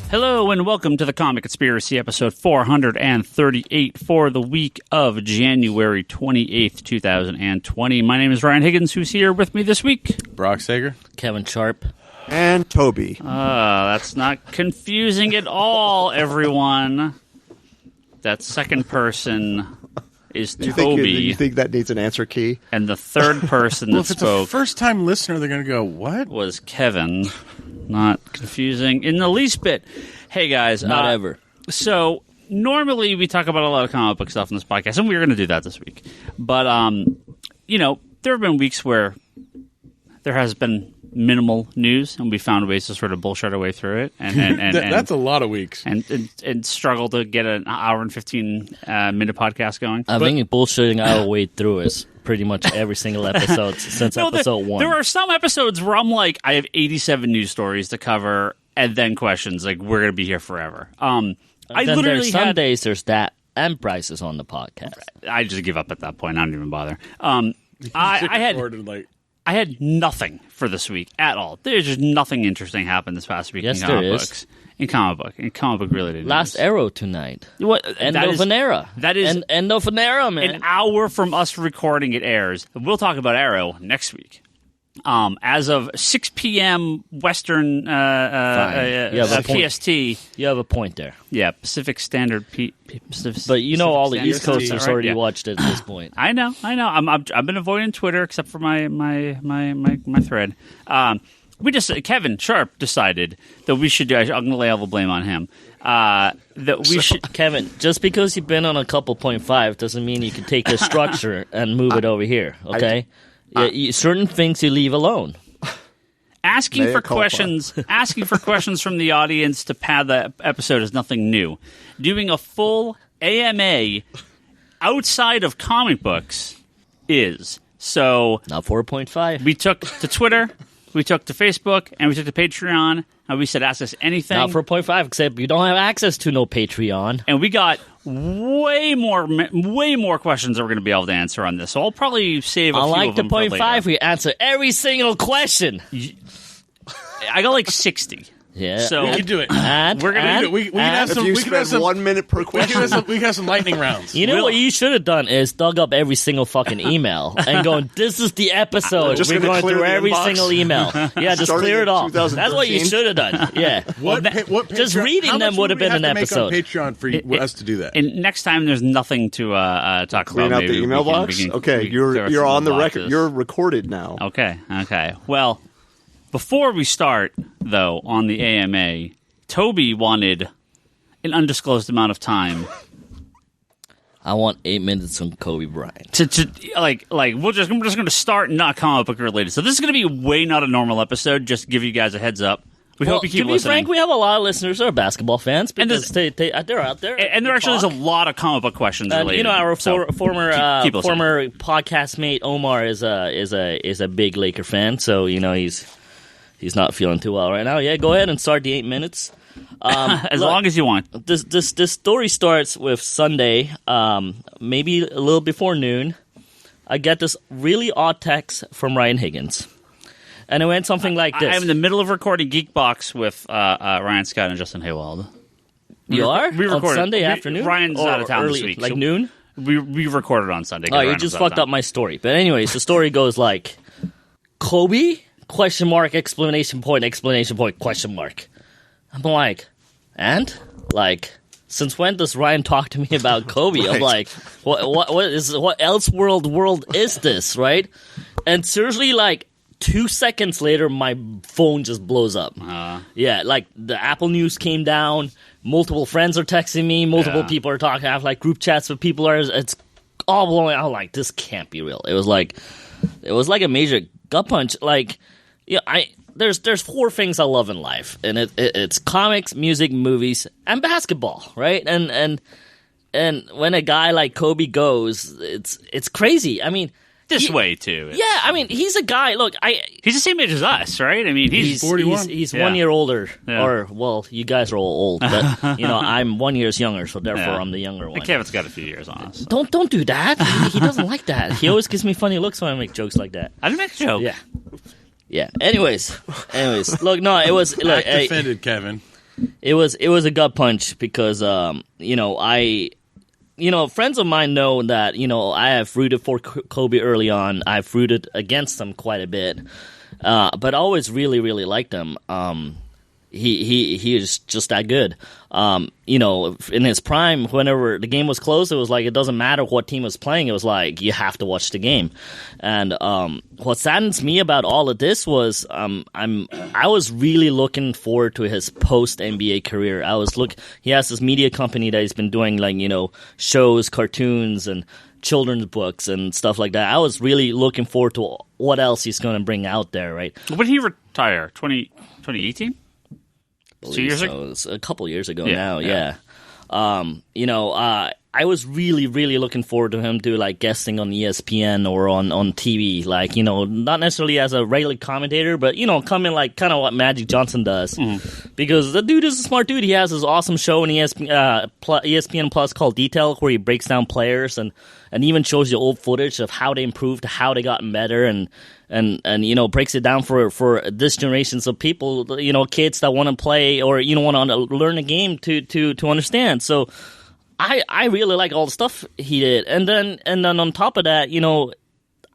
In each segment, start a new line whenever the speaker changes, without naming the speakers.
Hello and welcome to the Comic Conspiracy, episode 438 for the week of January 28th, 2020. My name is Ryan Higgins, who's here with me this week.
Brock Sager.
Kevin Sharp.
And Toby.
That's not confusing at all, everyone. That second person is Toby.
You think that needs an answer key?
And the third person that
If it's
spoke
a first-time listener, they're going to go, what?
was Kevin. Not confusing in the least bit. Hey, guys.
Not ever.
So, normally we talk about a lot of comic book stuff in this podcast, and we're going to do that this week. But, there have been weeks where there has been minimal news, and we found ways to sort of bullshit our way through it. And
That's a lot of weeks.
And struggle to get an hour and 15-minute podcast going.
I think bullshitting our way through is pretty much every single episode since episode 1.
There are some episodes where I'm like, I have 87 news stories to cover, and then questions. Like, we're going to be here forever.
There's some days there's that and Bryce is on the podcast.
I just give up at that point. I don't even bother. I had nothing for this week at all. There's just nothing interesting happened this past week in comic books. In comic book related
Last
news.
Arrow tonight.
What?
End of an era.
That is
end of an era, man.
An hour from us recording it airs. We'll talk about Arrow next week. As of 6 p.m. Western PST.
You have a point there.
Yeah, Pacific Standard.
But you know all the
Standard
East Coasters
right?
already
Yeah.
watched it at this point.
I know. I've been avoiding Twitter except for my thread. Kevin Sharp decided that we should do. I'm going to lay all the blame on him.
Kevin, just because you've been on a couple .5 doesn't mean you can take the structure and move it over here. Okay, certain things you leave alone.
Asking for questions from the audience to pad the episode is nothing new. Doing a full AMA outside of comic books is. So
Not 4.5.
we took to Twitter, we took to Facebook, and we took to Patreon, and we said, ask us anything.
Not 4.5, except you don't have access to no Patreon.
And we got way more questions that we're going to be able to answer on this. So I'll probably save a few
Unlike
of
the
them for later.
0.5, we answer every single question.
I got like 60.
Yeah.
So
We can do it.
we're going to do it.
We can have
If
some.
you
We can have
spend
some.
1 minute per
We
question.
can have some lightning rounds.
You know what you should have done is dug up every single fucking email and going, this is the episode.
Just
We're
gonna
going
clear
through
the
every
inbox.
single email. Yeah, just
Starting
clear it
in
off. That's what you
2013?
should have done. Yeah.
What
Just
Patreon-
reading
how
them
much
would have been
we
an
to make
episode.
on Patreon for us to do that.
And next time there's nothing to talk
Clean
about.
out the
Maybe
email
we can-
box?
we can-
Okay,
we can clear out
you're
some
on the
boxes.
record. You're recorded now.
Okay. Well, before we start, though, on the AMA, Toby wanted an undisclosed amount of time
I want 8 minutes on Kobe Bryant.
to we're just going to start not comic book related. So this is going to be way not a normal episode. Just to give you guys a heads up. We hope you keep
to be
listening.
frank, we have a lot of listeners that are basketball fans
And
because they're out there.
and there actually is a lot of comic book questions related.
You know, our
so
former
keep listening.
former podcast mate Omar is a big Laker fan, so you know he's not feeling too well right now. Yeah, go ahead and start the 8 minutes.
as long as you want.
This story starts with Sunday, maybe a little before noon. I get this really odd text from Ryan Higgins, and it went something like this.
I'm in the middle of recording Geekbox with Ryan Scott and Justin Haywald.
You are?
We
On
recorded
Sunday afternoon?
Ryan's
Or
out of town
early,
this week,
like
so
noon?
We recorded on Sunday.
Oh, you just fucked up my story. But anyways, the story goes like, Kobe? Question mark, exclamation point, question mark. I'm like, and? Like, since when does Ryan talk to me about Kobe? I'm like, what else world is this, right? And seriously, like, 2 seconds later, my phone just blows up. Yeah, like, the Apple News came down, multiple friends are texting me, multiple people are talking, I have, like, group chats with people, it's all blowing out. I'm like, this can't be real. It was like a major gut punch. Like, yeah, there's four things I love in life, and it's comics, music, movies, and basketball, right? And when a guy like Kobe goes, it's crazy. I mean,
this way too.
Yeah, I mean, he's a guy. Look,
he's the same age as us, right? I mean, he's
41.
He's 1 year older,
Yeah.
or well, you guys are all old, but I'm 1 year younger, so therefore I'm the younger one.
Kevin's got a few years on us.
Don't do that. He doesn't like that. He always gives me funny looks when I make jokes like that.
I didn't make a joke.
Yeah. Anyways, look, no, it was look.
Act offended, Kevin.
it was a gut punch because friends of mine know that I have rooted for Kobe early on. I've rooted against him quite a bit, but I always really really liked him. He is just that good. In his prime, whenever the game was close, it was like it doesn't matter what team was playing. It was like you have to watch the game. And what saddens me about all of this was I was really looking forward to his post NBA career. He has this media company that he's been doing shows, cartoons, and children's books and stuff like that. I was really looking forward to what else he's going to bring out there. Right?
When did he retire? 2018. 2 years ago?
It's a couple years ago now, yeah. I was really, really looking forward to him to guesting on ESPN or on TV, not necessarily as a regular commentator, but coming kind of what Magic Johnson does, because the dude is a smart dude. He has this awesome show on ESPN Plus called Detail, where he breaks down players and even shows you old footage of how they improved, how they gotten better, and breaks it down for this generations of people, kids that want to play or want to learn a game to understand. So I really like all the stuff he did, and then on top of that,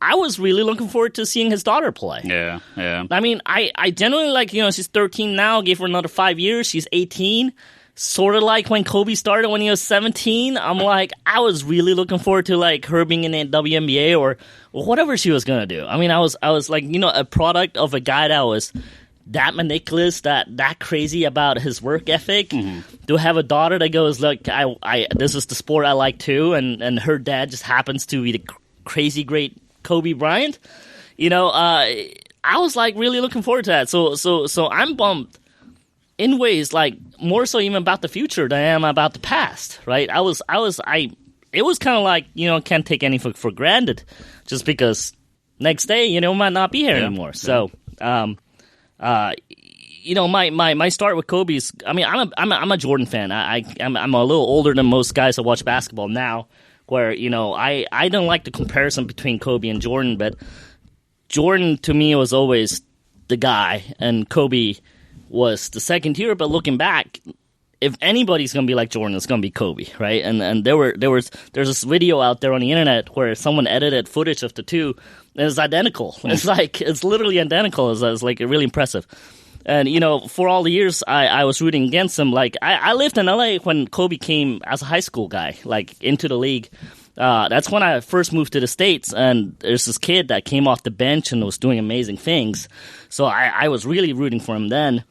I was really looking forward to seeing his daughter play.
Yeah.
I mean, I genuinely she's 13 now. Gave her another 5 years. She's 18. Sort of like when Kobe started when he was 17. I'm like, I was really looking forward to her being in the WNBA or whatever she was gonna do. I mean, I was like, a product of a guy that was that meticulous, that crazy about his work ethic. To have a daughter that goes, look, I this is the sport I like too, and her dad just happens to be the crazy great Kobe Bryant. I was really looking forward to that. So I'm bummed in ways more so even about the future than I am about the past, right? It was kind of like, can't take anything for granted just because next day, might not be here anymore. Yeah. So, my start with Kobe is, I mean, I'm a Jordan fan. I'm a little older than most guys that watch basketball now, where, I don't like the comparison between Kobe and Jordan, but Jordan to me was always the guy and Kobe was the second tier. But looking back, if anybody's gonna be like Jordan, it's gonna be Kobe, right? And there's this video out there on the internet where someone edited footage of the two, and it's identical. It's literally identical. It's really impressive. And for all the years I was rooting against him. I lived in LA when Kobe came as a high school guy, into the league. That's when I first moved to the States, and there's this kid that came off the bench and was doing amazing things. So I was really rooting for him then.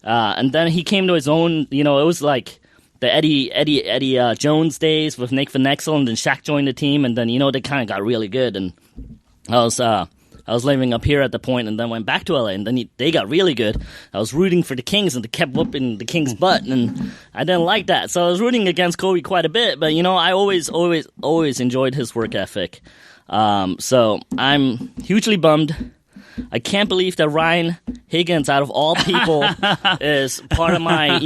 And then he came to his own, it was like the Eddie Jones days with Nick Van Exel, and then Shaq joined the team, and then, they kind of got really good. And I was living up here at the point, and then went back to LA, and then they got really good. I was rooting for the Kings, and they kept whooping the Kings' butt, and I didn't like that. So I was rooting against Kobe quite a bit, but, I always enjoyed his work ethic. So I'm hugely bummed. I can't believe that Ryan Higgins, out of all people, is part of my,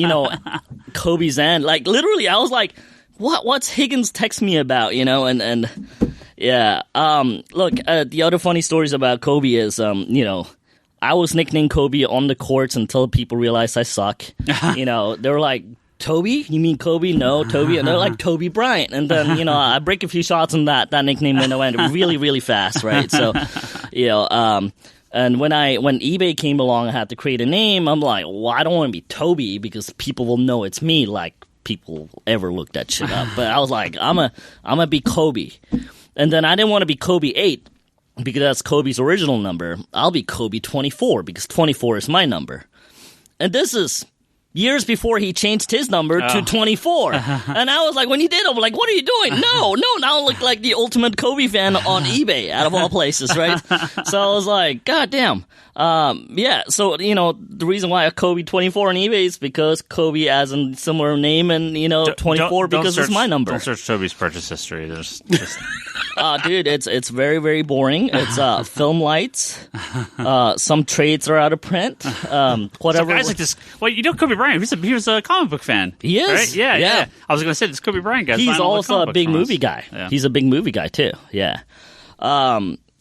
Kobe's end. Literally, I was like, what's Higgins text me about, and yeah. Look, the other funny stories about Kobe is, I was nicknamed Kobe on the courts until people realized I suck. They were like, Toby? You mean Kobe? No, Toby. And they're like, Toby Bryant. And then, I break a few shots and that nickname went really, really fast, right? So, and when eBay came along, I had to create a name. I'm like, well, I don't want to be Toby because people will know it's me. People ever look that shit up. But I was like, I'm a be Kobe. And then I didn't want to be Kobe 8 because that's Kobe's original number. I'll be Kobe 24 because 24 is my number. And this is years before he changed his number to 24. And I was like, when he did, I'm like, what are you doing? No, now I look like the ultimate Kobe fan on eBay, out of all places, right? So I was like, God damn. So, the reason why I Kobe 24 on eBay is because Kobe has a similar name and, 24 because it's my number.
Don't search Toby's purchase history. There's just...
Dude, it's very, very boring. It's film lights. Some trades are out of print. Whatever.
So guys like this. Well, Kobe Bryant. He was a comic book fan.
He is.
Right? Yeah. I was going to say this Kobe Bryant guy.
He's also a big movie guy.
Yeah.
He's a big movie guy too. Yeah.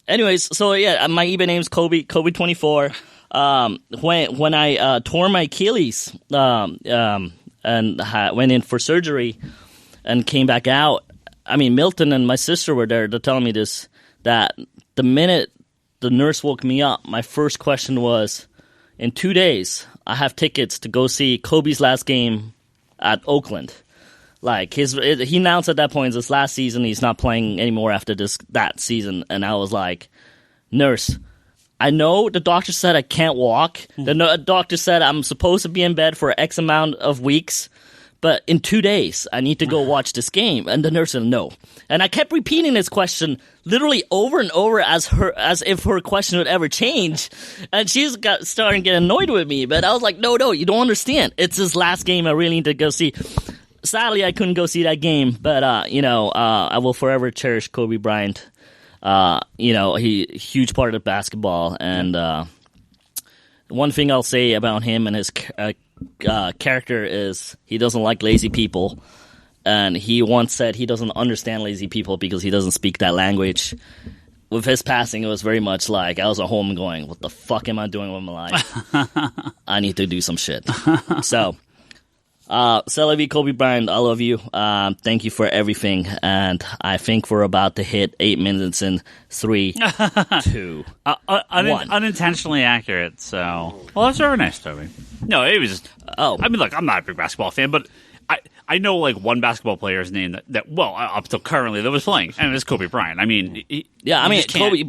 Anyways, so yeah, my eBay name's Kobe 24. when I tore my Achilles and went in for surgery and came back out, I mean, Milton and my sister were there to tell me this, that the minute the nurse woke me up, my first question was, in 2 days, I have tickets to go see Kobe's last game at Oakland. Like, he announced at that point, it's his last season, he's not playing anymore after that season. And I was like, nurse, I know the doctor said I can't walk. The doctor said I'm supposed to be in bed for X amount of weeks. But in 2 days, I need to go watch this game. And the nurse said no. And I kept repeating this question literally over and over as if her question would ever change. And she's starting to get annoyed with me. But I was like, no, you don't understand. It's his last game. I really need to go see. Sadly, I couldn't go see that game. But, I will forever cherish Kobe Bryant. He huge part of basketball. And one thing I'll say about him and his character is he doesn't like lazy people. And he once said he doesn't understand lazy people because he doesn't speak that language. With his passing, it was very much like I was at home going, what the fuck am I doing with my life? I need to do some shit. So, c'est la vie, Kobe Bryant. I love you. Thank you for everything. And I think we're about to hit 8 minutes in 3, 2, 1.
Unintentionally accurate. So, well, that's very nice, Toby. No, it was just. I mean, look, I'm not a big basketball fan, but I know like one basketball player's name that up till currently that was playing, and it's Kobe Bryant. I mean,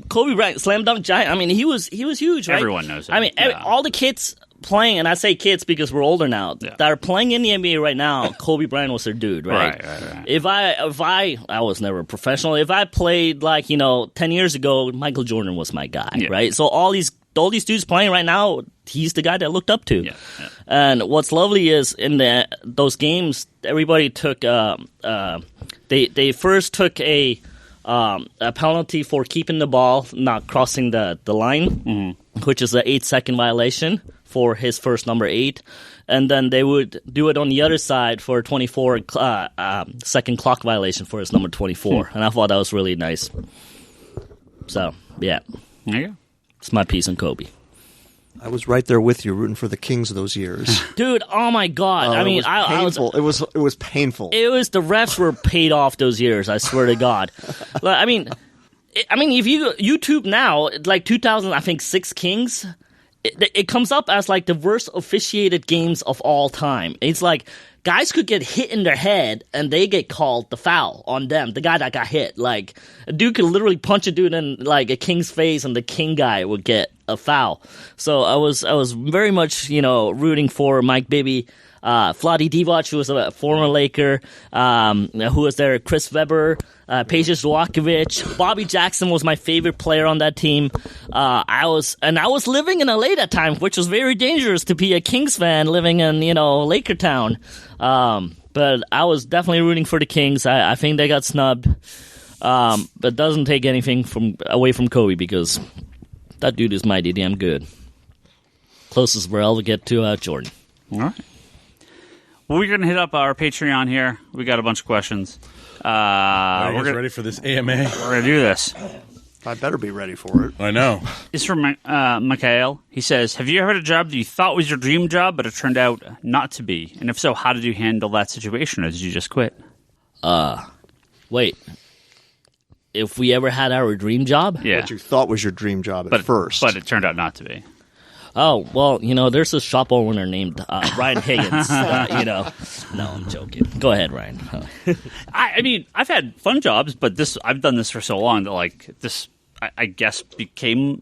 Kobe Bryant, slam dunk giant. I mean, he was huge, right?
Everyone knows it.
I mean, all the kids playing, and I say kids because we're older now, that are playing in the NBA right now, Kobe Bryant was their dude, right?
Right.
If I was never a professional. If I played 10 years ago, Michael Jordan was my guy, right? So all these dudes playing right now, he's the guy that I looked up to. Yeah. And what's lovely is in those games, everybody took they first took a penalty for keeping the ball, not crossing the line, which is an 8-second violation for his first number 8. And then they would do it on the other side for a 24-second clock violation for his number 24. And I thought that was really nice. So, yeah.
There you go.
It's my piece on Kobe.
I was right there with you, rooting for the Kings those years.
Dude, oh my God! I mean,
it was painful.
It was the refs were paid off those years. I swear to God. I mean, if you YouTube now, 2006 Kings, it comes up as the worst officiated games of all time. It's like guys could get hit in their head and they get called the foul on them, the guy that got hit. Like, a dude could literally punch a dude in a King's face and the King guy would get a foul. So I was very much, rooting for Mike Bibby. Vlade Divac, who was a former Laker, who was there, Chris Webber, Peja Zwakovic. Bobby Jackson was my favorite player on that team. I was living in LA that time, which was very dangerous to be a Kings fan living in, Laker town. But I was definitely rooting for the Kings. I think they got snubbed. But doesn't take anything away from Kobe because that dude is mighty damn good. Closest we'll ever get to Jordan.
All right. Well, we're going to hit up our Patreon here. We got a bunch of questions.
We're ready for this AMA.
We're going to do this.
I better be ready for it.
I know.
It's from Mikhail. He says, have you ever had a job that you thought was your dream job, but it turned out not to be? And if so, how did you handle that situation, or did you just quit?
Wait. If we ever had our dream job?
Yeah.
What you thought was your dream job at first.
But it turned out not to be.
Oh, well, there's a shop owner named Ryan Higgins. No, I'm joking. Go ahead, Ryan.
I mean, I've had fun jobs, but I've done this for so long that this, I guess, became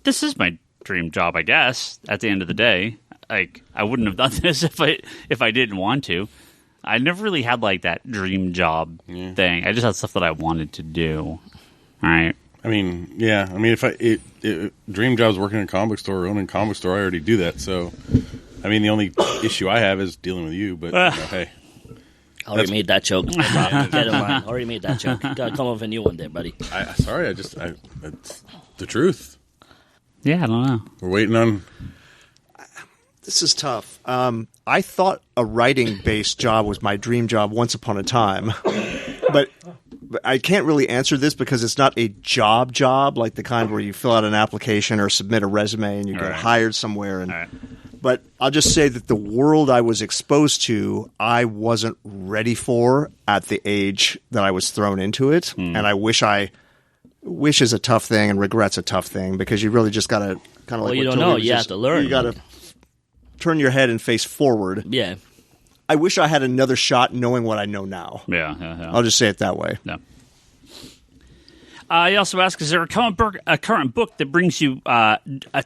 this is my dream job, I guess, at the end of the day. I wouldn't have done this if I didn't want to. I never really had that dream job thing. I just had stuff that I wanted to do. All right.
I mean, yeah. I mean, if dream job's working in a comic store or owning a comic store, I already do that. So, I mean, the only issue I have is dealing with you. But hey,
I already made that joke. Get in line. Already made that joke. Gotta come up with a new one there, buddy.
Sorry, it's the truth.
Yeah, I don't know.
We're waiting on.
This is tough. I thought a writing-based job was my dream job once upon a time, but I can't really answer this because it's not a job like the kind where you fill out an application or submit a resume and you get hired somewhere. But I'll just say that the world I was exposed to, I wasn't ready for at the age that I was thrown into it. And I wish is a tough thing and regret's a tough thing because you really just got to kind of like.
Well, you don't know. You have to learn.
You got to turn your head and face forward.
Yeah.
I wish I had another shot knowing what I know now.
Yeah.
I'll just say it that way.
Yeah. He also asks, is there a current book that brings you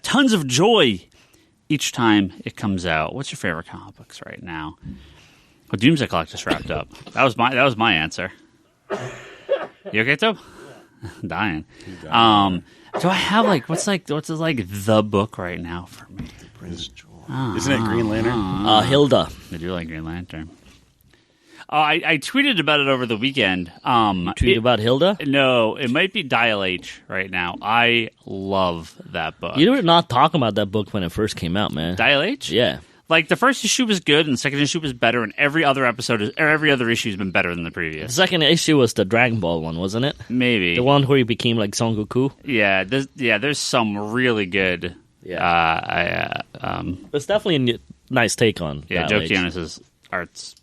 tons of joy each time it comes out? What's your favorite comic books right now? Well, Doomsday Clock just wrapped up. That was my answer. You okay, Tob? Dying. Do I have what's the book right now for me?
Brings joy. Isn't it Green Lantern?
Hilda.
I do like Green Lantern. I tweeted about it over the weekend.
Tweet about Hilda?
No, it might be Dial H right now. I love that book.
You were not talking about that book when it first came out, man.
Dial H?
Yeah.
Like, the first issue was good, and the second issue was better, and every other issue has been better than the
The
previous.
second issue was the Dragon Ball one, wasn't it?
Maybe.
The one where he became like Son Goku?
Yeah, there's some really good...
Yeah. It's definitely a nice take on
Joe Kionis's art's...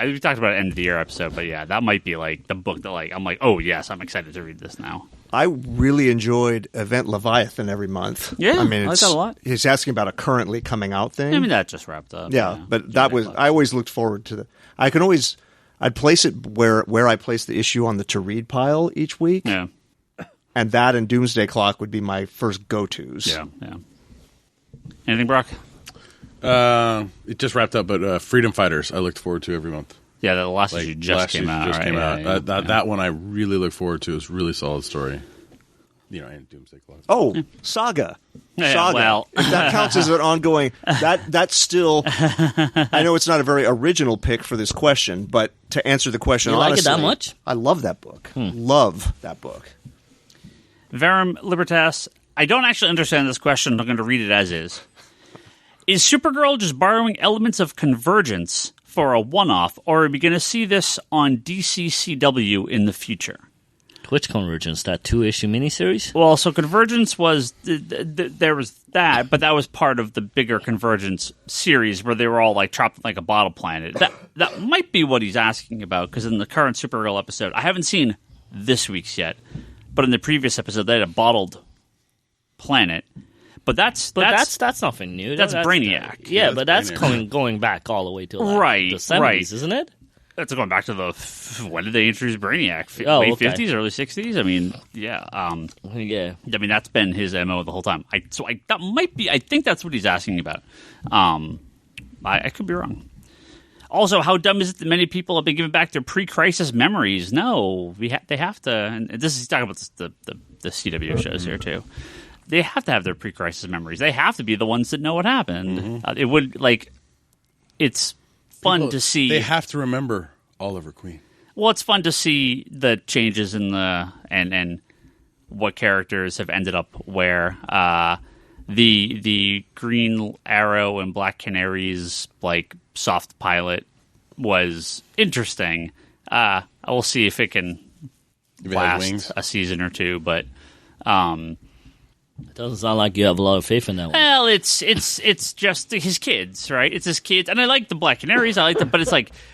we talked about it at the end of the year episode, but yeah, that might be like the book that I'm like, oh yes, I'm excited to read this now.
I really enjoyed Event Leviathan every month.
Yeah,
I mean,
I like that a lot.
He's asking about a currently coming out thing.
I mean, that just wrapped up.
Yeah, but that was I always looked forward to I'd place it where I place the issue on the to read pile each week.
Yeah,
and that and Doomsday Clock would be my first go-tos.
Yeah. Anything, Brock?
It just wrapped up, but Freedom Fighters I looked forward to every month.
Yeah, the last issue just came out.
That one I really look forward to. It's a really solid story. And Doomsday Clock.
Oh, Saga.
Yeah,
Saga.
well.
If that counts as an ongoing. That's still. I know it's not a very original pick for this question, but to answer the question
You
honestly,
like it that much?
I love that book. Love that book.
Verum Libertas. I don't actually understand this question. I'm going to read it as is. Is Supergirl just borrowing elements of Convergence for a one-off, or are we going to see this on DCCW in the future?
Which Convergence? That 2-issue miniseries?
Well, so Convergence was... there was that, but that was part of the bigger Convergence series where they were all trapped like a bottle planet. That might be what he's asking about, because in the current Supergirl episode, I haven't seen this week's yet, but in the previous episode, they had a bottled planet. But that's
nothing new.
That's Brainiac.
Yeah,
that's
but that's
Brainiac.
going back all the way to the 70s, isn't it?
That's going back to when did they introduce Brainiac? Late 50s, early 60s? I mean, yeah.
Yeah.
I mean, that's been his MO the whole time. That might be. I think that's what he's asking about. I could be wrong. Also, how dumb is it that many people have been giving back their pre-crisis memories? No, they have to. And this is talking about the CW shows here too. They have to have their pre-crisis memories. They have to be the ones that know what happened. It would it's fun to see.
They have to remember Oliver Queen.
Well, it's fun to see the changes in and what characters have ended up where. The Green Arrow and Black Canary's soft pilot was interesting. I will see if it can last a season or two, but
it doesn't sound like you have a lot of faith in that one.
Well, it's just his kids, right? It's his kids, and I like the Black Canaries. I like them, but it's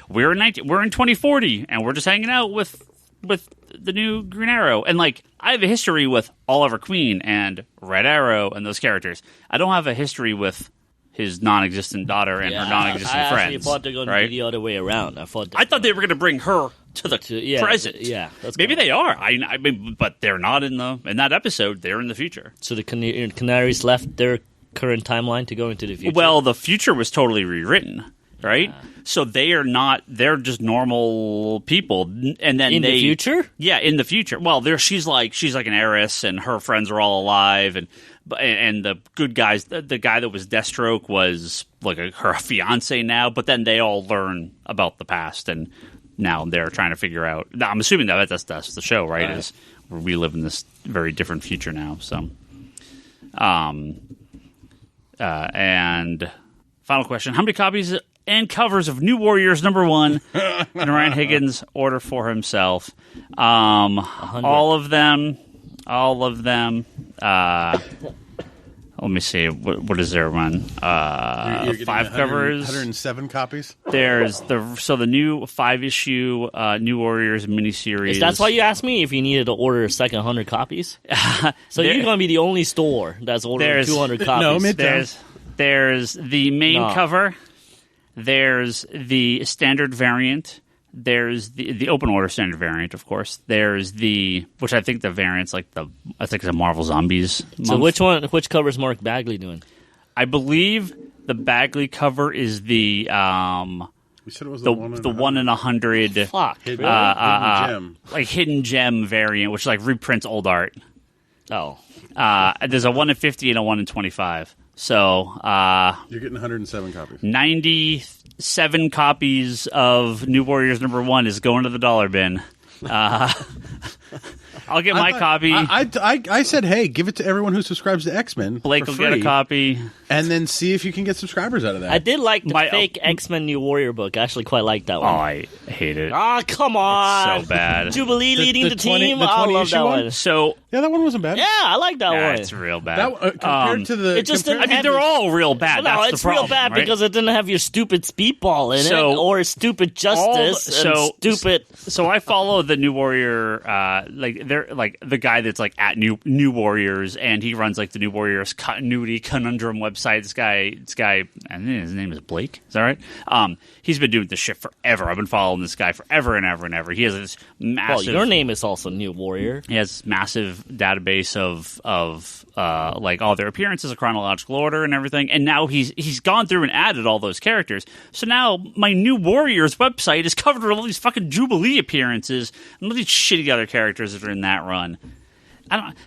we're in 2040, and we're just hanging out with the new Green Arrow, and I have a history with Oliver Queen and Red Arrow and those characters. I don't have a history with his non-existent daughter and her non-existent friends.
I actually thought they're going to be the other way around. I thought they were
going to bring her to the present.
Yeah,
maybe they are. I mean, but they're not in that episode. They're in the future.
So the Canaries left their current timeline to go into the future.
Well, the future was totally rewritten, right? Yeah. So they are not. They're just normal people, and then
in the future.
Yeah, in the future. Well, she's like an heiress, and her friends are all alive, and the good guys. The guy that was Deathstroke was her fiance now, but then they all learn about the past, and now they're trying to figure out. I'm assuming that's the show, right? Is where we live in this very different future now. So, and final question: how many copies and covers of New Warriors #1 in Ryan Higgins' order for himself. All of them. Let me see. What is their run?
You're
5 covers.
107 copies.
There's the new 5-issue New Warriors miniseries.
That's why you asked me if you needed to order a second 100 copies. So you're going to be the only store that's ordering 200 copies.
No,
there's the main cover. There's the standard variant. There's the open order standard variant, of course. There's which I think the variant's like I think the Marvel Zombies month.
So which cover is Mark Bagley doing?
I believe the Bagley cover is the
we said it was
the 1 in 100
Fuck.
hidden gem.
like hidden gem variant, which like reprints old art.
Oh.
There's a 1 in 50 and a 1 in 25. So
You're getting 107 copies.
97 copies of New Warriors #1 is going to the dollar bin. I'll get my copy.
I said, hey, give it to everyone who subscribes to X-Men.
Blake
for
will
free,
get a copy.
and then see if you can get subscribers out of that.
I did like the fake X-Men New Warrior book. I actually quite liked that
Oh,
one.
I hate it.
Come on.
So bad.
Jubilee leading the
20
team.
the
I
20
love
issue
that
one?
one.
So
Yeah, that one wasn't bad.
Yeah, I like that one.
it's real bad.
That compared to the
it just
compared-
didn't
I mean, they're all real bad.
Well, no,
That's
it's
the problem,
real bad
right?
because it didn't have your stupid speedball in it, or stupid justice, and stupid.
So I follow the New Warrior, they're like the guy that's like at New Warriors, and he runs like the New Warriors continuity conundrum website. This guy, I think his name is Blake. Is that right? He's been doing this shit forever. I've been following this guy forever and ever and ever. He has this massive.
Well, your name is also New Warrior.
He has this massive database of like all their appearances in chronological order and everything. And now he's gone through and added all those characters. So now my New Warriors website is covered with all these fucking Jubilee appearances and all these shitty other characters that are in that run.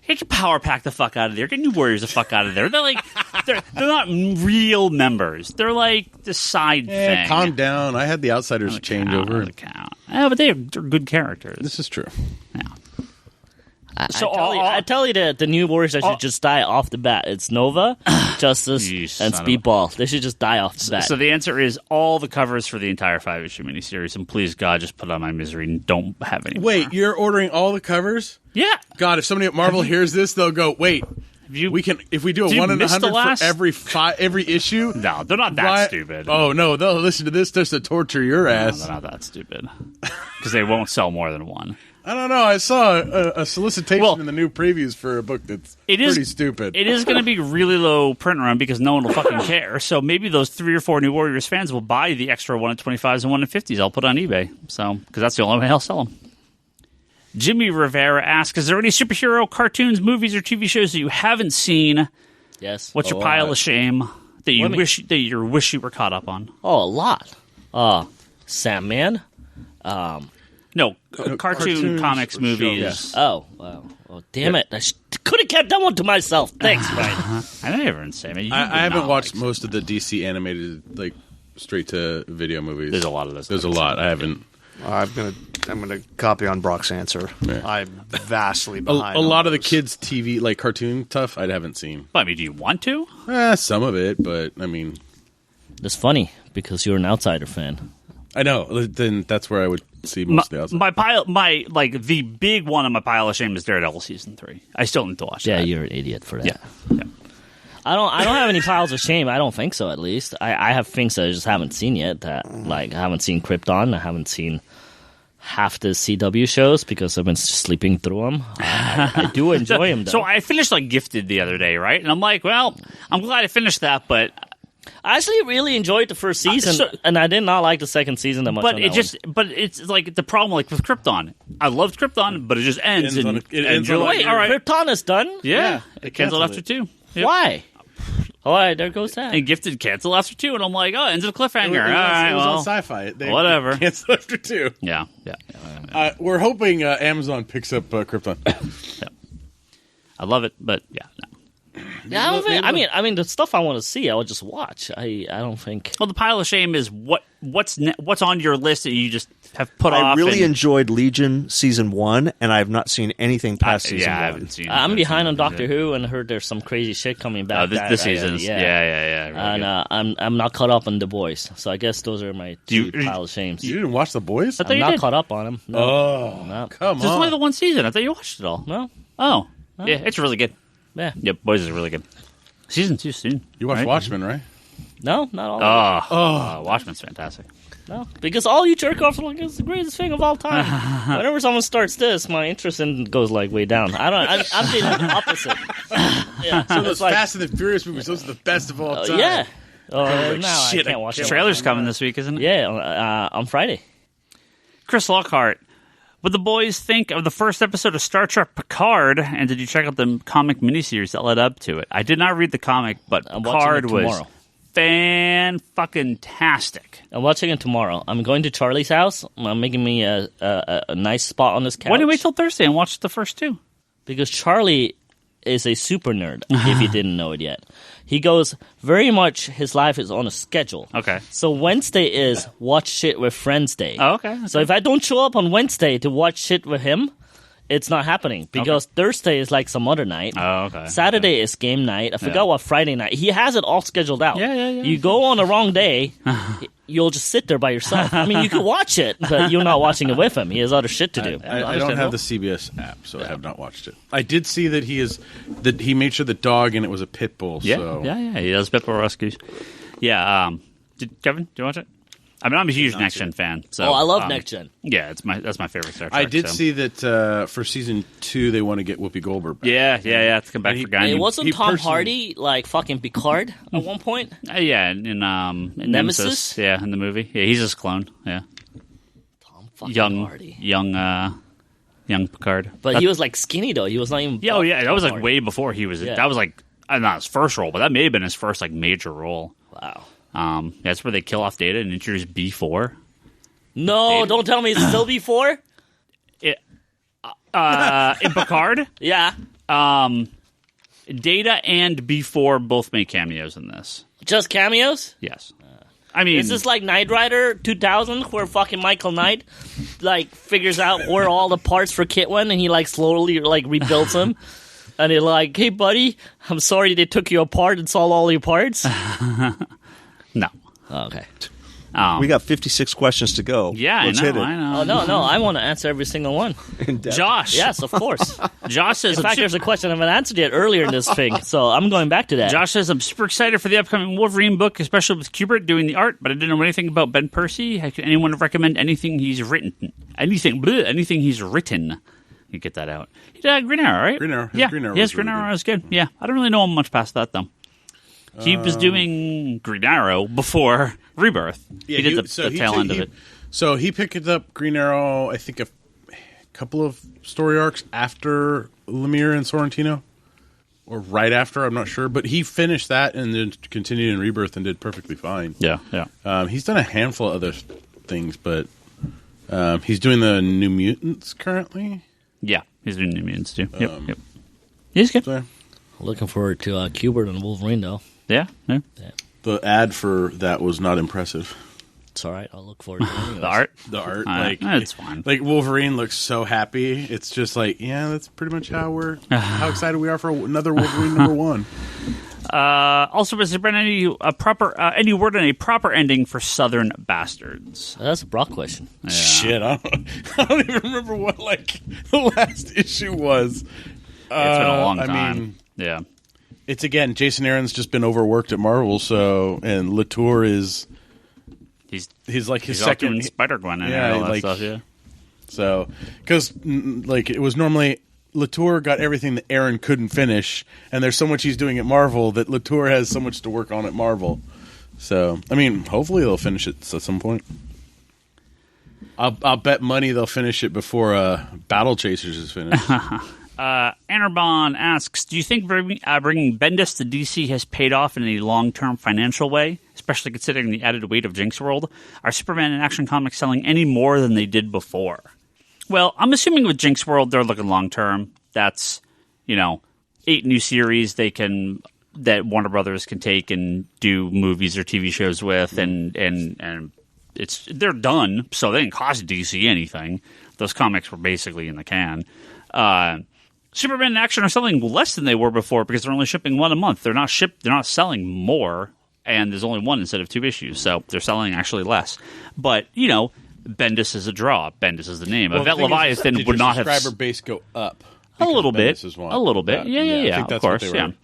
Get Power Pack the fuck out of there. Get New Warriors the fuck out of there. They're like they're not real members. They're like the side thing.
Calm down. I had the Outsiders change over.
Yeah, but they're good characters.
This is true.
Yeah.
I tell you that the New Warriors that should just die off the bat. It's Nova, Justice, and Speedball. They should just die off the bat.
So the answer is all the covers for the entire 5-issue miniseries, and please, God, just put on my misery and don't have any.
Wait, you're ordering all the covers?
Yeah.
God, if somebody at Marvel hears this, they'll go, wait. If we do a 1 in 100 for every issue.
No, they're not that stupid.
Oh no, they'll listen to this just to torture your ass.
No, they're not that stupid because they won't sell more than one.
I don't know. I saw a solicitation in the new previews for a book that's pretty stupid.
It is going to be really low print run because no one will fucking care. So maybe those 3 or 4 New Warriors fans will buy the extra 1 in 25s and 1 in 50s I'll put on eBay. So because that's the only way I'll sell them. Jimmy Rivera asks, is there any superhero cartoons, movies, or TV shows that you haven't seen?
Yes.
What's your pile of shame that you wish you were caught up on?
Oh, a lot. Sandman.
No, cartoon comics, movies.
Yes.
Oh, damn it. I could have kept that one to myself. Thanks, Ryan.
I never even say it.
I haven't watched most of the DC animated, like, straight-to-video movies.
There's a lot of those.
There's a lot. I haven't.
I'm gonna copy on Brock's answer.
Yeah.
I'm vastly behind.
A lot of the kids' TV, like cartoon stuff, I haven't seen.
But, I mean, do you want to?
Some of it, but I mean,
That's funny because you're an Outsider fan.
I know. Then that's where I would see most of the outside.
The big one on my pile of shame is Daredevil season 3. I still need to watch
Yeah,
that.
you're an idiot for that.
Yeah.
I don't have any piles of shame. I don't think so, at least. I have things that I just haven't seen yet. I haven't seen Krypton. I haven't seen half the CW shows because I've been sleeping through them. I do enjoy them, though.
So I finished Gifted the other day, right? And I'm like, well, I'm glad I finished that, but
I actually really enjoyed the first season, and I did not like the second season that much.
But it's like the problem, like with Krypton. I loved Krypton, but it just ends.
It ends on
wait, all right,
Krypton is done.
Yeah, it canceled after 2. Yep.
Why? All right, there goes that.
And Gifted canceled after 2, and I'm like, oh, it ends with a cliffhanger.
It was on Sci-Fi. They
whatever.
Canceled after 2.
Yeah.
We're hoping Amazon picks up Krypton.
I love it, but yeah, no.
Yeah, I mean, the stuff I want to see, I would just watch. I don't think.
Well, the pile of shame is what's on your list that you just have put off.
I really enjoyed Legion season 1, and I have not seen anything past season 1.
I haven't seen.
I'm behind on Doctor Who, and heard there's some crazy shit coming back.
This season's yeah. Really
and I'm not caught up on The Boys, so I guess those are my two pile of shames.
You didn't watch The Boys?
I'm not caught up on them. No.
No. Come on.
There's only the one season. I thought you watched it all.
No.
Oh. Yeah, it's really good.
Yeah.
Yep, Boys is really good. Season 2 soon.
You watched Watchmen, right?
No, not all of it.
Watchmen's fantastic.
No, because all you jerk offs are like, it's the greatest thing of all time. Whenever someone starts this, my interest in goes like way down. I'm the opposite. Yeah,
so those Fast and the Furious movies, those are the best of all time.
Yeah.
Like,
now
shit,
I can't watch it.
Trailer's coming this week, isn't it?
Yeah, on Friday.
Chris Lockhart. What the boys think of the first episode of Star Trek Picard, and did you check out the comic miniseries that led up to it? I did not read the comic, but Picard was fan-fucking-tastic.
I'm watching it tomorrow. I'm going to Charlie's house. I'm making me a nice spot on this couch.
Why don't you wait till Thursday and watch the first two?
Because Charlie is a super nerd, if you didn't know it yet. He goes, very much his life is on a schedule.
Okay.
So Wednesday is watch shit with friends day.
Oh, okay.
So if I don't show up on Wednesday to watch shit with him, it's not happening. Because Thursday is like some other night.
Oh, okay.
Saturday is game night. I forgot what Friday night. He has it all scheduled out.
Yeah.
You go on the wrong day, you'll just sit there by yourself. I mean, you can watch it, but you're not watching it with him. He has other shit to do.
I don't have the CBS app, so I have not watched it. I did see that he made sure the dog in it was a pit bull.
Yeah,
so.
yeah. He does pit bull rescues. Yeah. Kevin, do you watch it? I mean, I'm a huge Next Gen fan. So,
I love Next Gen.
Yeah, that's my favorite Star Trek.
I did see that for season 2 they want to get Whoopi Goldberg back.
Yeah, to come back for Guy.
It wasn't Tom Hardy like fucking Picard at one point?
Yeah, in Nemesis. Yeah, in the movie. Yeah, he's his clone. Yeah,
Tom fucking Hardy.
Young Picard.
But he was like skinny though. He was not even.
Yeah, that was like way before he was. That was like not his first role, but that may have been his first like major role.
Wow.
That's where they kill off Data and introduce B4.
No, don't tell me it's still B4.
In Picard,
yeah.
Data and B4 both make cameos in this.
Just cameos?
Yes. I mean,
is this like Knight Rider 2000, where fucking Michael Knight like figures out where all the parts for Kit went, and he like slowly like rebuilds them? And he's like, "Hey, buddy, I'm sorry they took you apart and saw all your parts."
No.
Oh, okay.
We got 56 questions to go.
Yeah,
Let's hit it.
I know.
Oh, no. I want to answer every single one.
Josh.
Yes, of course.
Josh says...
In fact, there's a question I haven't answered yet earlier in this thing, so I'm going back to that.
Josh says, I'm super excited for the upcoming Wolverine book, especially with Kubert doing the art, but I didn't know anything about Ben Percy. Can anyone recommend anything he's written? Anything he's written. You get that out. Green Arrow, right?
Green Arrow.
Yeah,
Green Arrow
yes, Green Arrow is good. Yeah, I don't really know him much past that, though. He was doing Green Arrow before Rebirth.
Yeah,
he did the tail end of it.
So he picked up Green Arrow, I think, a couple of story arcs after Lemire and Sorrentino. Or right after, I'm not sure. But he finished that and then continued in Rebirth and did perfectly fine.
Yeah.
He's done a handful of other things, but he's doing the New Mutants currently.
Yeah, he's doing New Mutants too. Yep. He's good.
So,
looking forward to Kubert and Wolverine, though.
Yeah.
the ad for that was not impressive.
It's all right. I'll look forward to it.
The art,
it's fine.
Like Wolverine looks so happy. It's just like, yeah, that's pretty much how excited we are for another Wolverine #1.
Also, has there been any word on a proper ending for Southern Bastards?
That's a Brock question.
Yeah. Shit, I don't even remember what the last issue was.
It's been a long time.
I mean,
yeah.
It's again, Jason Aaron's just been overworked at Marvel, and Latour is he's like his second
Spider-Gwen and all that stuff. Yeah.
So, because it was normally Latour got everything that Aaron couldn't finish, and there's so much he's doing at Marvel that Latour has so much to work on at Marvel. So, I mean, hopefully they'll finish it at some point. I'll bet money they'll finish it before Battle Chasers is finished.
Anerbon asks, do you think bringing Bendis to DC has paid off in a long-term financial way, especially considering the added weight of Jinx World? Are Superman and Action Comics selling any more than they did before? Well, I'm assuming with Jinx World, they're looking long-term. That's, 8 new series. They can that Warner Brothers can take and do movies or TV shows with, and they're done, so they didn't cost DC anything. Those comics were basically in the can. Superman and Action are selling less than they were before because they're only shipping one a month. They're not selling more, and there's only one instead of 2 issues, so they're selling actually less. But Bendis is a draw. Bendis is the name.
Well,
Yvette Leviathan would not have
subscriber base go up
a little bit.
Yeah.
A little bit. Yeah.
I think that's
of course.
what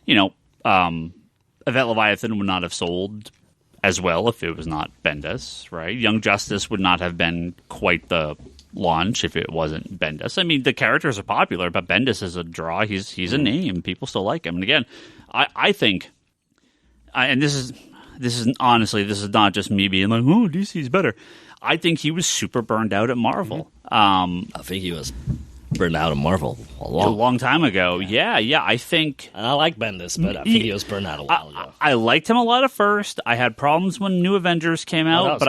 they were.
Yvette Leviathan would not have sold as well if it was not Bendis, right? Young Justice would not have been quite the launch if it wasn't Bendis. I mean, the characters are popular, but Bendis is a draw. He's a name. People still like him. And again, I think, and this is honestly, this is not just me being like, oh, DC's better. I think he was super burned out at Marvel.
I think he was burned out at Marvel a
long time ago. Yeah. I think.
And I like Bendis, but I think he was burned out a while ago.
I liked him a lot at first. I had problems when New Avengers came out, but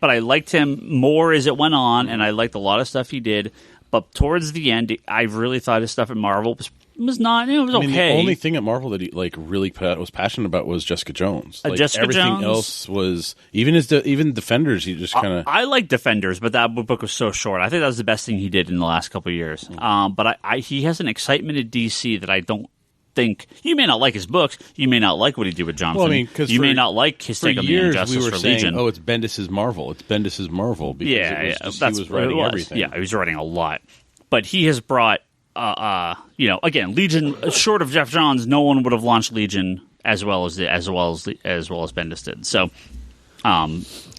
I liked him more as it went on, and I liked a lot of stuff he did. But towards the end, I really thought his stuff at Marvel was not. It was okay.
The only thing at Marvel that he really was passionate about was Jessica Jones. Everything else was even Defenders. He just kind of.
I like Defenders, but that book was so short. I think that was the best thing he did in the last couple of years. But he has an excitement at DC that I don't think. You may not like his books. You may not like what he did with Johnson.
Well,
you may not like his take on the Injustice
we were
for
saying,
Legion.
Oh, it's Bendis' Marvel. It's Bendis' Marvel because he was writing everything.
Yeah, he was writing a lot, but he has brought. Again, Legion. Short of Jeff Johns, no one would have launched Legion as well as Bendis did. So,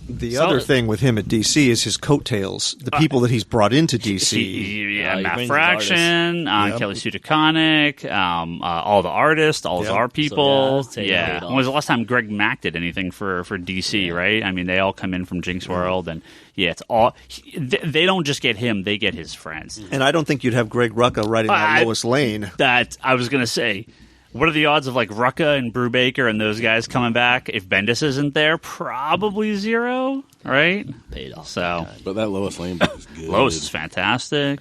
the other thing with him at DC is his coattails. The people that he's brought into DC.
Matt Fraction, Kelly Sue DeConnick, all the artists, all his art people. When was the last time Greg Mack did anything for DC? Right? I mean, they all come in from Jinx World and. Yeah, it's all. They don't just get him; they get his friends.
And I don't think you'd have Greg Rucka writing that Lois Lane.
That I was going to say. What are the odds of Rucka and Brubaker and those guys coming back if Bendis isn't there? Probably 0, right?
Paid off.
So,
but that Lois Lane book is good.
Lois is fantastic.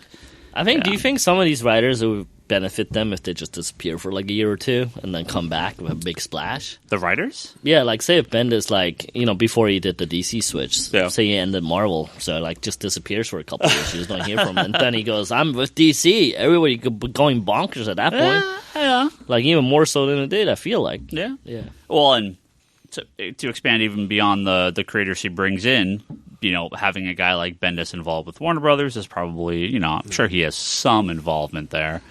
I think. Yeah. Do you think some of these writers it would benefit them if they just disappear for a year or two and then come back with a big splash?
The writers?
Yeah, say if Bendis before he did the DC switch, say he ended Marvel, so just disappears for a couple of years, you just don't hear from him, and then he goes, "I'm with DC." Everybody could be going bonkers at that point.
Yeah.
Even more so than it did. I feel like.
Yeah. Well, and to expand even beyond the creators he brings in. Having a guy like Bendis involved with Warner Brothers is probably, I'm sure he has some involvement there,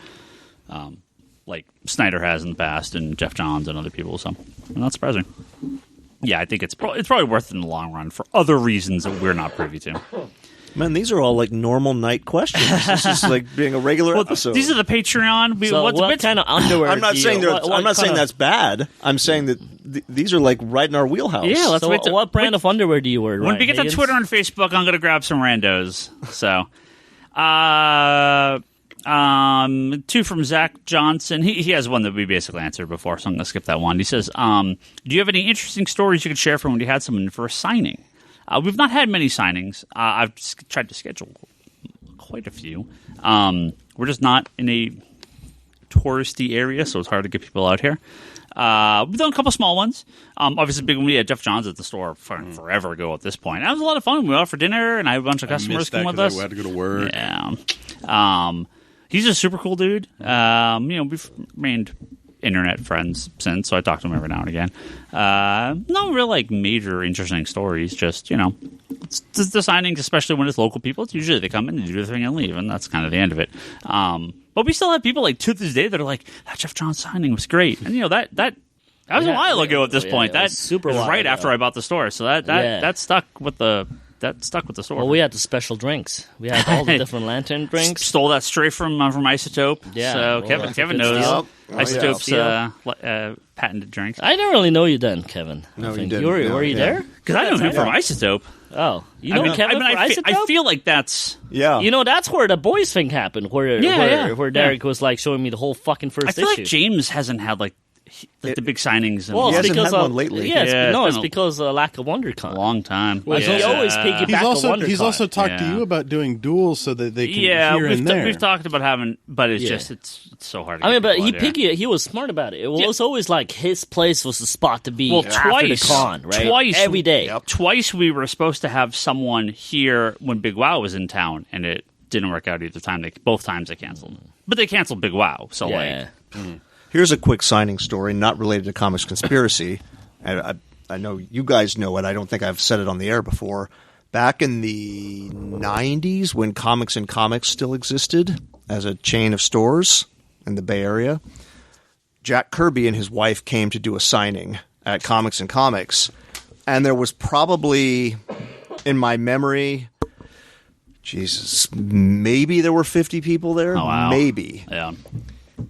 like Snyder has in the past, and Jeff Johns and other people. So, not surprising. Yeah, I think it's probably worth it in the long run for other reasons that we're not privy to.
Man, these are all normal night questions. This is being a regular episode.
These are the Patreon.
What kind of underwear?
I'm not saying that's bad. I'm saying that these are right in our wheelhouse.
Yeah.
What brand of underwear do you wear?
When we get to Twitter and Facebook, I'm going to grab some randos. So, 2 from Zach Johnson. He has one that we basically answered before, so I'm going to skip that one. He says, "Do you have any interesting stories you could share from when you had someone for a signing?" We've not had many signings. I've tried to schedule quite a few. We're just not in a touristy area, so it's hard to get people out here. We've done a couple small ones. Obviously, big one. We had Jeff Johns at the store forever ago at this point. That was a lot of fun. We went out for dinner, and I had a bunch of customers come with us.
I had to go to work.
Yeah. He's a super cool dude. We've remained internet friends since, so I talk to him every now and again. No real major interesting stories. Just it's the signings, especially when it's local people. It's usually they come in and do their thing and leave, and that's kind of the end of it. But we still have people to this day that are like, that Jeff Johns signing was great, and that was a while ago at this point. That
super
was right after I bought the store, so that stuck with the. That stuck with the store.
Well, we had the special drinks. We had all the different lantern drinks.
Stole that straight from Isotope. Yeah. So Kevin knows Isotope's patented drinks.
I didn't really know you then, Kevin.
No, you didn't.
Were you there?
Because I know him from Isotope.
Oh, you know Kevin from Isotope?
I feel like that's...
Yeah.
That's where the boys thing happened, where Derek was showing me the whole fucking first issue.
I feel like James hasn't had the big signings. And
Well,
He
it's
hasn't
because
had one lately.
Yeah,
Yeah,
it's
been a
because of lack of WonderCon.
long time.
Like, he always piggyback
He's
on
also
WonderCon.
he's also talked to
Yeah.
you about doing duels so that they can here
we've,
and there.
we've talked about having, but it's
Yeah.
just it's so hard. To
I mean,
get
but
people out here.
he was smart about it. It was always like his place was the spot to be
Well,
after
twice,
the con, right?
Twice
every day.
Yep.
Twice we were supposed to have someone here when Big WoW was in town, and it didn't work out either time. Both times they canceled, but they canceled Big WoW. So
Yeah.
Here's a quick signing story, not related to Comics Conspiracy. I know you guys know it. I don't think I've said it on the air before. Back in the 90s, when Comics and Comics still existed as a chain of stores in the Bay Area, Jack Kirby and his wife came to do a signing at Comics and Comics. And there was probably, in my memory, Jesus, maybe there were 50 people there.
Oh, wow.
Maybe.
yeah.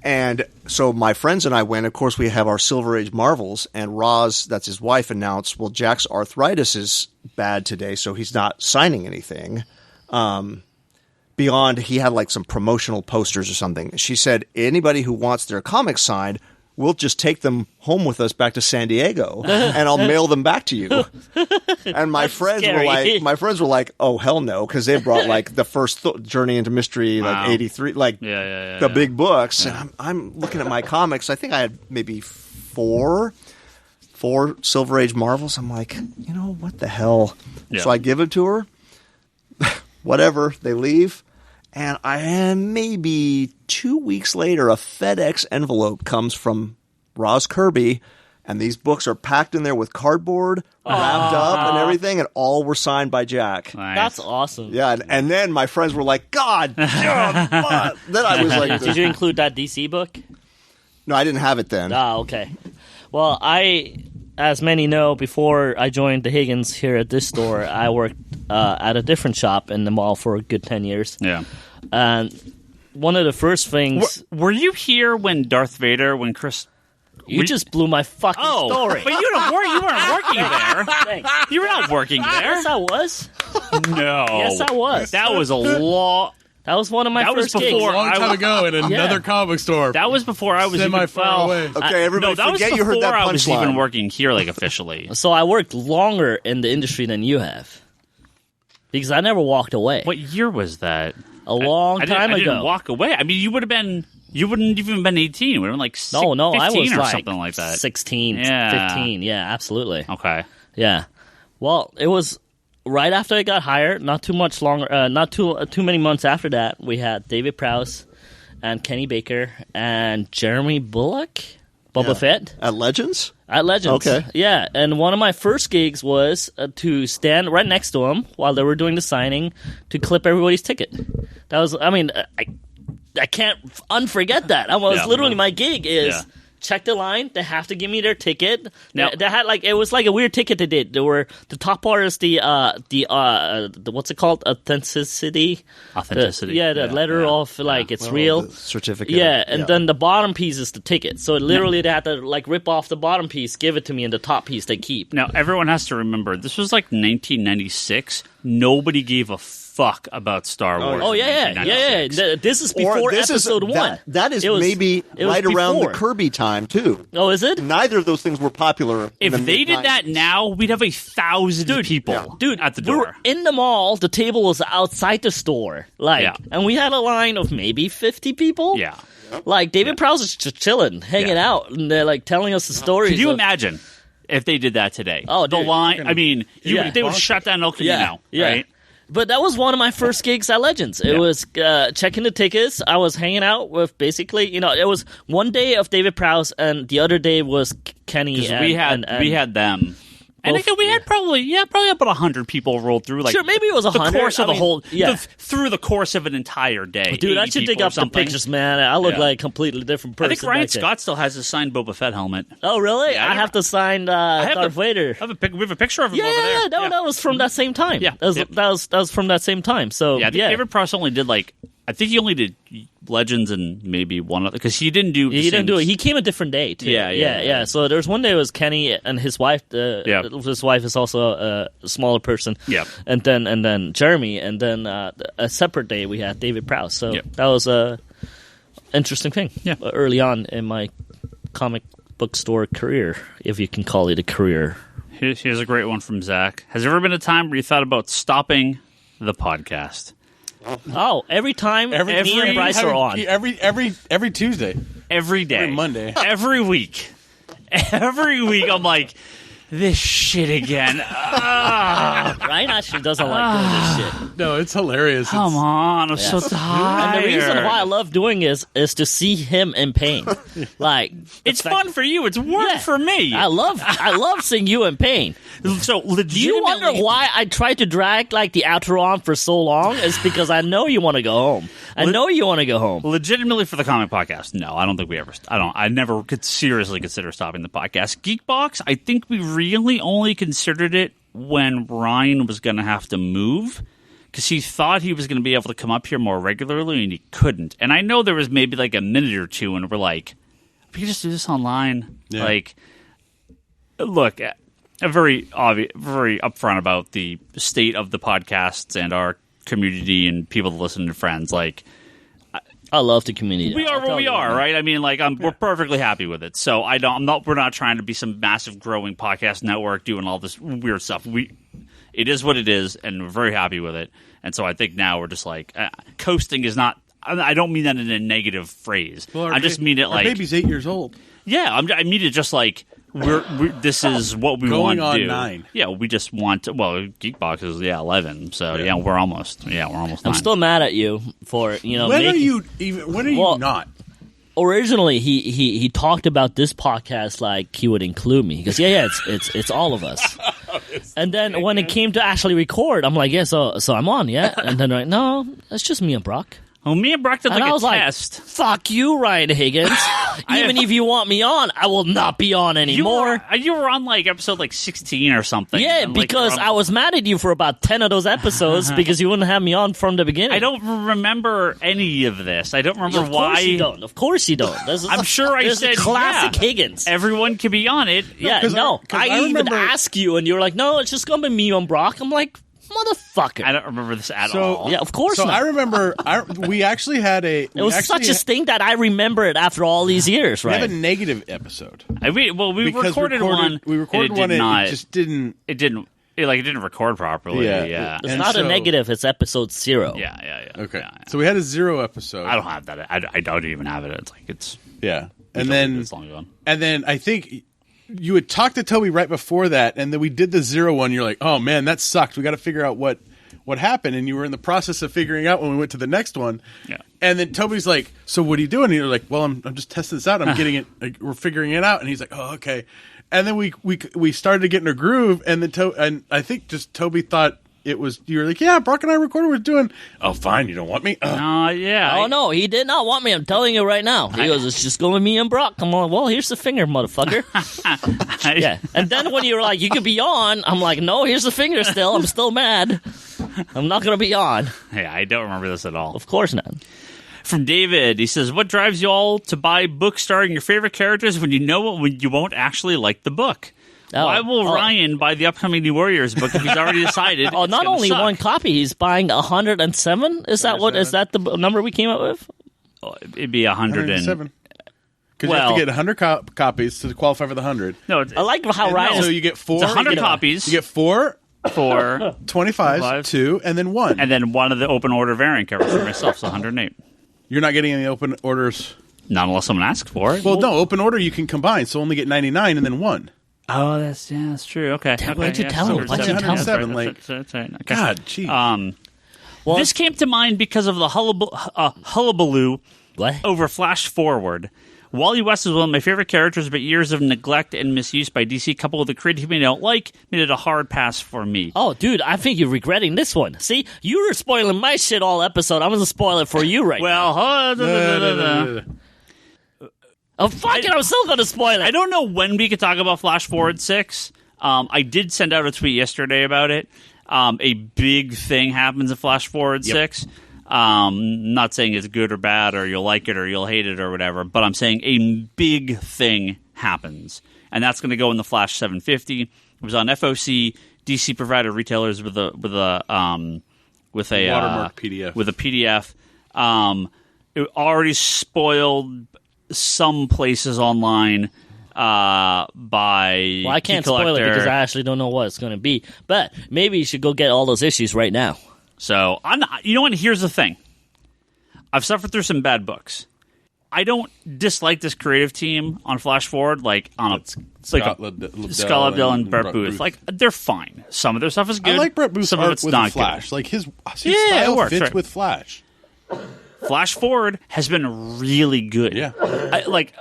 And so my friends and I went. Of course, we have our Silver Age Marvels, and Roz, that's his wife, announced, well, Jack's arthritis is bad today, so he's not signing anything. Beyond, he had like some promotional posters or something. She said, anybody who wants their comics signed, we'll just take them home with us back to San Diego, and I'll mail them back to you. And my friends were like, oh, hell no, because they brought like the first Journey into Mystery, like
Wow.
83, like the big books.
Yeah.
And I'm looking at my comics. I think I had maybe four Silver Age Marvels. I'm like, you know, what the hell?
Yeah.
So I give it to her. Whatever. They leave. And maybe 2 weeks later, a FedEx envelope comes from Roz Kirby, and these books are packed in there with cardboard, wrapped up and everything, and all were signed by Jack.
Nice.
That's awesome.
Yeah, and then my friends were like, God, what? Then I was like,
Did you include that DC book?
no, I didn't have it then.
Ah, okay. Well, as many know, before I joined the Higgins here at this store, I worked at a different shop in the mall for a good 10 years.
Yeah.
And one of the first things...
Were you here when Darth Vader, when Chris...
You just blew my fucking story.
But you weren't working there.
Thanks.
You were not working there.
Yes, I was.
No.
Yes, I was.
That was a law.
That was one of my
That was
first gigs.
before-
a long time ago in another
Yeah.
comic store.
That was before I was
Semi
even
far away.
Okay, everybody,
No, that was
forget you heard
before
that
I was even
punchline.
working here, like officially.
So I worked longer in the industry than you have. Because I never walked away.
What year was that?
A long
I
time
didn't
ago.
walk away. I mean, you wouldn't even been 18. You would have been like
No,
15
I was
or
like
something like that.
16,
Yeah.
15. Yeah, absolutely.
Okay.
Yeah. Well, it was right after I got hired. Not too much longer. Not too many months after that. We had David Prowse and Kenny Baker and Jeremy Bullock, Boba Fett
At Legends?
at Legends.
Okay.
Yeah, and one of my first gigs was to stand right next to them while they were doing the signing to clip everybody's ticket. That was. I mean, I can't unforget that. That was
Yeah.
literally my gig. Is
Yeah.
check the line. They have to give me their ticket.
Now-
They had like it was like a weird ticket they did. There were the top part is the what's it called, authenticity.
Authenticity.
The letter of like it's real.
The certificate.
Yeah, and then the bottom piece is the ticket. So literally, they had to like rip off the bottom piece, give it to me, and the top piece they keep.
Now, everyone has to remember, this was like 1996. Nobody gave a fuck about Star Wars.
Oh
in
yeah.
1996.
This is before episode 1.
That is
It was-
maybe
it was
right around the
before.
Kirby time, too.
Oh, is it?
Neither of those things were popular.
If
in the
they did that
mid-90s.
now, we'd have 1,000 people at the
we were
door.
in the mall. The table was outside the store, like,
Yeah.
and we had a line of maybe 50 people.
Yeah.
Like David Prowse is just chilling, hanging
Yeah.
out, and they're like telling us the stories.
Could you
of-
imagine if they did that today?
Oh,
the
dude,
line. I mean,
Yeah.
they would shut down El Camino,
Yeah.
right?
But that was one of my first gigs at Legends. It
Yeah.
was checking the tickets. I was hanging out with basically, it was one day of David Prowse, and the other day was Kenny.
Because
And,
we had them. And
Both-
again, we had probably about 100 people rolled through. Like
Sure, maybe it was 100.
The course of
I mean,
whole,
yeah.
through the course of an entire day.
Dude, I
80
should dig
people or
up the
something.
pictures, man. I look
Yeah.
like a completely different
I
person.
think Ryan
back then.
Scott still has his signed Boba Fett helmet.
Oh, really?
Yeah,
I have to sign Darth Vader.
We have a picture of him
Yeah,
over there.
yeah, that was from that same time.
Yeah.
that was from that same time. So
Yeah, I think David Prowse only did I think he only did Legends and maybe one other, because he didn't do.
He didn't do it. He came a different day too.
Yeah.
So there's one day it was Kenny and his wife. His wife is also a smaller person.
Yeah.
And then Jeremy, and then a separate day we had David Prowse. So
Yeah.
that was a interesting thing.
Yeah.
Early on in my comic bookstore career, if you can call it a career.
Here's a great one from Zach. Has there ever been a time where you thought about stopping the podcast?
Oh, every time me and Bryce are on.
Every Tuesday.
Every day.
Every Monday.
Every week. Every week I'm like, this shit again.
Ryan actually doesn't like doing this shit.
No, it's hilarious.
Come on, I'm so tired.
And the reason why I love doing is to see him in pain. Like
it's fun for you. It's work for me.
I love seeing you in pain.
So legitimately,
Do you wonder why I tried to drag like the outro on for so long? It's because I know you want to go home. I know you want to go home.
Legitimately for the comic podcast, no, I don't think we ever. I never could seriously consider stopping the podcast. Geekbox, I think we really only considered it when Ryan was going to have to move because he thought he was going to be able to come up here more regularly and he couldn't. And I know there was maybe like a minute or two and we're like, we can just do this online.
Yeah.
Like, look, I'm very upfront about the state of the podcasts and our community and people that listen to friends. Like,
I love the community.
we are what we are, right? I mean, like, we're perfectly happy with it. So we're not trying to be some massive growing podcast network doing all this weird stuff. It is what it is, and we're very happy with it. And so I think now we're just like, coasting is not. I don't mean that in a negative phrase.
Well,
I just mean it like
our baby's 8 years old.
Yeah, I mean it just like this is what we
Going
want to do.
on 9.
Yeah, we just want to. Well, Geekbox is 11, so yeah, we're almost 9.
I'm still mad at you for
When are you not?
Originally, he talked about this podcast like he would include me. He goes, yeah, it's all of us. And then when it came to actually record, I'm like, yeah, so I'm on, yeah. And then like, no, it's just me and Brock.
Well, me and Brock did like
I was
a test.
Like, fuck you, Ryan Higgins. Even if you want me on, I will not be on anymore.
You were on like episode like 16 or something.
Yeah, because I was mad at you for about 10 of those episodes because you wouldn't have me on from the beginning.
I don't remember any of this. I don't remember
why. Of course you don't.
I'm sure I said
classic Higgins.
Everyone can be on it.
I even asked you, and you were like, "No, it's just gonna be me on Brock." I'm like, motherfucker.
I don't remember this at all.
Yeah, of course not.
I remember we actually had a...
It was such a thing that I remember it after all these years, right?
We have a negative episode.
We recorded one.
We recorded one and it just didn't...
It didn't record properly. Yeah.
It's not a negative. It's episode 0.
Yeah.
Okay.
Yeah.
So we had a 0 episode.
I don't have that. I don't even have it. It's like it's...
Yeah.
It's long ago.
And then I think... You had talked to Toby right before that, and then we did the 0 one. You're like, "Oh man, that sucked. We got to figure out what happened." And you were in the process of figuring out when we went to the next one.
Yeah.
And then Toby's like, "So what are you doing?" And you're like, "Well, I'm just testing this out. I'm getting it. Like, we're figuring it out." And he's like, "Oh, okay." And then we started to get in a groove, and then and I think just Toby thought it was. You were like, "Yeah, Brock and I recorded. We're doing." Oh, fine. You don't want me?
Yeah.
Oh no, he did not want me. I'm telling you right now. He goes, "It's just going with me and Brock." Come on. Well, here's the finger, motherfucker. Yeah. And then when you were like, "You could be on," I'm like, "No, here's the finger. Still, I'm still mad. I'm not gonna be on."
Yeah, I don't remember this at all.
Of course not.
From David, he says, "What drives you all to buy books starring your favorite characters when you know when you won't actually like the book?" Why will Ryan buy the upcoming New Warriors book if he's already decided?
Not only
suck?
one copy, he's buying 107. Is that the number we came up with?
Oh, it'd be 107.
Because you have to get 100 copies to qualify for the 100.
No,
I like how Ryan.
So you get 4.
It's 100 copies.
You get 4.
25,
2, and then 1.
And then one of the open order variant covers for myself, so 108.
You're not getting any open orders?
Not unless someone asks for it.
Well, no, open order you can combine, so only get 99 and then 1.
Oh, that's true. Okay.
Why'd you tell him? Why'd you tell him?
Like,
that's right. Okay.
God, jeez.
This came to mind because of the hullabaloo over Flash Forward. Wally West is one of my favorite characters, but years of neglect and misuse by DC, coupled with the creativity I don't like, made it a hard pass for me.
Oh, dude, I think you're regretting this one. See, you were spoiling my shit all episode. I'm going to spoil it for you right now. Oh, fuck it, I'm still going to spoil it.
I don't know when we could talk about Flash Forward 6. I did send out a tweet yesterday about it. A big thing happens in Flash Forward 6. Not saying it's good or bad or you'll like it or you'll hate it or whatever, but I'm saying a big thing happens. And that's going to go in the Flash 750. It was on FOC. DC provided retailers with a
watermark PDF.
With a PDF. It already spoiled some places online. by
Well, I can't spoil it because I actually don't know what it's going to be. But maybe you should go get all those issues right now.
So, you know what? Here's the thing. I've suffered through some bad books. I don't dislike this creative team on Flash Forward, like on
Scott
Lobdell and Brett Booth. Like, they're fine. Some of their stuff is good.
I like Brett Booth's
some of
art
it's
with
not
Flash.
good.
Like his style
works,
fits
right.
with Flash.
Flash Forward has been really good.
Yeah.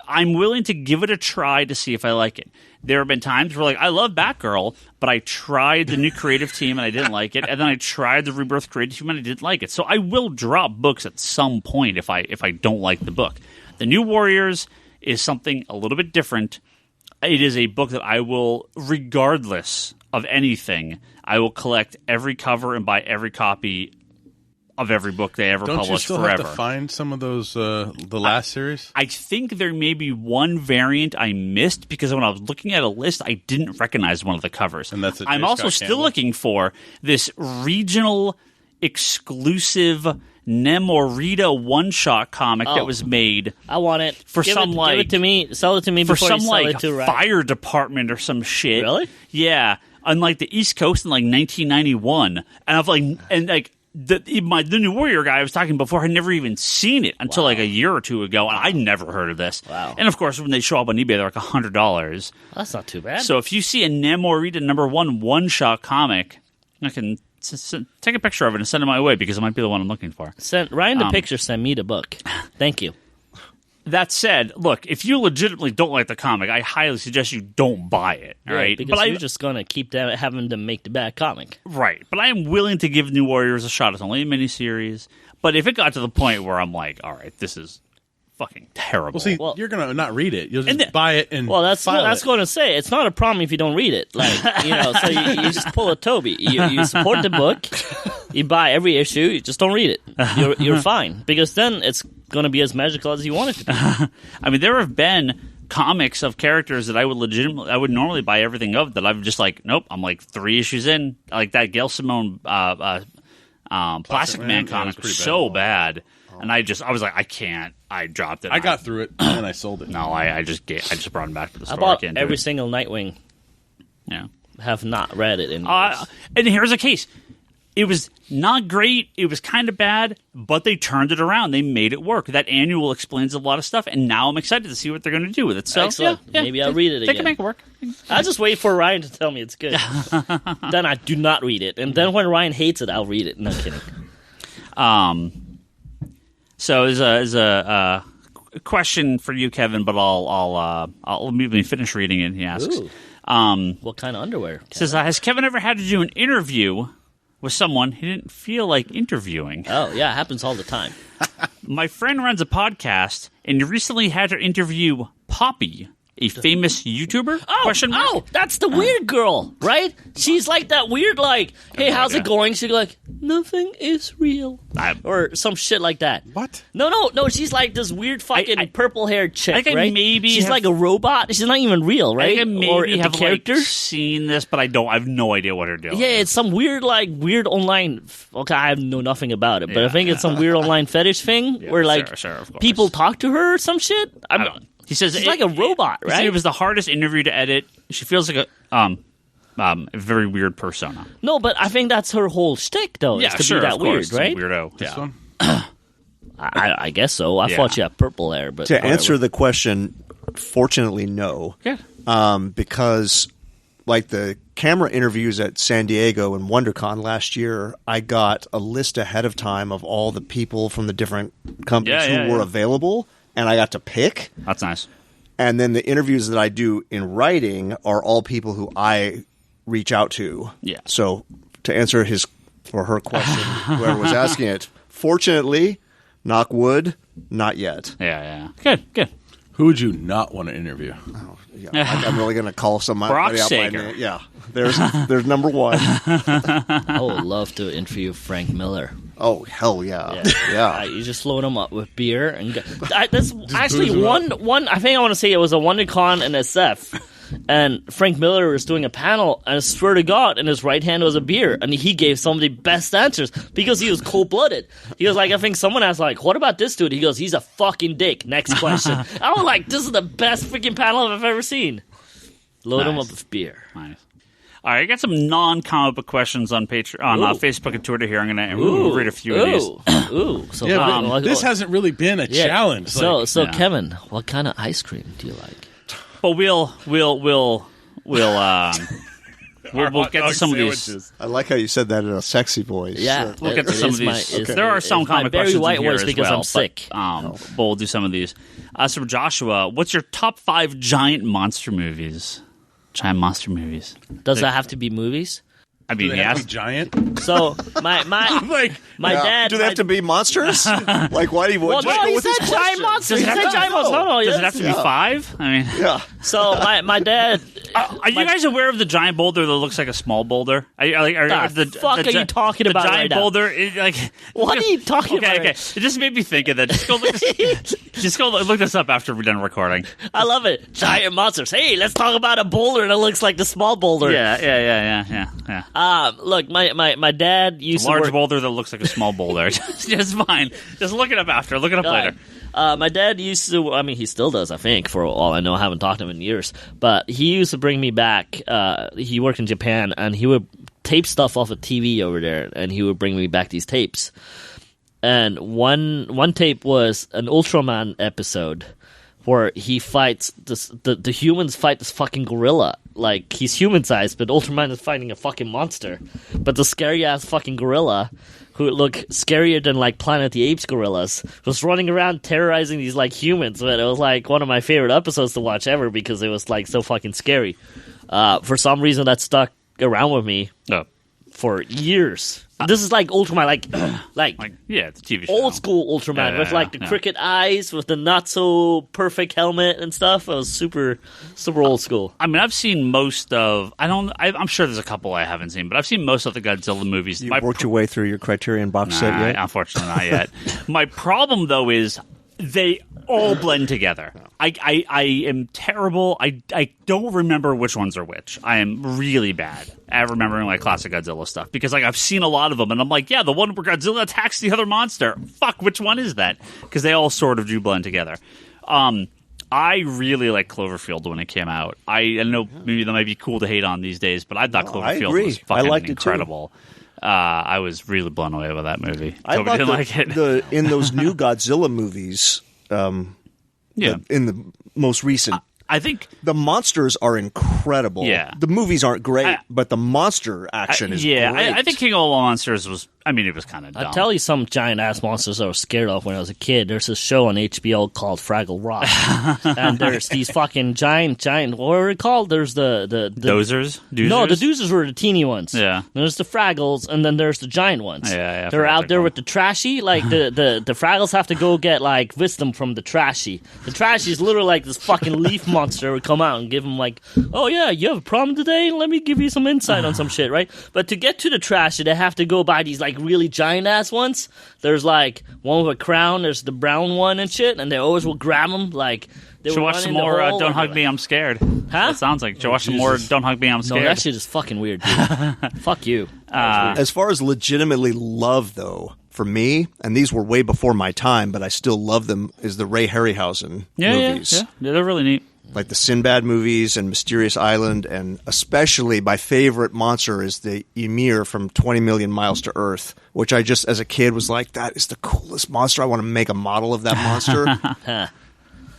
I'm willing to give it a try to see if I like it. There have been times where, like, I love Batgirl, but I tried the new creative team and I didn't like it, and then I tried the Rebirth creative team and I didn't like it. So I will drop books at some point if I don't like the book. The New Warriors is something a little bit different. It is a book that I will, regardless of anything, I will collect every cover and buy every copy of every book they ever published
Don't you still
forever.
have to find some of those, the last series?
I think there may be one variant I missed because when I was looking at a list, I didn't recognize one of the covers.
And that's
I'm also still looking for this regional exclusive Nemorita one-shot comic that was made.
I want it.
For
give
some,
give it to me. Sell it to me
for
before
some
you sell
like
it to Ryan.
fire department or some shit.
Really?
Yeah, on like the East Coast in like 1991, and I've the New Warrior guy I was talking before had never even seen it until like a year or two ago, and I'd never heard of this.
Wow.
And of course, when they show up on eBay, they're like $100.
That's not too bad.
So if you see a Nemorita #1 one-shot comic, I can take a picture of it and send it my way because it might be the one I'm looking for.
Send Ryan the picture, send me the book. Thank you.
That said, look, if you legitimately don't like the comic, I highly suggest you don't buy it. All right,
Because you're just going to keep having to make the bad comic.
Right, but I am willing to give New Warriors a shot. It's only a miniseries. But if it got to the point where I'm like, all right, this is fucking terrible.
Well, see, you're going to not read it. You'll just buy it and
that's going to say. It's not a problem if you don't read it. Like, so you just pull a Toby. You support the book. You buy every issue. You just don't read it. You're fine. Because then it's going to be as magical as you want it to be.
I mean, there have been comics of characters that I would normally buy everything of that I've just like, nope, I'm like 3 issues in. Like that Gail Simone Plastic Man comic was so bad. And I was like, I can't. I dropped it.
I got through it and I sold it.
No, I just brought it back to the store.
I bought every single Nightwing.
Yeah,
have not read it in
years. And here's a case. It was not great. It was kind of bad, but they turned it around. They made it work. That annual explains a lot of stuff, and now I'm excited to see what they're going to do with it. So,
excellent.
Yeah,
maybe I'll read it again.
They can make it work.
I'll just wait for Ryan to tell me it's good. Then I do not read it, and then when Ryan hates it, I'll read it. No kidding.
So is a question for you, Kevin, but I'll let me finish reading it. He asks,
"What kind of underwear?" Kevin?
Says, has Kevin ever had to do an interview with someone he didn't feel like interviewing?
Oh yeah, it happens all the time.
My friend runs a podcast, and he recently had to interview Poppy, a famous YouTuber?
Oh, that's the weird girl, right? She's like that weird, like, hey, how's it going? She's like, nothing is real. Or some shit like that.
What?
No, she's like this weird fucking purple-haired chick, right?
She's
like a robot. She's not even real, right?
I maybe
or
have
the character.
Like, seen this, but I have no idea what her deal is.
Yeah, it's some weird online... Okay, I know nothing about it, but I think it's some weird online fetish thing where, like,
sure, of course.
people talk to her or some shit. I don't know.
He says
it's like a robot, right?
It was the hardest interview to edit. She feels like a very weird persona.
No, but I think that's her whole shtick, though.
Yeah,
is to be that weird, right?
Weirdo.
This one?
I guess so. I thought you had purple hair, but
to answer the question, fortunately, no.
Yeah.
Because like the camera interviews at San Diego and WonderCon last year, I got a list ahead of time of all the people from the different companies who were available. And I got to pick.
That's nice.
And then the interviews that I do in writing are all people who I reach out to.
Yeah.
So to answer his or her question, whoever was asking it, fortunately, knock wood, not yet.
Yeah. Good.
Who would you not want to interview?
Oh, yeah. I'm really going to call somebody
Brock
out
Sager.
by name. Yeah. There's number one.
I would love to interview Frank Miller.
Oh, hell yeah. Yeah.
You just load him up with beer. And that's actually one. I think I want to say it was a WonderCon and SF. And Frank Miller was doing a panel, and I swear to God, in his right hand was a beer, and he gave some of the best answers because he was cold-blooded. He was like, I think someone asked, like, what about this dude? He goes, he's a fucking dick. Next question. I was like, this is the best freaking panel I've ever seen. Load him up with beer.
Nice. All right, I got some non-comic book questions on Facebook and Twitter here. I'm going to read a few of these.
Ooh. So,
this hasn't really been a challenge.
So, Kevin, what kind of ice cream do you like?
Well, we'll get to some of these.
I like how you said that in a sexy voice.
Yeah,
we'll get to some of these. There are some comic
very
questions
white
in here
voice
as
because
well,
I'm sick.
But we'll do some of these. So, Joshua, what's your top 5 giant monster movies? Giant monster movies.
Does that have to be movies?
I mean,
Do they have to be giant?
So my dad.
Do they have to be monsters? Like, why do you?
Well, no, he said giant monsters. He said giant monsters. No,
does it have to be 5? I mean,
Yeah.
So my dad.
Are you guys aware of the giant boulder that looks like a small boulder?
The fuck are you talking about
the giant
right now?
boulder?
What are you talking about?
Okay. It just made me think of that. Just go look this up after we're done recording.
I love it. Giant monsters. Hey, let's talk about a boulder that looks like the small boulder.
Yeah.
Look, my dad used
Large
to work.
boulder that looks like a small boulder. Just fine. Just look it up after. Look it up later.
My dad used to, I mean, he still does, I think, for all I know. I haven't talked to him in years. But he used to bring me back. He worked in Japan, and he would tape stuff off of TV over there, and he would bring me back these tapes. And one tape was an Ultraman episode where he fights the humans fight this fucking gorilla. Like, he's human-sized, but Ultraman is fighting a fucking monster. But the scary-ass fucking gorilla, who looked scarier than, like, Planet of the Apes gorillas, was running around terrorizing these, like, humans. But it was, like, one of my favorite episodes to watch ever because it was, like, so fucking scary. For some reason, that stuck around with me for years. This is like Ultraman, like
the TV show.
Old school Ultraman with like the cricket eyes, with the not so perfect helmet and stuff. It was super old school.
I mean, I've seen most of. I'm sure there's a couple I haven't seen, but I've seen most of the Godzilla movies.
You worked your way through your Criterion box set yet?
Unfortunately, not yet. My problem though is they all blend together. I am terrible. I don't remember which ones are which. I am really bad at remembering like classic Godzilla stuff because like I've seen a lot of them and I'm like, yeah, the one where Godzilla attacks the other monster. Fuck, which one is that? Because they all sort of do blend together. I really like Cloverfield when it came out. I know maybe that might be cool to hate on these days, but I thought Cloverfield was fucking incredible. I was really blown away by that movie. Toby didn't like it.
In those new Godzilla movies, in the most recent,
I think
the monsters are incredible.
Yeah.
The movies aren't great, but the monster action is great.
I think King of All Monsters was, I mean, it was kind of dumb.
I'll tell you some giant-ass monsters I was scared of when I was a kid. There's a show on HBO called Fraggle Rock. And there's these fucking giant, what are they called? There's the
Dozers? Doozers?
No, the Doozers were the teeny ones.
Yeah.
There's the Fraggles, and then there's the giant ones.
Yeah.
They're out there with the trashy. Like, the Fraggles have to go get, like, wisdom from the trashy. The trashy is literally like this fucking leaf monster would come out and give them, like, oh, yeah, you have a problem today? Let me give you some insight on some shit, right? But to get to the trashy, they have to go by these, like, really giant-ass ones. There's, like, one with a crown, there's the brown one and shit, and they always will grab them, like...
Should watch some more Don't Hug Me, I'm Scared.
Huh?
That sounds like. Should watch some more Don't Hug Me, I'm Scared.
No, that shit is fucking weird, dude. Fuck you.
As far as legitimately love, though, for me, and these were way before my time, but I still love them, is the Ray Harryhausen movies.
Yeah, they're really neat.
Like the Sinbad movies and Mysterious Island, and especially my favorite monster is the Ymir from 20 Million Miles to Earth, which I just, as a kid, was like, that is the coolest monster. I want to make a model of that monster.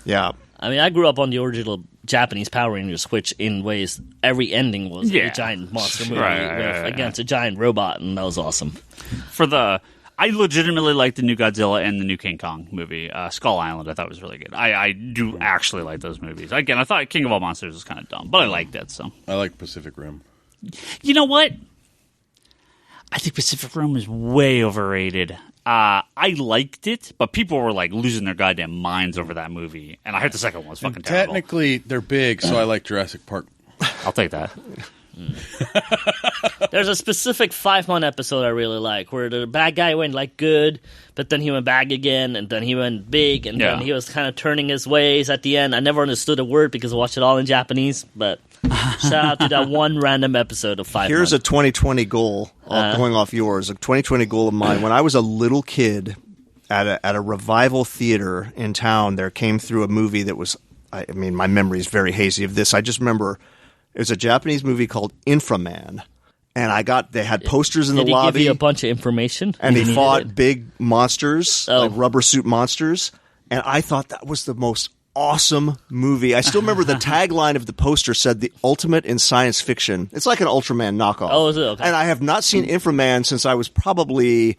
Yeah.
I mean, I grew up on the original Japanese Power Rangers, which in ways every ending was a giant monster movie against a giant robot, and that was awesome.
I legitimately like the new Godzilla and the new King Kong movie. Skull Island, I thought was really good. I do actually like those movies. Again, I thought King of All Monsters was kind of dumb, but I liked it. So
I like Pacific Rim.
You know what? I think Pacific Rim is way overrated. I liked it, but people were like losing their goddamn minds over that movie, and I heard the second one was fucking terrible.
Technically, they're big, so I like Jurassic Park.
I'll take that.
There's a specific 5-month episode I really like where the bad guy went like good, but then he went bad again, and then he went big, and then he was kind of turning his ways at the end. I never understood a word because I watched it all in Japanese, but Shout out to that one random episode of 5
Here's
Months.
a 2020 goal, going off yours, a 2020 goal of mine. When I was a little kid at a revival theater in town, there came through a movie that was, I mean, my memory is very hazy of this. I just remember it was a Japanese movie called Inframan. And they had posters in the
Did he
lobby.
give you a bunch of information?
And
You
he
needed
fought
it?
big monsters, like rubber suit monsters. And I thought that was the most awesome movie. I still remember the tagline of the poster said the ultimate in science fiction. It's like an Ultraman knockoff.
Oh, is it? Okay.
And I have not seen Inframan since I was probably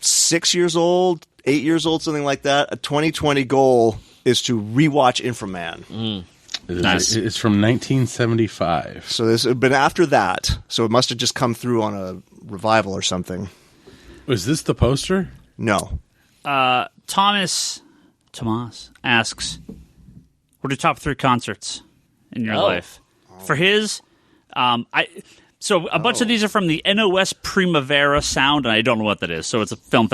6 years old, 8 years old, something like that. A 2020 goal is to rewatch Inframan.
Nice.
It's from 1975.
So but after that, so it must have just come through on a revival or something.
Was this the poster?
No.
Tomas asks, what are your top 3 concerts in your life? For his, so a bunch of these are from the NOS Primavera Sound, and I don't know what that is. So it's a film.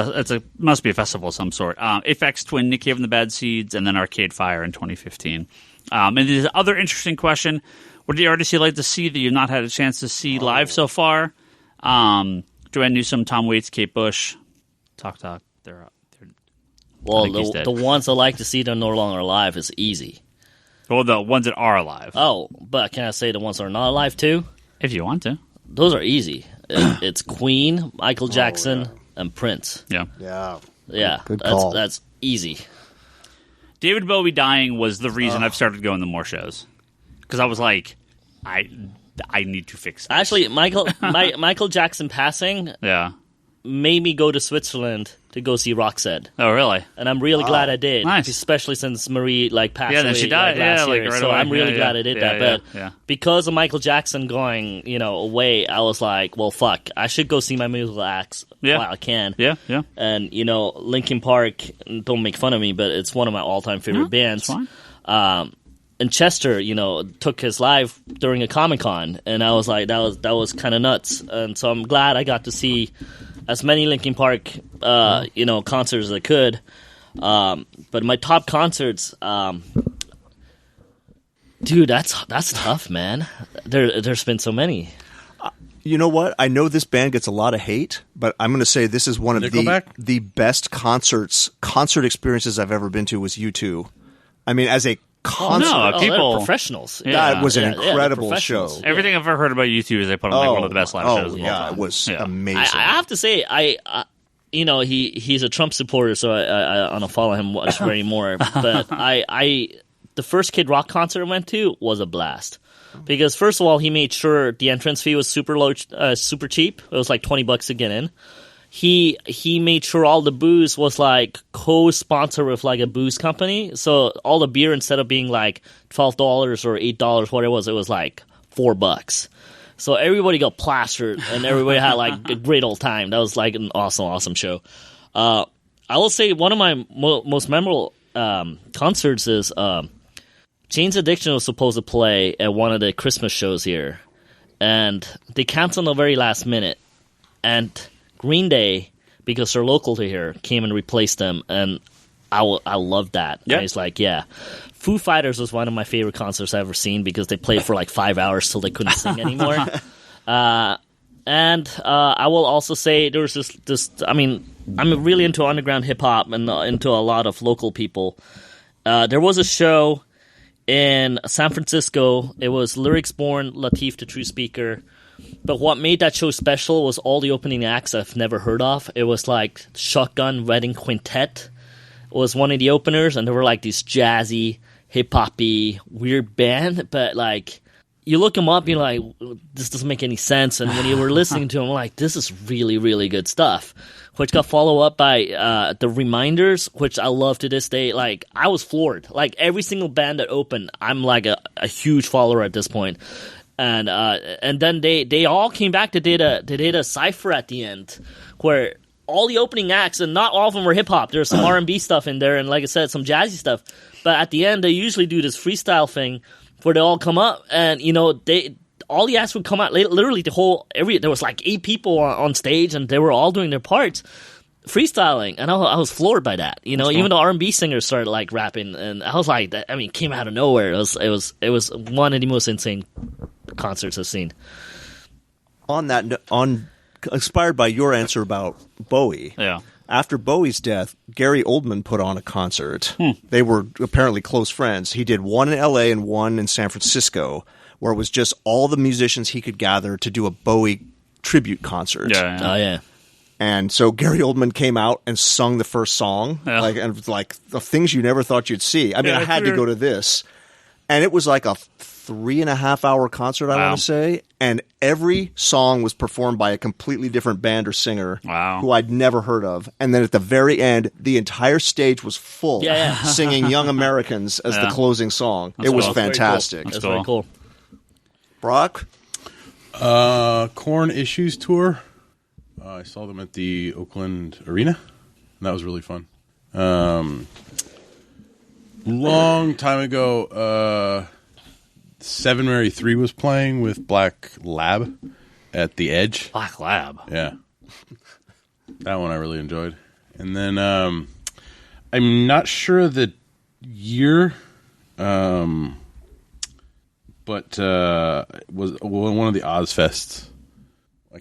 Must be a festival of some sort. Aphex Twin, Nick Cave and the Bad Seeds, and then Arcade Fire in 2015. And there's other interesting question: what do you artists you like to see that you've not had a chance to see live so far? Joanne Newsom, Tom Waits, Kate Bush, Talk. They're
Well,
I think he's dead.
the ones I like to see that are no longer alive is easy.
Well, the ones that are alive,
Oh, but can I say the ones that are not alive too?
if you want to.
Those are easy. It's Queen, Michael Jackson, and Prince.
Yeah.
Yeah.
Yeah,
Good call.
That's easy.
David Bowie dying was the reason I've started going to more shows, because I was like, I need to fix this.
Actually, Michael Jackson passing
Yeah.
made me go to Switzerland to go see Roxette.
Oh, really?
And I'm really glad I did.
Nice.
Especially since Marie passed
Yeah, then
away
she died.
last
Yeah,
year.
right
so
away.
I'm really
Yeah,
glad
yeah.
I did
Yeah,
that. But
yeah.
because of Michael Jackson going, away, I was like, well, fuck, I should go see my musical acts while I can.
Yeah, yeah.
And, Linkin Park, don't make fun of me, but it's one of my all-time favorite bands.
It's fine.
And Chester, took his live during a Comic-Con, and I was like, that was kind of nuts. And so I'm glad I got to see as many Linkin Park, concerts as I could. But my top concerts, dude, that's tough, man. There's been so many.
You know what? I know this band gets a lot of hate, but I'm going to say this is one of
Nickelback?
the best concert experiences I've ever been to was U2. I mean, as a concert,
no, people-
they're professionals.
Yeah.
that was an
Yeah, they're
incredible
professionals.
show.
Everything I've ever heard about you two is they put on like one of the best live shows of all
yeah,
time.
it was
Yeah.
amazing.
I have to say, he's a Trump supporter, so I don't follow him much anymore. But the first Kid Rock concert I went to was a blast. Because first of all, he made sure the entrance fee was super low, super cheap. It was like $20 to get in. He made sure all the booze was like co-sponsored with like a booze company. So all the beer, instead of being like $12 or $8, what it was like $4. So everybody got plastered and everybody had like a great old time. That was like an awesome show. I will say one of my most memorable concerts is Jane's Addiction was supposed to play at one of the Christmas shows here, and they canceled the very last minute. And Green Day, because they're local to here, came and replaced them, and I loved that.
Yeah.
And it's like, yeah. Foo Fighters was one of my favorite concerts I've ever seen because they played for like 5 hours till they couldn't sing anymore. And I will also say there was this. I mean, I'm really into underground hip hop and into a lot of local people. There was a show in San Francisco. It was Lyrics Born, Latif the True Speaker. But what made that show special was all the opening acts I've never heard of. It was like Shotgun Wedding Quintet was one of the openers, and they were like this jazzy, hip-hoppy, weird band. But like, you look them up, you're like, this doesn't make any sense. And when you were listening to them, like, this is really, really good stuff. Which got followed up by The Reminders, which I love to this day. Like, I was floored. Like, every single band that opened, I'm like a huge follower at this point. And then they all came back to did a cipher at the end, where all the opening acts, and not all of them were hip hop. There's some R&B stuff in there, and like I said, some jazzy stuff. But at the end, they usually do this freestyle thing where they all come up, and all the acts would come out. Literally, there was like 8 people on stage, and they were all doing their parts. freestyling, and I was floored by that. You know, even the R&B singers started like rapping, and I was like, that, I mean, it came out of nowhere. It was one of the most insane concerts I've seen.
Inspired by your answer about Bowie.
Yeah.
After Bowie's death, Gary Oldman put on a concert. They were apparently close friends. He did one in L.A. and one in San Francisco, where it was just all the musicians he could gather to do a Bowie tribute concert.
Yeah.
Oh yeah.
And so Gary Oldman came out and sung the first song, like the things you never thought you'd see. I mean, I had to go to this, and it was like a 3.5 hour concert, I want to say, and every song was performed by a completely different band or singer who I'd never heard of. And then at the very end, the entire stage was full, singing Young Americans as the closing song. It was fantastic.
That's very cool.
Brock?
Korn Issues Tour. I saw them at the Oakland Arena, and that was really fun. Long time ago, Seven Mary 3 was playing with Black Lab at the Edge.
Black Lab.
Yeah. That one I really enjoyed. And then I'm not sure the year, but it was one of the Ozfests.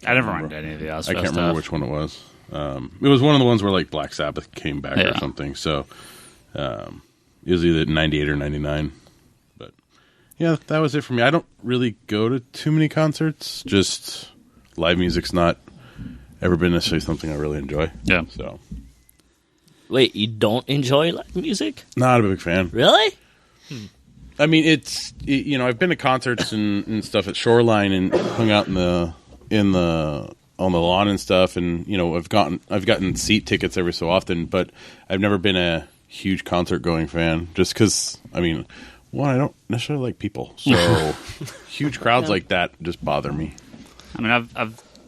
I never went to any of the Ozfest
I can't remember which one it was. It was one of the ones where like Black Sabbath came back or something. So it was either 98 or 99. But yeah, that was it for me. I don't really go to too many concerts. Just live music's not ever been necessarily something I really enjoy.
Yeah.
So
Wait, you don't enjoy live music?
not a big fan.
Really?
I mean, I've been to concerts and stuff at Shoreline and hung out on the lawn and stuff, and I've gotten seat tickets every so often, but I've never been a huge concert going fan. Just because, I mean, one, I don't necessarily like people, so huge crowds like that just bother me.
I mean,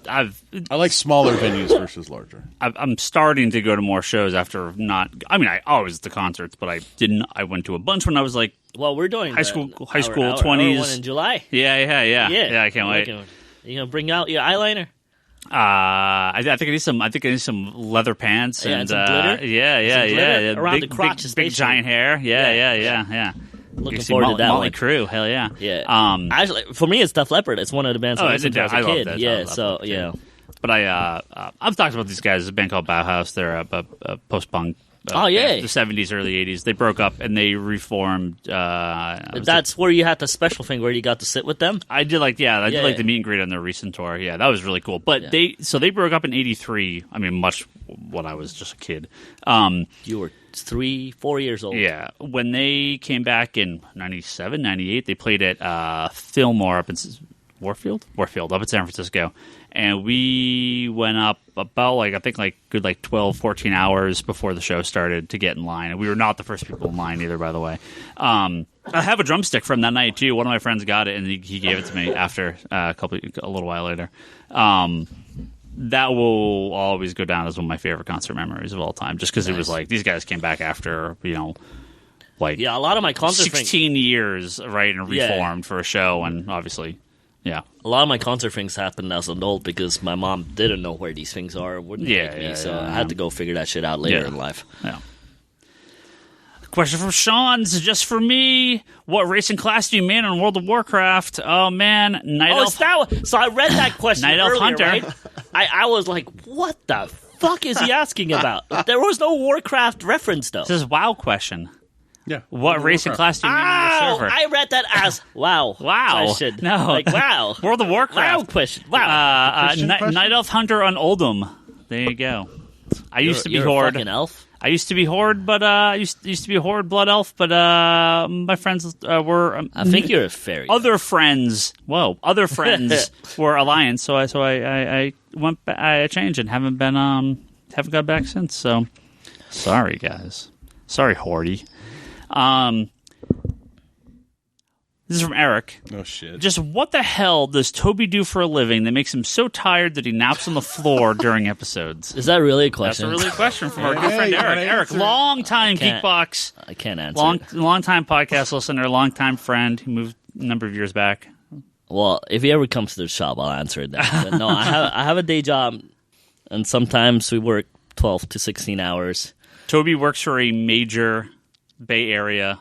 I like smaller venues versus larger.
I'm starting to go to more shows after not. I mean, I always at the concerts, but I didn't. I went to a bunch when I was like,
well, we're doing
high school
our
20s.
one in July.
Yeah. I can't wait.
You gonna bring out your eyeliner?
I think I need some leather pants and
some glitter.
Yeah.
Around
big,
the crotch,
big giant hair. Yeah.
Looking forward to that
Motley
one.
Crue, hell yeah.
Yeah. Actually, for me, it's Def Leppard. It's one of the bands I listened to as a kid. Yeah. So yeah.
But I've talked about these guys. There's a band called Bauhaus. They're a post-punk. The 70s, early 80s. They broke up and they reformed.
That's where you had the special thing where you got to sit with them.
I did like the meet and greet on their recent tour. Yeah, that was really cool. But they broke up in '83. I mean, much when I was just a kid.
You were 3-4 years old.
Yeah, when they came back in '97, '98, they played at Fillmore up in Warfield up in San Francisco. And we went up about good 12, 14 hours before the show started to get in line. And we were not the first people in line either, by the way. I have a drumstick from that night too. One of my friends got it and he gave it to me after a little while later. That will always go down as one of my favorite concert memories of all time, just because it was like these guys came back after
a lot of my concert
16 years, right, and reformed for a show, and obviously. Yeah,
a lot of my concert things happened as an adult because my mom didn't know where these things are, wouldn't take me, so I had to go figure that shit out later in life.
Yeah. Question from Sean's just for me. What racing class do you man in World of Warcraft? Oh man, Night Elf.
So I read that question.
Night Elf Hunter.
Right? I was like, what the fuck is he asking about? There was no Warcraft reference though.
This is WoW question.
Yeah.
What racing class do you mean on your server?
I read that as wow.
Question. No.
Like wow.
World of Warcraft.
Wow question. Wow.
Night Elf Hunter on Oldham. There you go. I used to be Horde.
A fucking elf?
I used to be Horde, but used to be Horde Blood Elf, but my friends were.
I think you're a fairy.
Other friends were Alliance, so I went. I changed and haven't got back since. So sorry, guys. Sorry, Horde. This is from Eric.
Oh, shit.
Just what the hell does Toby do for a living that makes him so tired that he naps on the floor during episodes?
Is that really a question?
That's a really question from our good friend Eric. Eric, long-time Geekbox.
I can't answer.
Long-time podcast listener, long-time friend who moved a number of years back.
Well, if he ever comes to the shop, I'll answer it then. But no, I have a day job, and sometimes we work 12 to 16 hours.
Toby works for a major Bay Area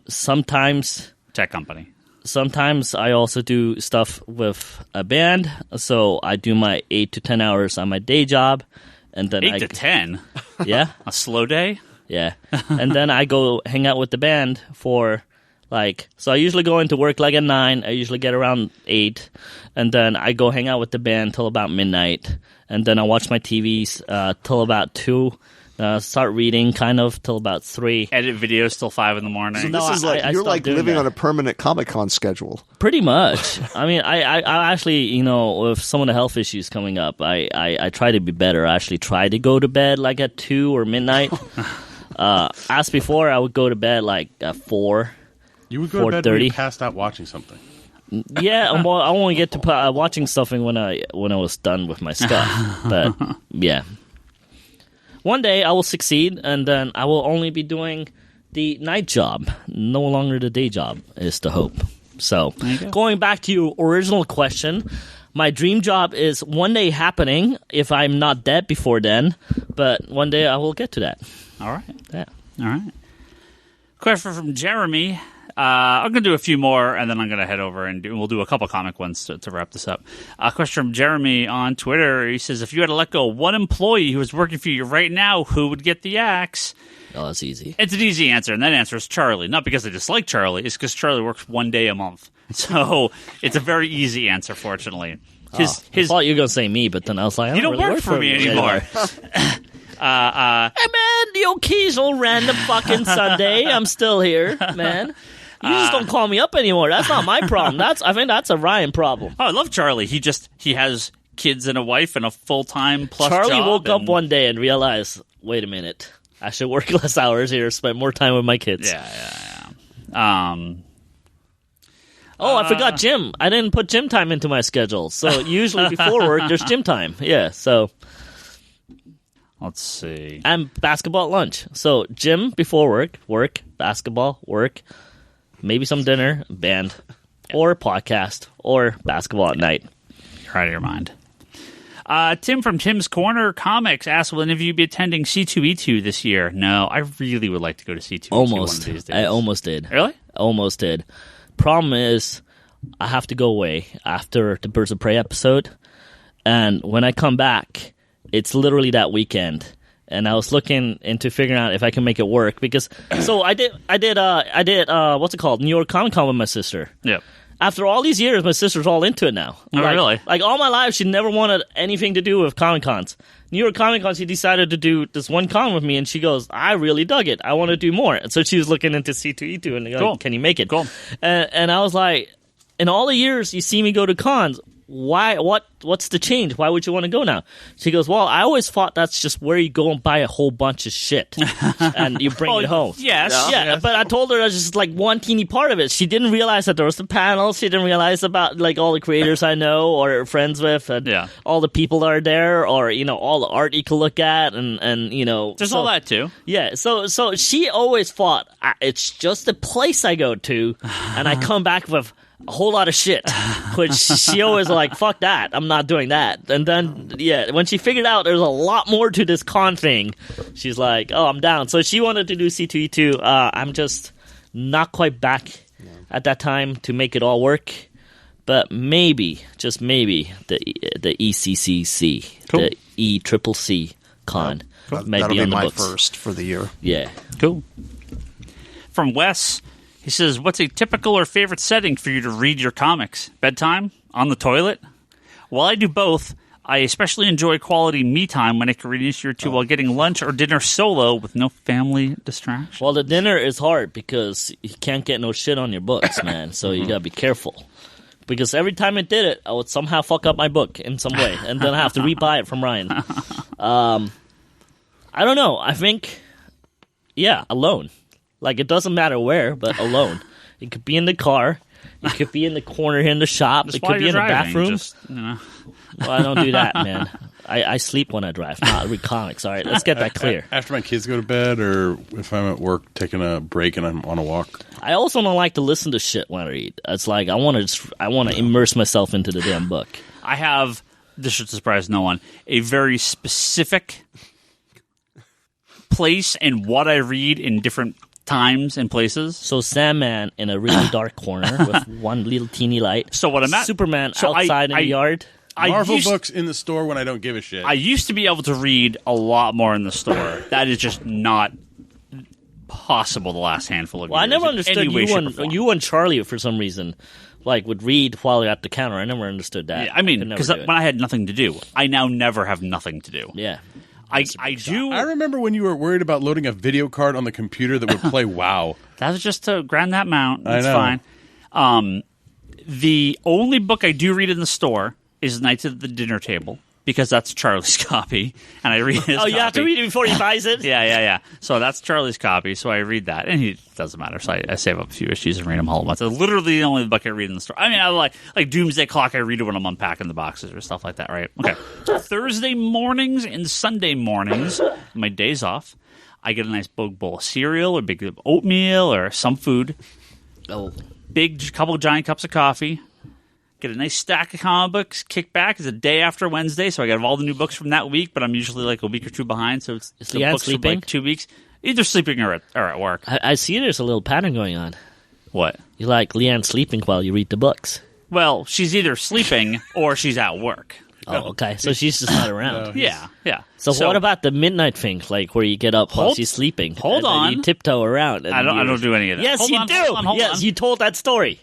Sometimes
tech company.
Sometimes I also do stuff with a band, so I do my 8 to 10 hours on my day job, and then
8 to 10?
Yeah.
A slow day?
Yeah. And then I go hang out with the band for, so I usually go into work at 9, I usually get around 8, and then I go hang out with the band till about midnight, and then I watch my TVs till about 2, start reading kind of till about 3.
Edit videos till 5 in the morning.
So
No,
this is
I
you're
stopped
like
doing
living
that.
on a permanent Comic-Con schedule.
Pretty much. I mean, I actually, with some of the health issues coming up, I try to be better. I actually try to go to bed at 2 or midnight. As before, I would go to bed at 4.
You would go to bed when
4:30.
you passed out watching something.
Yeah, I only get to watching stuff when I was done with my stuff. But yeah, one day I will succeed, and then I will only be doing the night job, no longer the day job. Is the hope. So going back to your original question, my dream job is one day happening if I'm not dead before then. But one day I will get to that.
All right.
Yeah.
All right. Question from Jeremy. I'm going to do a few more, and then I'm going to head over and we'll do a couple comic ones to wrap this up. A question from Jeremy on Twitter. He says, if you had to let go one employee who is working for you right now, who would get the axe?
Oh, that's easy.
It's an easy answer, and that answer is Charlie. Not because I dislike Charlie, it's because Charlie works one day a month. So it's a very easy answer, fortunately.
I thought you were going to say me, but then I was like, I
you don't
really
work for me anymore.
Hey, man, the occasional random fucking Sunday, I'm still here, man. You just don't call me up anymore. That's not my problem. I think that's a Ryan problem.
Oh, I love Charlie. He has kids and a wife and a full-time plus
Charlie
job.
woke up one day and realized, wait a minute, I should work less hours here, spend more time with my kids.
Yeah.
I forgot gym. I didn't put gym time into my schedule. So usually before work, there's gym time. Yeah, so...
Let's see.
And basketball at lunch. So gym before work, basketball, work, maybe some dinner, band, or podcast, or basketball at night.
You're out of your mind. Tim from Tim's Corner Comics asked, will any of you be attending C2E2 this year? No, I really would like to go to C2E2
Almost.
one of these days.
I almost did.
Really?
Almost did. Problem is, I have to go away after the Birds of Prey episode, and when I come back, it's literally that weekend. And I was looking into figuring out if I can make it work because I did what's it called? New York Comic Con with my sister.
Yeah.
After all these years, my sister's all into it now.
Oh, really?
Like all my life, she never wanted anything to do with Comic Cons. New York Comic Con, she decided to do this one con with me, and she goes, I really dug it. I want to do more. And so she was looking into C2E2, and
Cool.
can you make it?
Cool.
And I was like, in all the years you see me go to cons, why? What's the change? Why would you want to go now? She goes, well, I always thought that's just where you go and buy a whole bunch of shit and you bring it home.
Yes.
Yeah, but I told her that's just one teeny part of it. She didn't realize that there was the panels. She didn't realize about all the creators I know or are friends with, and all the people that are there, or all the art you can look at, and
There's all that too.
Yeah, so she always thought it's just a place I go to, and I come back with a whole lot of shit, which she always fuck that, I'm not doing that. And then, when she figured out there's a lot more to this con thing, she's like, oh, I'm down. So she wanted to do C2E2. I'm just not quite back at that time to make it all work. But maybe, just maybe, the ECCC,
Cool.
the ECCC con might
That'll
be on the
my
books.
first for the year.
Yeah.
Cool. From Wes, he says, what's a typical or favorite setting for you to read your comics? Bedtime? On the toilet? While I do both, I especially enjoy quality me time when I can read an issue or two while getting lunch or dinner solo with no family distraction.
Well, the dinner is hard because you can't get no shit on your books, man. So you gotta be careful. Because every time I did it, I would somehow fuck up my book in some way, and then I have to rebuy it from Ryan. I don't know. I think, alone. It doesn't matter where, but alone. It could be in the car. It could be in the corner here in the shop.
Just
it could be in the bathroom.
Just,
Well, I don't do that, man. I sleep when I drive, not read comics. All right, let's get that clear.
After my kids go to bed, or if I'm at work taking a break and I'm on a walk.
I also don't like to listen to shit when I read. It's I want to immerse myself into the damn book.
I have this should surprise no one, a very specific place and what I read in different times and places.
So Sandman in a really dark corner with one little teeny light.
So what I'm at,
Superman outside in the yard.
Marvel books in the store when I don't give a shit.
I used to be able to read a lot more in the store. That is just not possible the last handful of years.
Well, I never understood
you
and Charlie for some reason would read while you're at the counter. I never understood that.
Yeah, I mean, because when I had nothing to do, I now never have nothing to do.
Yeah.
I do.
I remember when you were worried about loading a video card on the computer that would play WoW.
That was just to grind that mount.
I
It's
know.
fine. The only book I do read in the store is Knights of the Dinner Table, because that's Charlie's copy, and I read his copy.
You have to read it before he buys it?
Yeah. So that's Charlie's copy, so I read that, and it doesn't matter. So I save up a few issues and read them all at once. It's literally the only book I read in the store. I mean, I like Doomsday Clock. I read it when I'm unpacking the boxes or stuff like that, right? Okay. Thursday mornings and Sunday mornings, my days off, I get a nice big bowl of cereal or big oatmeal or some food. Big couple giant cups of coffee. Get a nice stack of comic books, kick back. It's a day after Wednesday, so I got all the new books from that week, but I'm usually like a week or two behind, so it's the
Leanne
books
sleeping?
from like 2 weeks. Either sleeping or at work.
I see there's a little pattern going on.
What?
You like Leanne sleeping while you read the books.
Well, she's either sleeping or she's at work.
Oh, okay. So she's just not around.
Yeah.
So what about the midnight thing, like where you get up while she's sleeping?
Hold
and then
on.
you tiptoe around. And
I don't do any of that.
Yes,
Hold
you
on,
do.
hold on.
Yes, you told that story.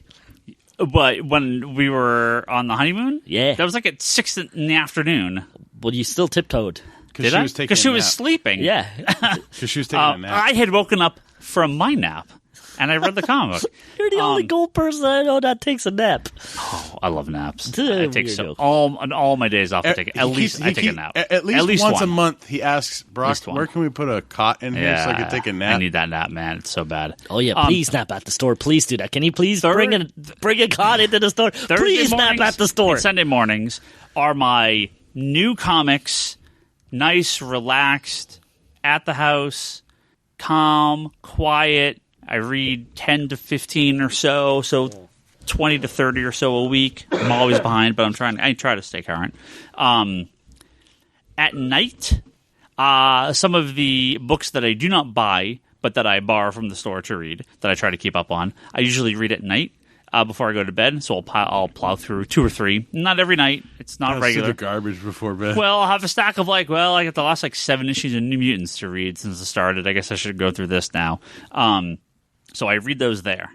But when we were on the honeymoon,
Yeah.
that was like at 6 in the afternoon.
Well, you still tiptoed.
Did I? Because she was sleeping.
Yeah.
Because she was taking a nap.
I had woken up from my nap, and I read the comic book.
You're the only gold person I know that takes a nap.
Oh, I love naps.
Weirdo.
I take all my days off. I take a nap.
At least once
one.
a month, he asks Brock,
Least one.
where can we put a cot in here so I can take a nap?
I need that nap, man. It's so bad.
Oh yeah, please nap at the store. Please do that. Can you please bring a cot into the store?
Thursday
Please nap
mornings
at the store.
and Sunday mornings are my new comics. Nice, relaxed, at the house, calm, quiet. I read 10 to 15 or so 20 to 30 or so a week. I'm always behind, but I try to stay current. At night, some of the books that I do not buy, but that I borrow from the store to read, that I try to keep up on, I usually read at night before I go to bed. So I'll plow through 2 or 3. Not every night. It's not regular.
The garbage before bed.
Well, I'll have a stack of I got the last 7 issues of New Mutants to read since it started. I guess I should go through this now. So I read those there.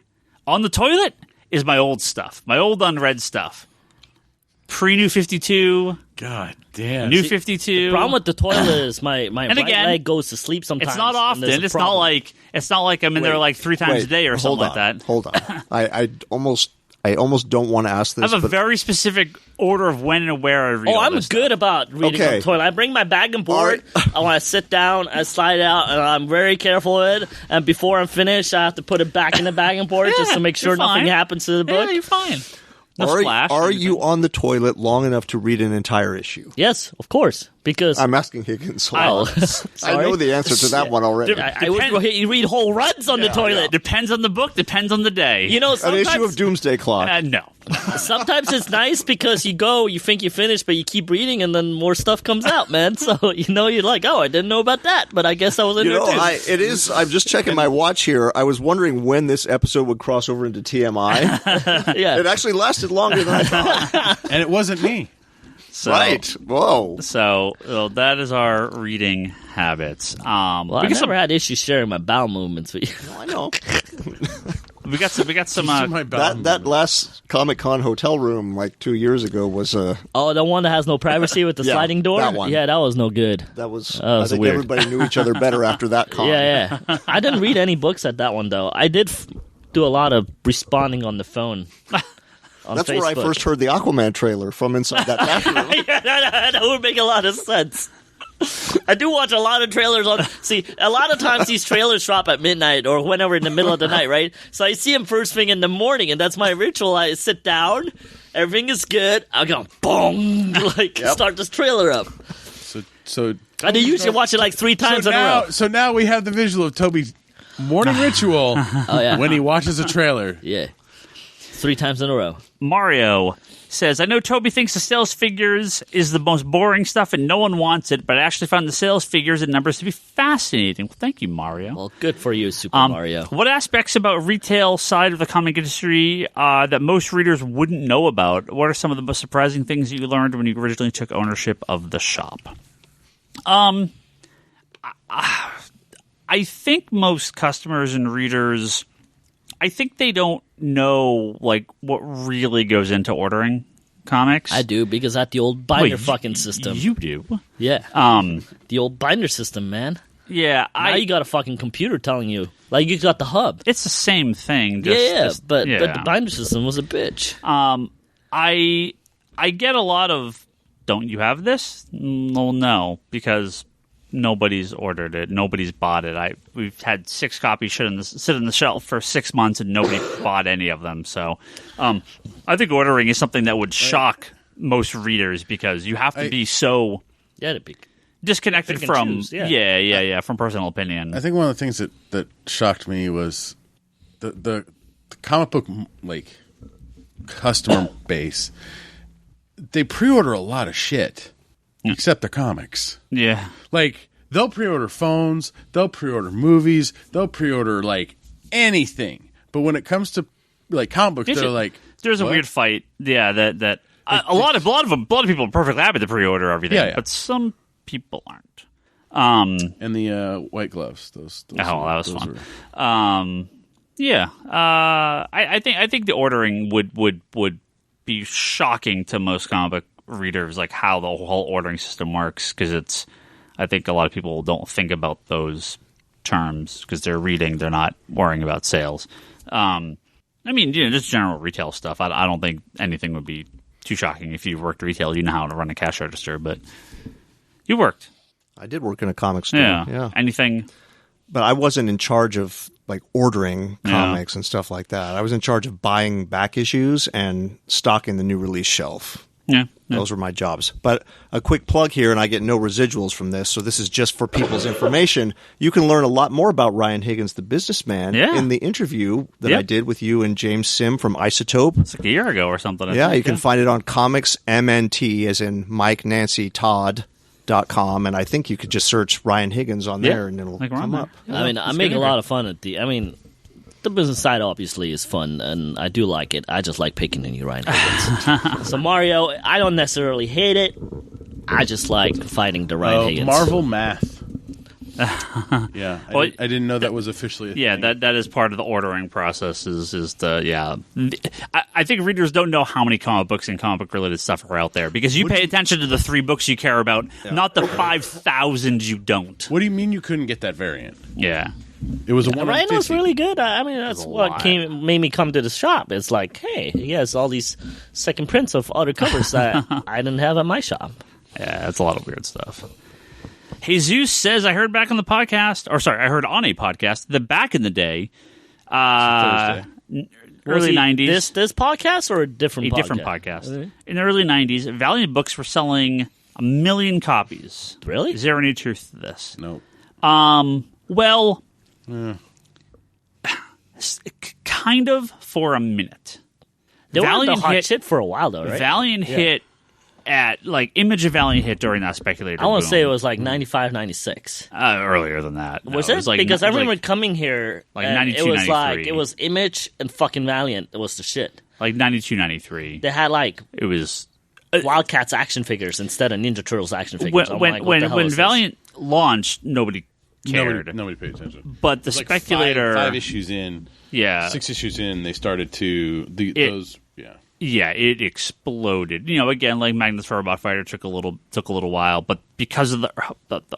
On the toilet is my old stuff, my old unread stuff. Pre-New 52.
God damn.
New 52.
The problem with the toilet is my right leg goes to sleep sometimes.
It's not often. It's not like I'm in there 3 times a day or something like that.
Hold on. I almost don't want to ask this.
I have a very specific order of when and where I read.
Oh, I'm good about reading on the toilet. I bring my bag and board. I want to sit down, I slide out, and I'm very careful with it. And before I'm finished, I have to put it back in the bag and board just to make sure nothing happens to the book.
Yeah, you're fine. No splash.
Are you on the toilet long enough to read an entire issue?
Yes, of course. Because
I'm asking Higgins.
I
know the answer to that one already.
You read whole runs on the toilet.
Yeah. Depends on the book. Depends on the day.
You know,
an issue of Doomsday Clock.
No.
Sometimes it's nice because you think you finished, but you keep reading, and then more stuff comes out, man. So you're like, oh, I didn't know about that, but I guess I was in there too.
It is. I'm just checking my watch here. I was wondering when this episode would cross over into TMI.
Yeah,
it actually lasted longer than I thought,
and it wasn't me.
So,
right. Whoa.
So that is our reading habits.
Well, I never had issues sharing my bowel movements with you.
I know.
We got some.
That last Comic-Con hotel room 2 years ago was
the one that has no privacy with the sliding door.
That one.
Yeah, that was no good.
That was.
I think
weird. Everybody knew each other better after that con.
Yeah. I didn't read any books at that one though. I did do a lot of responding on the phone.
That's Facebook. Where I first heard the Aquaman trailer from inside that bathroom.
Yeah, that would make a lot of sense. I do watch a lot of trailers a lot of times these trailers drop at midnight or whenever in the middle of the night, right? So I see them first thing in the morning, and that's my ritual. I sit down, everything is good, I go, boom, start this trailer up.
So
and I usually watch it 3 times in a row.
So now we have the visual of Toby's morning ritual when he watches a trailer.
Yeah. 3 times in a row.
Mario says, I know Toby thinks the sales figures is the most boring stuff and no one wants it, but I actually found the sales figures and numbers to be fascinating. Well, thank you, Mario.
Well, good for you, Super Mario.
What aspects about retail side of the comic industry that most readers wouldn't know about? What are some of the most surprising things you learned when you originally took ownership of the shop? I think most customers and readers, I think they don't know like what really goes into ordering comics.
I do, because at the old binder fucking system.
You do?
Yeah. The old binder system, man.
Yeah.
Now you got a fucking computer telling you. Like, you got the hub.
It's the same thing.
But the binder system was a bitch.
I get a lot of, don't you have this? Well, no, because nobody's ordered it. Nobody's bought it. We've had 6 copies sit on the shelf for 6 months, and nobody bought any of them. So I think ordering is something that would shock most readers, because you have to be so disconnected from from personal opinion.
I think one of the things that shocked me was the comic book like customer base. They pre-order a lot of shit. Except the comics.
Yeah.
Like, they'll pre-order phones, they'll pre-order movies, they'll pre-order, like, anything. But when it comes to, like, comic books, they're like...
There's a weird fight, that a lot of people are perfectly happy to pre-order everything, but some people aren't.
And the white gloves. Those
that was fun. I think the ordering would be shocking to most comic book readers, like how the whole ordering system works, because I think a lot of people don't think about those terms because they're reading, they're not worrying about sales. I mean, just general retail stuff. I don't think anything would be too shocking. If you worked retail, you know how to run a cash register, but you worked.
I did work in a comic store.
Yeah. Anything,
but I wasn't in charge of like ordering comics and stuff like that. I was in charge of buying back issues and stocking the new release shelf.
Yeah.
Those were my jobs. But a quick plug here, and I get no residuals from this, so this is just for people's information. You can learn a lot more about Ryan Higgins, the businessman, in the interview that I did with you and James Sim from Isotope.
It's like a year ago or something.
You can find it on Comics MNT, as in Mike, Nancy, Todd.com, and I think you could just search Ryan Higgins on there, and it'll come up.
I mean, I make a lot of fun at the business side obviously is fun, and I do like it. I just like picking on you, Ryan Higgins. So Mario, I don't necessarily hate it. I just like fighting the Ryan Higgins.
Marvel math. Yeah, I didn't know that was officially a thing.
That is part of the ordering process. I think readers don't know how many comic books and comic book related stuff are out there, because you pay attention to the 3 books you care about, not the 5,000 you don't.
What do you mean you couldn't get that variant?
Yeah.
It was a 1
Ryan
in 50.
was really good. I mean, that's what made me come to the shop. It's like, hey, he has all these second prints of other covers that I didn't have at my shop.
Yeah, that's a lot of weird stuff. Jesus says, I heard on a podcast that back in the day, early 90s.
This podcast or a different podcast?
Different podcast. Really? In the early 90s, Valiant Books were selling 1 million copies.
Really?
Is there any truth to this?
No.
Well, kind of for a minute.
They were the hot shit for a while, though, right?
Valiant hit at, Image of Valiant hit during that speculator
I want to
boom.
say it was like 95, 96.
Earlier than that.
Was it? It was because I remember coming here,
like
and
92,
it was
93.
it was Image and fucking Valiant. It was the shit.
Like 92, 93.
They had
it was
Wildcats action figures instead of Ninja Turtles action figures.
When Valiant launched, nobody cared.
Nobody paid attention.
But the speculator,
5 issues in, 6 issues in, they started to those.
Yeah, it exploded. Again, like Magnus Robot Fighter took a little while, but because of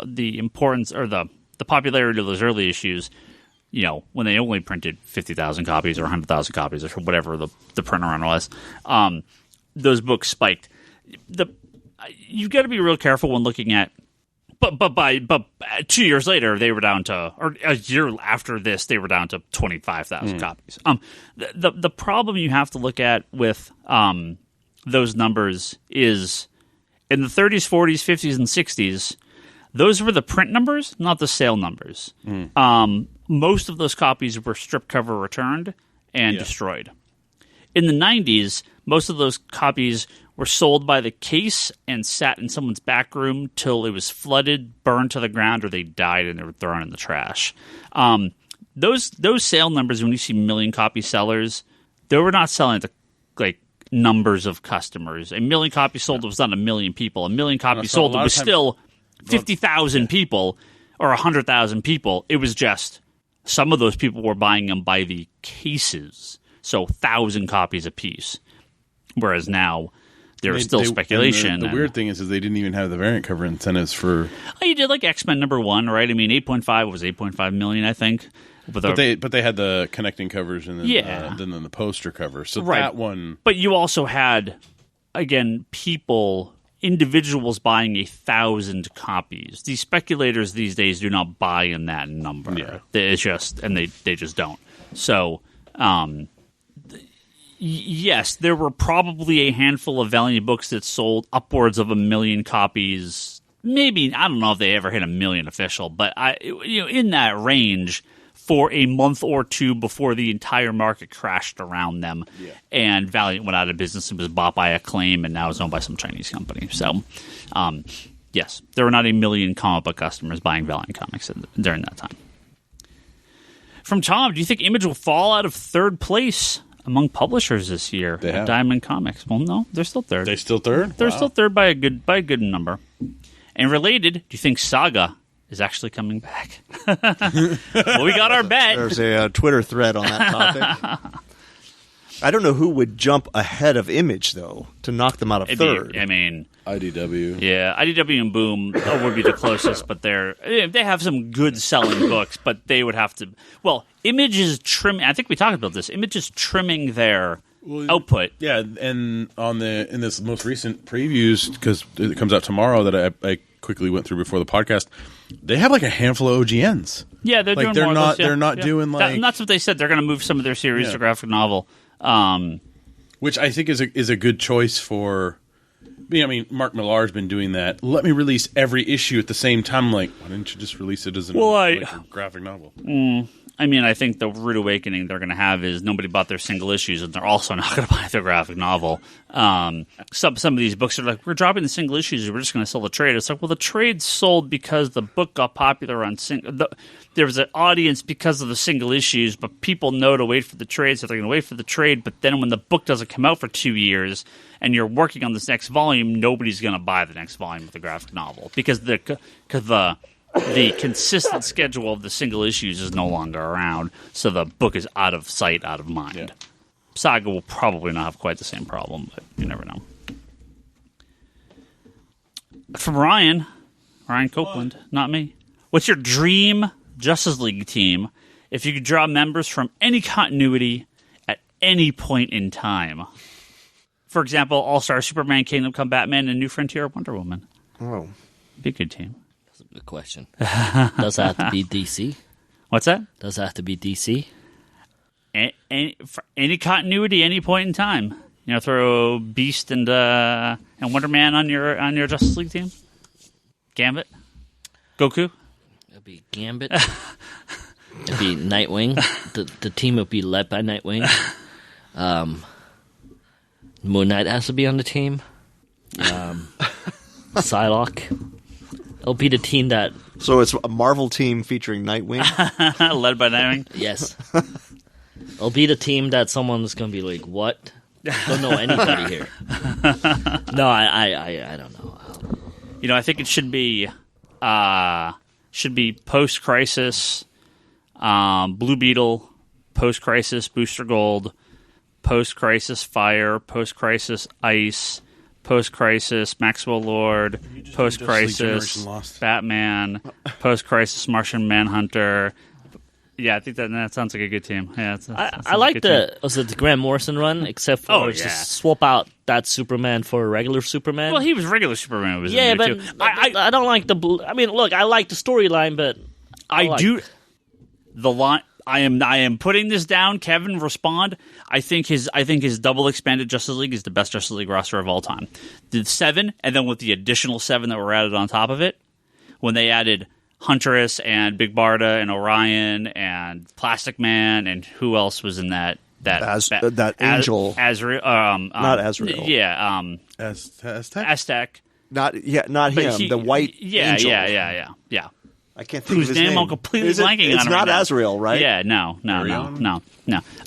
the importance or the popularity of those early issues, when they only printed 50,000 copies or 100,000 copies or whatever the print run was, those books spiked. You got to be real careful when looking at. But 2 years later, they were down to, or a year after this, they were down to 25,000 copies. The problem you have to look at with those numbers is in the 30s, 40s, 50s, and 60s, those were the print numbers, not the sale numbers. Most of those copies were strip cover returned and destroyed. In the 90s, most of those copies were sold by the case and sat in someone's back room till it was flooded, burned to the ground, or they died and they were thrown in the trash. Those sale numbers, when you see million copy sellers, they were not selling to like numbers of customers. A million copies sold was not a million people. A million copies sold was still 50,000 people or 100,000 people. It was just some of those people were buying them by the cases, so 1,000 copies a piece. Whereas now there's still speculation.
The weird thing is they didn't even have the variant cover incentives for.
Oh, you did like X-Men #1, right? I mean, 8.5 was 8.5 million, I think.
But they had the connecting covers and then the poster cover. So that one.
But you also had, again, individuals buying 1,000 copies. These speculators these days do not buy in that number. Yeah. They just don't. So, yes, there were probably a handful of Valiant books that sold upwards of 1 million copies. Maybe, I don't know if they ever hit 1 million official, but in that range for a month or two before the entire market crashed around them, and Valiant went out of business and was bought by Acclaim, and now is owned by some Chinese company. So, yes, there were not 1 million comic book customers buying Valiant comics during that time. From Tom, do you think Image will fall out of third place among publishers this year at Diamond Comics? Well, no, they're still third.
They're still third?
They're still third by a good number. And related, do you think Saga is actually coming back? Well, we got our bet.
There's a Twitter thread on that topic. I don't know who would jump ahead of Image, though, to knock them out of third.
IDW.
Yeah, IDW and Boom would be the closest, but they have some good selling books, but they would have to. Well, Image is trimming. I think we talked about this. Image is trimming their output.
Yeah, and in this most recent previews, because it comes out tomorrow, that I quickly went through before the podcast. They have like a handful of OGNs.
Yeah, they're doing more of those,
They're not doing like.
And that's what they said. They're going to move some of their series to graphic novel,
which I think is a good choice for. I mean, Mark Millar's been doing that. Let me release every issue at the same time. Like, why didn't you just release it as a graphic novel?
I mean, I think the rude awakening they're going to have is nobody bought their single issues, and they're also not going to buy their graphic novel. Some of these books are like, we're dropping the single issues, we're just going to sell the trade. It's like, well, the trade sold because the book got popular on single. There was an audience because of the single issues, but people know to wait for the trade, so they're going to wait for the trade. But then when the book doesn't come out for 2 years, and you're working on this next volume, nobody's going to buy the next volume of the graphic novel because the consistent schedule of the single issues is no longer around, so the book is out of sight, out of mind. Yeah. Saga will probably not have quite the same problem, but you never know. From Ryan Copeland, not me. What's your dream Justice League team if you could draw members from any continuity at any point in time? For example, All-Star Superman, Kingdom Come Batman, and New Frontier Wonder Woman.
Oh.
Be a good team.
Good question. Does it have to be DC?
What's that?
Does it have to be DC?
For any continuity, any point in time. You know, throw Beast and Wonder Man on your Justice League team. Gambit, Goku.
It'd be Gambit. It'd be Nightwing. The team would be led by Nightwing. Moon Knight has to be on the team. Psylocke. It'll be the team that...
So it's a Marvel team featuring Nightwing?
Led by Nightwing?
Yes. It'll be the team that someone's going to be like, what? Don't know anybody here. No, I don't know.
You know, I think it should be post-crisis Blue Beetle, post-crisis Booster Gold, post-crisis Fire, post-crisis Ice, post-crisis Maxwell Lord, post-crisis Batman, post-crisis Martian Manhunter. Yeah, I think that sounds like a good team. Yeah,
I like the Grant Morrison run, except for just swap out that Superman for a regular Superman.
Well, he was regular Superman. Was
yeah,
in there
but
too.
I don't like the blue. I mean, look, I like the storyline, but
I do the line. I am putting this down. Kevin, respond. I think his double expanded Justice League is the best Justice League roster of all time. The 7, and then with the additional 7 that were added on top of it, when they added Huntress and Big Barda and Orion and Plastic Man and who else was in that
that angel.
Azrael.
Not Azrael.
Yeah.
Aztec?
Not him. The white angel.
Yeah.
I can't think of his name.
I'm completely blanking on.
It's not Azrael, right?
Yeah, no.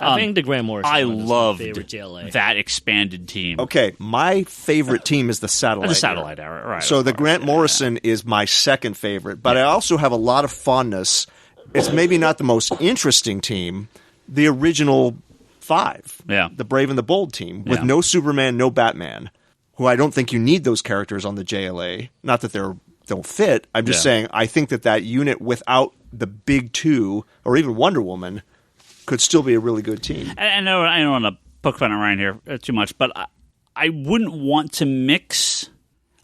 I think the Grant Morrison
I
one is my
loved
favorite JLA.
that expanded team.
Okay, my favorite team is the Satellite.
The Satellite era, right?
So the Grant Morrison is my second favorite, but I also have a lot of fondness. It's maybe not the most interesting team, the original 5, the Brave and the Bold team, with no Superman, no Batman, who I don't think you need those characters on the JLA. Not that they don't fit. I'm just saying I think that unit without the big 2 or even Wonder Woman could still be a really good team.
I don't want to poke fun at Ryan here too much, but I wouldn't want to mix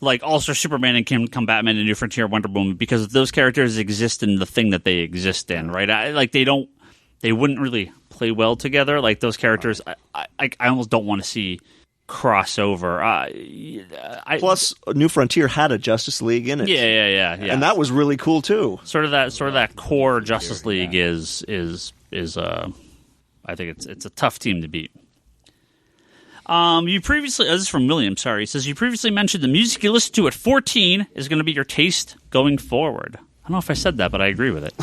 like All-Star Superman and Kingdom Come Batman and New Frontier Wonder Woman because those characters exist in the thing that they exist in, right? They wouldn't really play well together. Like those characters, I almost don't want to see crossover.
Plus, New Frontier had a Justice League in it.
Yeah.
And that was really cool too.
Sort of that core Justice League is I think it's a tough team to beat. You previously, this is from William, sorry. He says, you previously mentioned the music you listen to at 14 is going to be your taste going forward. I don't know if I said that, but I agree with it.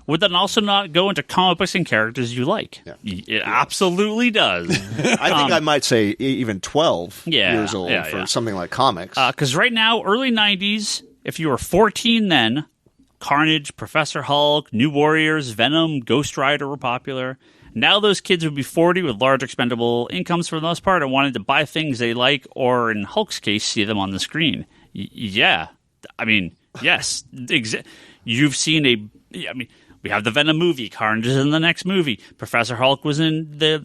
Would that also not go into comic books and characters you like? Yeah. It absolutely does.
I think I might say even 12 years old for something like comics.
Because right now, early 90s, if you were 14 then, Carnage, Professor Hulk, New Warriors, Venom, Ghost Rider were popular. Now those kids would be 40 with large expendable incomes for the most part and wanted to buy things they like or, in Hulk's case, see them on the screen. Yeah. I mean, yes. You've seen we have the Venom movie. Carnage is in the next movie. Professor Hulk was in the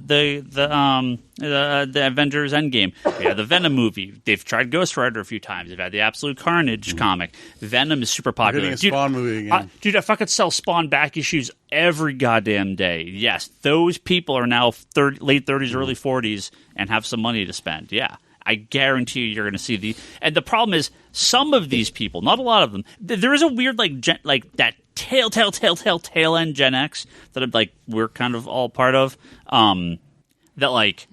Avengers Endgame. We have the Venom movie. They've tried Ghost Rider a few times. They've had the Absolute Carnage comic. Venom is super popular.
We're getting a Spawn movie again.
Dude, if I could sell Spawn back issues every goddamn day, yes, those people are now late 30s, early 40s and have some money to spend. Yeah. I guarantee you're going to see the... And the problem is, some of these people, not a lot of them, there is a weird, like that tail end Gen X that we're kind of all part of, that,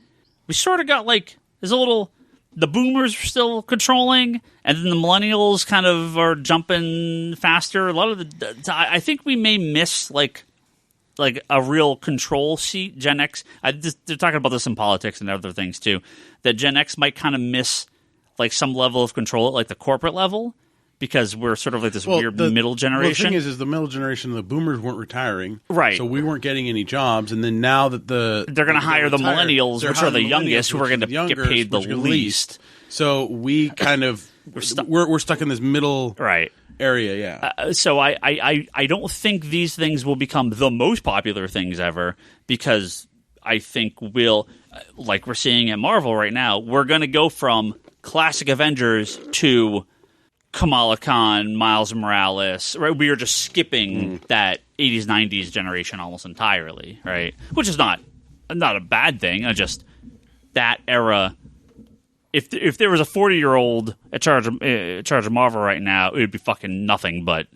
we sort of got, there's a little... The boomers are still controlling, and then the millennials kind of are jumping faster. A lot of I think we may miss, like a real control seat. Gen X, they're talking about this in politics and other things too, that Gen X might kind of miss some level of control at the corporate level because we're sort of this weird middle generation.
Well, the thing is the middle generation, the boomers weren't retiring.
Right.
So we weren't getting any jobs, and then now that they're
going to hire the millennials, which are the youngest, who are going to get paid the least.
So we kind of, we're stuck in this middle area,
so I don't think these things will become the most popular things ever because I think like we're seeing at Marvel right now, we're going to go from classic Avengers to Kamala Khan, Miles Morales, right? We are just skipping that 80s, 90s generation almost entirely, right? Which is not a bad thing. Just that era. If there was a 40-year-old at charge of Marvel right now, it would be fucking nothing but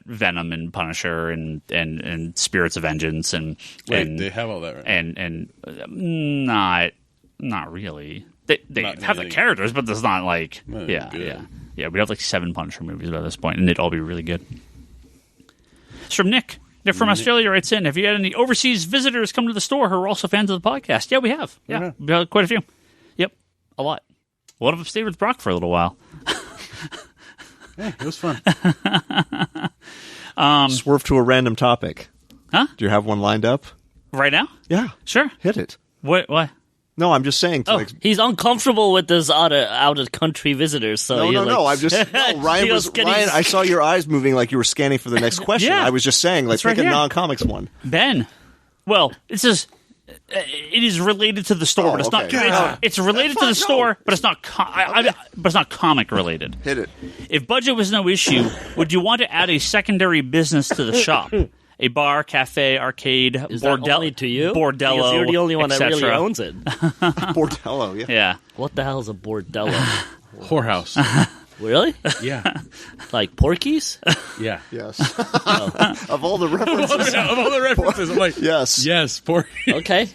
Venom and Punisher and Spirits of Vengeance and
they have all that right
and not really. They
not
have the characters, but there's not yeah. We'd have 7 Punisher movies by this point, and they'd all be really good. It's from Nick. Nick from Australia writes in, have you had any overseas visitors come to the store who are also fans of the podcast? Yeah, we have. Yeah, we've had quite a few. Yep, a lot. One of them stayed with Brock for a little while.
Hey, it was fun.
Swerve to a random topic.
Huh?
Do you have one lined up?
Right now?
Yeah.
Sure.
Hit it.
What?
No, I'm just saying.
He's uncomfortable with those out of country visitors. So
no. I'm just Ryan. I saw your eyes moving like you were scanning for the next question.
Yeah.
I was just saying, pick a non-comics one.
Ben. Well, it is related to the store, but it's not. It's related to the store, but it's not. But it's not comic related.
Hit it.
If budget was no issue, would you want to add a secondary business to the shop? A bar, cafe, arcade,
only to you?
bordello,
because you're the only one that really owns it.
Bordello, yeah.
Yeah.
What the hell is a bordello?
Whorehouse.
Really?
Yeah,
Like Porky's?
yeah.
Yes. Of all the references.
Of all the references, I'm like,
Yes.
Porky.
Okay.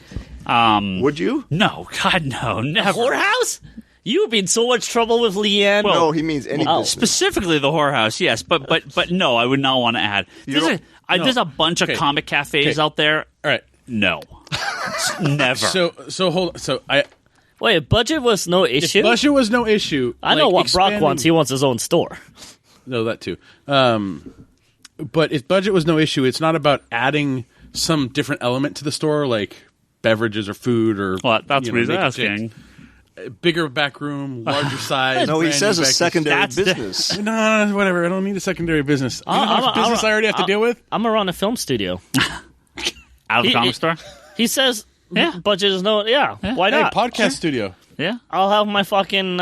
Would you?
No, God, no, never.
Whorehouse? You've been so much trouble with Leanne.
No, he means any business.
Specifically the whorehouse, yes, but no, I would not want to add. There's a bunch of comic cafes out there.
All right.
No, never.
So hold. So
Wait, budget was no issue?
budget was no issue.
I know what Brock wants. He wants his own store.
No, that too. But if budget was no issue, it's not about adding some different element to the store, like beverages or food or.
Well, that's what he's
make it
asking.
Bigger back room, larger size.
No, he
brand
says
new
a
back-
secondary business.
No, whatever. I don't need a secondary business. You know how much business I already have to deal with?
I'm around a film studio.
Out of the comic store.
He says,
Yeah.
budget is no, why
Hey,
not?
podcast studio.
Yeah.
I'll have my fucking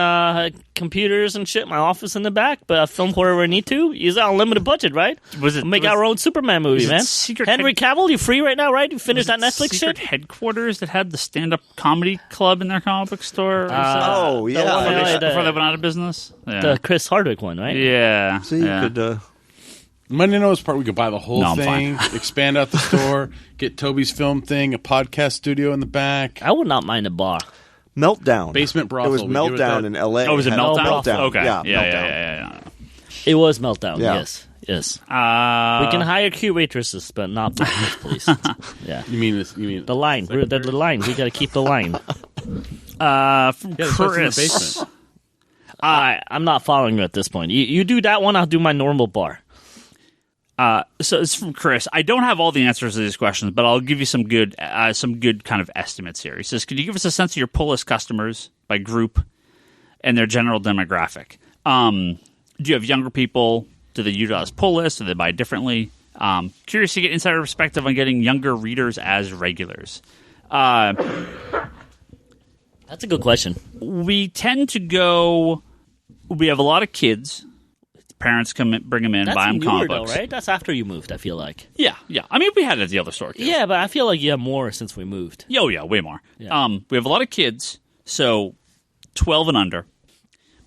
computers and shit, my office in the back, but I'll film wherever I need to. Use unlimited budget, right? Make our own Superman movie,
it
man.
Secret
Henry Cavill, you free right now, right? You finished that Netflix
Secret
shit?
headquarters that had the stand-up comedy club in their comic book store.
Oh,
one
yeah.
that-
Before they went out of business. Yeah.
The Chris Hardwick one, right?
Yeah.
See, you
yeah.
could...
Monday knows part. We could buy the whole
No, I'm
thing, expand out the store, get Toby's film thing, a podcast studio in the back,
I would not mind a bar.
Meltdown.
basement brothel.
It was
We give it
Meltdown
that.
in L.A.
Oh, was it
Had
Meltdown? Okay.
Yeah,
Yeah,
Meltdown.
yeah.
It was Meltdown,
Yeah.
yes. We
Uh,
can hire cute waitresses, but not bars, please. Yeah.
You mean this? You mean
The line. The line. We got to keep the line.
from
Yeah, that's what's in the
Chris.
basement.
I'm not following you at this point. You do that one, I'll do my normal bar.
So it's from Chris. I don't have all the answers to these questions, but I'll give you some good kind of estimates here. He says, "Could you give us a sense of your pull list customers by group and their general demographic? Do you have younger people? Do they utilize pull lists? Do they buy differently? Curious to get insider perspective on getting younger readers as regulars."
That's a good question.
We tend to go. We have a lot of kids. Parents come in, bring them in,
That's
buy them
newer,
comic
though,
books.
right? That's after you moved, I feel like.
Yeah. I mean, we had it at the other store, too.
Yeah, but I feel like you have more since we moved.
Oh, yeah, way more.
Yeah.
We have a lot of kids, so 12 and under.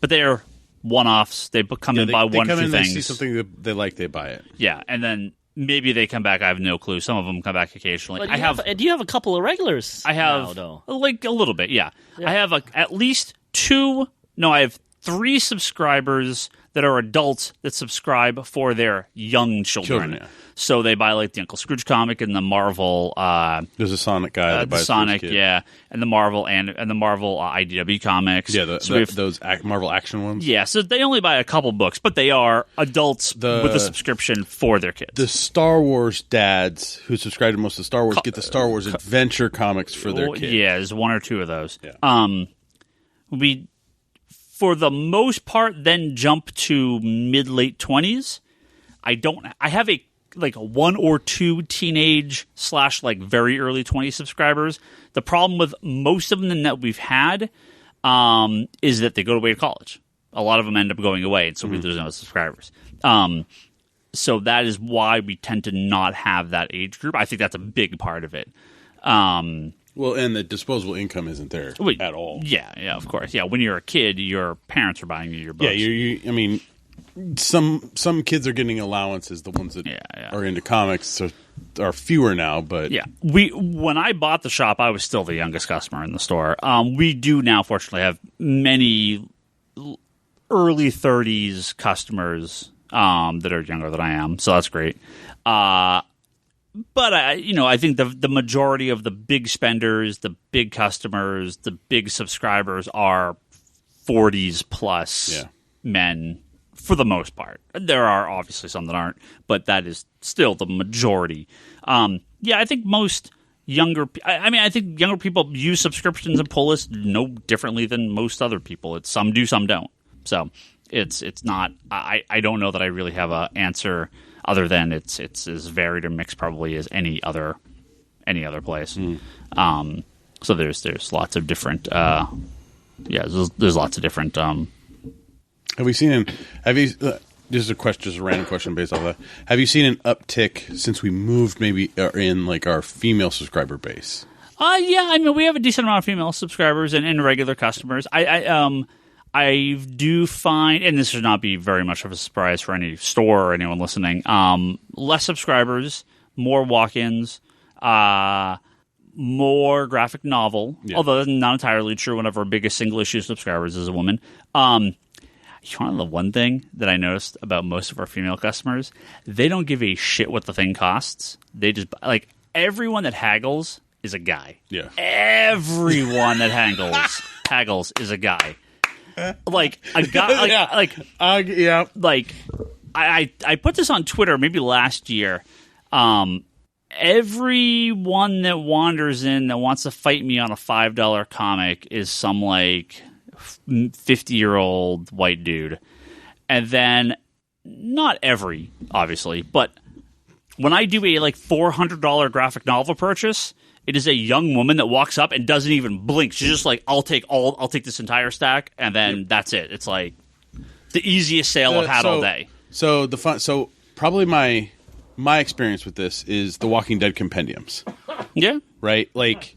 But they are one-offs. They come in, buy one or
come
two
in,
things.
They see something that they like, they buy it.
Yeah, and then maybe they come back. I have no clue. Some of them come back occasionally.
But
Do
you have a couple of regulars?
I have,
now, though.
like, a little bit, yeah. I have at least I have 3 subscribers that are adults that subscribe for their young children.
Yeah.
So they buy like the Uncle Scrooge comic and the Marvel,
There's a Sonic guy that
the
buys
Sonic,
for his kid.
yeah, and the Marvel and the Marvel IDW comics.
Yeah,
So we have-
those Marvel action ones.
yeah. So they only buy a couple books, but they are adults
The-
with a subscription for their kids.
The Star Wars dads who subscribe to most of Star Wars get the Star Wars adventure comics for their kids.
Yeah, there's 1 or 2 of those.
Yeah.
We, for the most part, then jump to mid-late 20s. I have a 1 or 2 teenage / like very early 20 subscribers. The problem with most of them that we've had is that they go away to college. A lot of them end up going away, and so we lose no subscribers. So that is why we tend to not have that age group. I think that's a big part of it.
Well, and the disposable income isn't there at all.
Yeah, of course. Yeah, when you're a kid, your parents are buying you your books.
Yeah, I mean, some kids are getting allowances. The ones that are into comics are fewer now, but
yeah. When I bought the shop, I was still the youngest customer in the store. We do now, fortunately, have many early 30s customers that are younger than I am, so that's great. But I think the majority of the big spenders, the big customers, the big subscribers are 40s plus men for the most part. There are obviously some that aren't, but that is still the majority. I think most younger. I think younger people use subscriptions and pull lists no differently than most other people. It's some do, some don't. So it's not. I don't know that I really have an answer. Other than it's as varied or mixed probably as any other place. So there's lots of different there's lots of different. Have
you seen? This is just a random question based off that. Have you seen an uptick since we moved maybe in like our female subscriber base?
Yeah, I mean we have a decent amount of female subscribers and regular customers. I do find, and this should not be very much of a surprise for any store or anyone listening, less subscribers, more walk-ins, more graphic novel, although that's not entirely true. One of our biggest single-issue subscribers is a woman. You want to know the one thing that I noticed about most of our female customers? They don't give a shit what the thing costs. They just, like, everyone that haggles is a guy.
Yeah.
Everyone that haggles is a guy. Like, a guy,
Yeah.
like, I put this on Twitter maybe last year. Everyone that wanders in that wants to fight me on a $5 comic is some, like, 50-year-old white dude. And then, not every, obviously, but when I do a, like, $400 graphic novel purchase, it is a young woman that walks up and doesn't even blink. She's just like, I'll take this entire stack, and then that's it. It's like the easiest sale I've had all day.
So probably my experience with this is the Walking Dead compendiums.
Yeah.
Right? Like,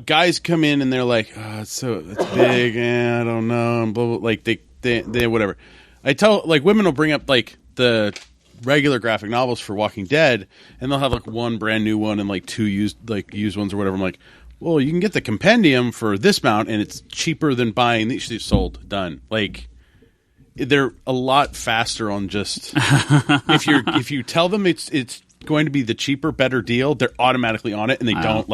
guys come in and they're like, oh, it's big, I don't know, and blah, blah, like they whatever. I tell, like, women will bring up, like, the regular graphic novels for Walking Dead, and they'll have, like, one brand new one and, like, two used ones or whatever. I'm like, well, you can get the compendium for this amount, and it's cheaper than buying these. She's sold, done. Like, they're a lot faster on just if you tell them it's going to be the cheaper, better deal, they're automatically on it, and they don't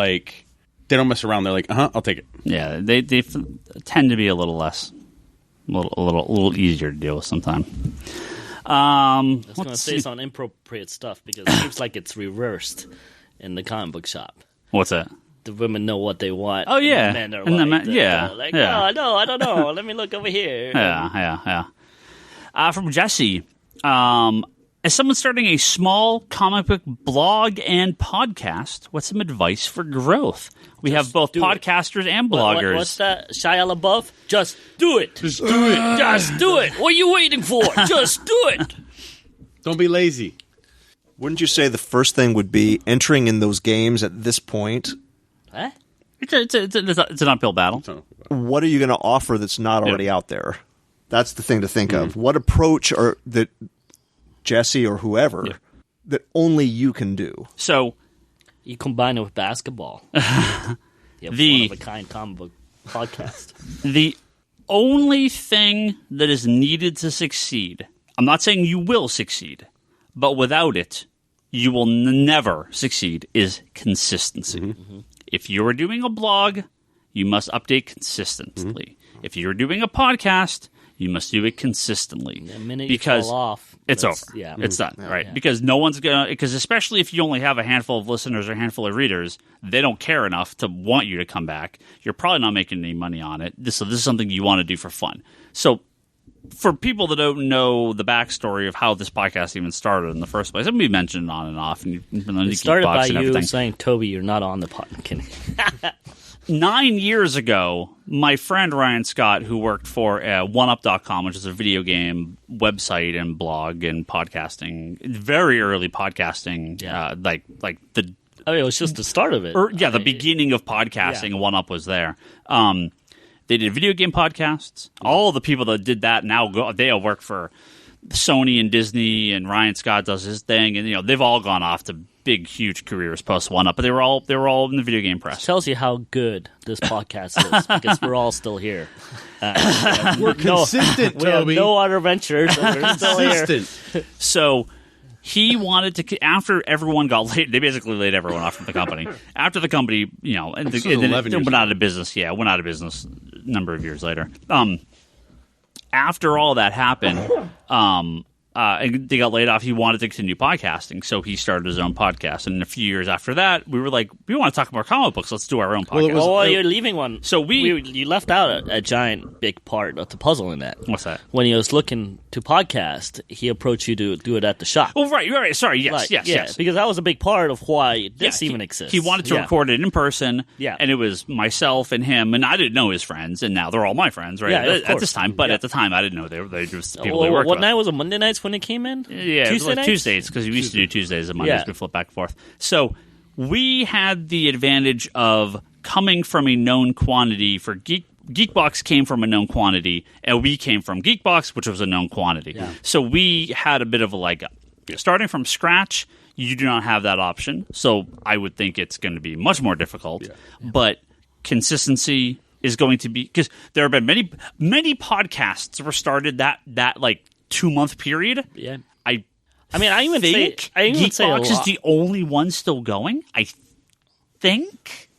mess around. They're like, I'll take it.
Yeah, they tend to be a little less, a little easier to deal with sometimes.
I was going to say some inappropriate stuff because it seems like it's reversed in the comic book shop.
What's that?
The women know what they want.
Oh yeah,
and the men are
and
like,
yeah.
Oh no, I don't know. Let me look over here.
Yeah. From Jesse, as someone starting a small comic book blog and podcast, what's some advice for growth? We have both podcasters and bloggers.
What's that? Shia LaBeouf? Just do it.
Just do it.
Just do it. What are you waiting for? Just do it.
Don't be lazy.
Wouldn't you say the first thing would be entering in those games at this point?
Huh?
It's an uphill battle.
What are you going to offer that's not already out there? That's the thing to think of. What approach are that Jesse or whoever that only you can do?
So
you combine it with basketball. You have one of a kind comic book podcast.
The only thing that is needed to succeed, I'm not saying you will succeed, but without it, you will never succeed, is consistency. Mm-hmm. If you are doing a blog, you must update consistently. Mm-hmm. If you're doing a podcast, you must do it consistently.
The minute you fall off,
it's over.
Yeah.
It's done, right? Yeah. Because no one's going to... Because especially if you only have a handful of listeners or a handful of readers, they don't care enough to want you to come back. You're probably not making any money on it. So this is something you want to do for fun. So for people that don't know the backstory of how this podcast even started in the first place, we mentioned it on and off. And
it started by you saying, Toby, you're not on the podcast.
9 years ago, my friend Ryan Scott, who worked for OneUp.com, which is a video game website and blog and podcasting, very early podcasting, like the...
I mean, it was just the start of it.
The beginning of podcasting, and OneUp was there. They did video game podcasts. All the people that did that now they all work for Sony and Disney, and Ryan Scott does his thing, and they've all gone off to big, huge careers post OneUp, but they were all in the video game press.
It tells you how good this podcast is because we're all still here.
We're consistent,
Toby. We have no other ventures. We're still here.
So he wanted to, after everyone got laid, they basically laid everyone off from the company. After the company, and it went out of business. Yeah, went out of business a number of years later. After all that happened, and they got laid off, he wanted to continue podcasting, so he started his own podcast. And a few years after that, we were like, we want to talk about comic books. Let's do our own podcast.
You're leaving one. So you left out a giant, big part of the puzzle in that.
What's that?
When he was looking to podcast, he approached you to do it at the shop.
Oh, right. Sorry, yes.
Because that was a big part of why this even exists.
He wanted to record it in person,
yeah.
And it was myself and him, and I didn't know his friends, and now they're all my friends, right?
Yeah,
at this time, but at the time, I didn't know they just people they worked with.
What night was it? Monday nights when it came in?
Yeah, Tuesdays, because we used to do Tuesdays and Mondays. We flip back and forth. So we had the advantage of coming from a known quantity for Geekbox came from a known quantity, and we came from Geekbox, which was a known quantity.
Yeah.
So we had a bit of a leg up. Starting from scratch, you do not have that option. So I would think it's going to be much more difficult. Yeah. But consistency is going to be, because there have been many podcasts were started that like 2-month period.
Yeah.
I mean, I even think Geekbox is the only one still going. I think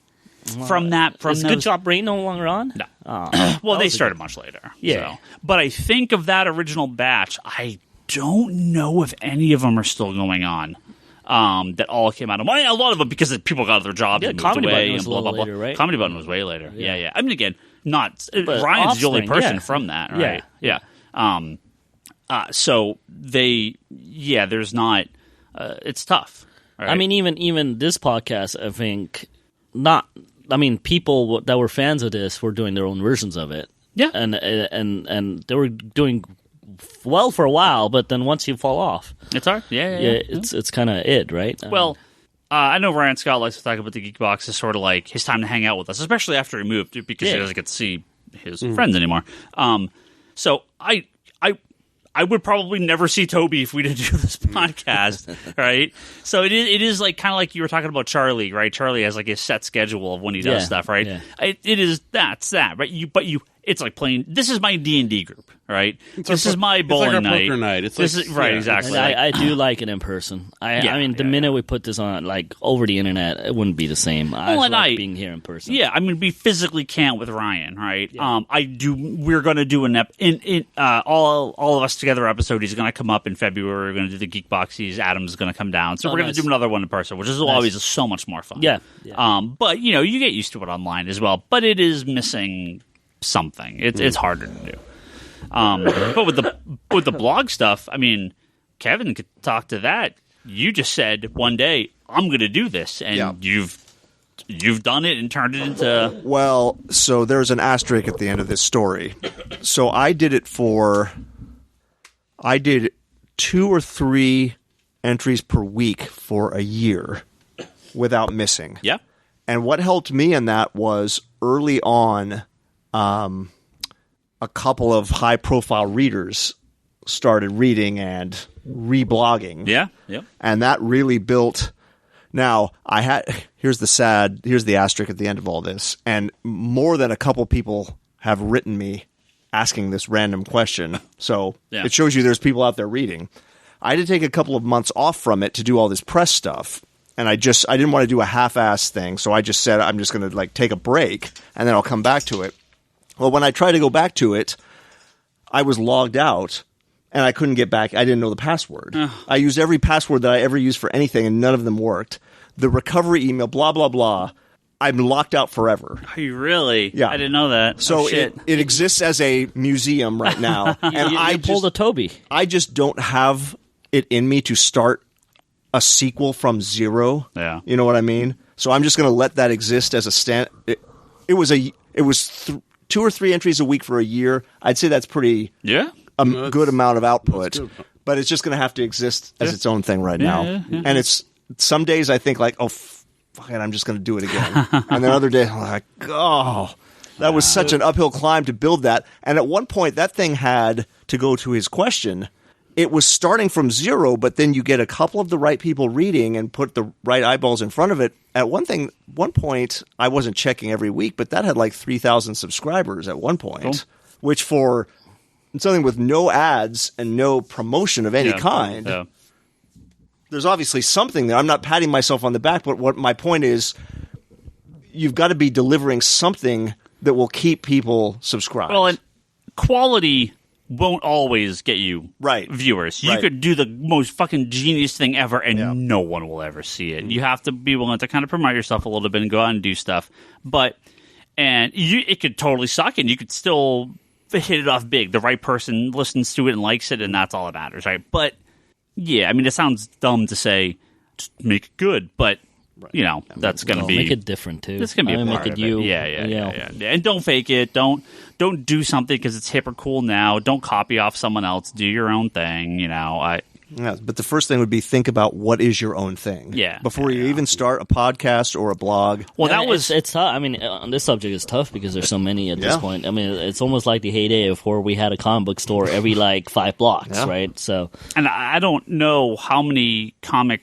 from
is Good Job Brain no longer on?
No. Well, they started much later.
Yeah.
So. But I think of that original batch, I don't know if any of them are still going on. That all came out of a lot of them because people got their jobs and moved away and blah blah blah.
Later, right?
Comedy Button was way later. Yeah. I mean, again, not Ryan's the only person from that, right? Yeah. So there's not. It's tough. Right?
I mean, even this podcast, I think people that were fans of this were doing their own versions of it.
Yeah,
and they were doing well for a while, but then once you fall off,
it's hard. Yeah.
It's kind of it, right?
Well, I know Ryan Scott likes to talk about the Geekbox as sort of like his time to hang out with us, especially after he moved, because he doesn't get to see his friends anymore. So I would probably never see Toby if we didn't do this podcast, right? So it is like kind of like you were talking about Charlie, right? Charlie has like his set schedule of when he does stuff, right? Yeah. That's that, right? It's like playing. This is my D&D group, right? This is my bowling night.
Poker night.
Right, exactly.
I do like it in person. I mean, the minute we put this on, like over the internet, it wouldn't be the same. I like being here in person.
Yeah, I mean, we physically can't with Ryan, right? Yeah. We're going to do all of us together episode. He's going to come up in February. We're going to do the Geekboxies. Adam's going to come down, so we're going to do another one in person, which is always so much more fun.
Yeah.
But you get used to it online as well. But it is missing something. It's harder to do. But with the blog stuff, I mean, Kevin could talk to that. You just said one day I'm going to do this, and you've done it and turned it into.
Well, so there's an asterisk at the end of this story. So I did 2 or 3 entries per week for a year without missing.
Yeah.
And what helped me in that was early on. A couple of high-profile readers started reading and reblogging.
Yeah, yep.
And that really built. Now, here's the asterisk at the end of all this, and more than a couple people have written me asking this random question. So It shows you there's people out there reading. I had to take a couple of months off from it to do all this press stuff. And I didn't want to do a half-ass thing, so I just said I'm just going to take a break, and then I'll come back to it. Well, when I tried to go back to it, I was logged out, and I couldn't get back. I didn't know the password. I used every password that I ever used for anything, and none of them worked. The recovery email, blah, blah, blah. I'm locked out forever.
Are you really?
Yeah.
I didn't know that.
So it exists as a museum right now. And
I pulled a Toby.
I just don't have it in me to start a sequel from zero.
Yeah.
You know what I mean? So I'm just going to let that exist as a stand. It was 2 or 3 entries a week for a year. I'd say that's pretty good amount of output. But it's just going to have to exist as its own thing right now. Yeah. And it's some days I think like, oh, fuck it, I'm just going to do it again. And then other days I'm like, oh, that was such an uphill climb to build that. And at one point that thing had, to go to his question, it was starting from zero, but then you get a couple of the right people reading and put the right eyeballs in front of it. At one point, I wasn't checking every week, but that had like 3,000 subscribers at one point, which for something with no ads and no promotion of any kind, there's obviously something there. I'm not patting myself on the back, but what my point is, you've got to be delivering something that will keep people subscribed.
Well, and quality won't always get you viewers. You could do the most fucking genius thing ever, and no one will ever see it. You have to be willing to kind of promote yourself a little bit and go out and do stuff. It could totally suck, and you could still hit it off big. The right person listens to it and likes it, and that's all that matters, right? But yeah, I mean, it sounds dumb to say just make it good, but that's going to be
make it different too.
It's going to be a part
make it
of
you.
It. Yeah. And don't fake it. Don't do something because it's hip or cool now. Don't copy off someone else. Do your own thing.
Yeah, but the first thing would be think about what is your own thing.
Yeah.
Before you even start a podcast or a blog.
Well, that was
it's tough. I mean, on this subject, it's tough because there's so many at this point. I mean, it's almost like the heyday of where we had a comic book store every like 5 blocks, right? So,
and I don't know how many comic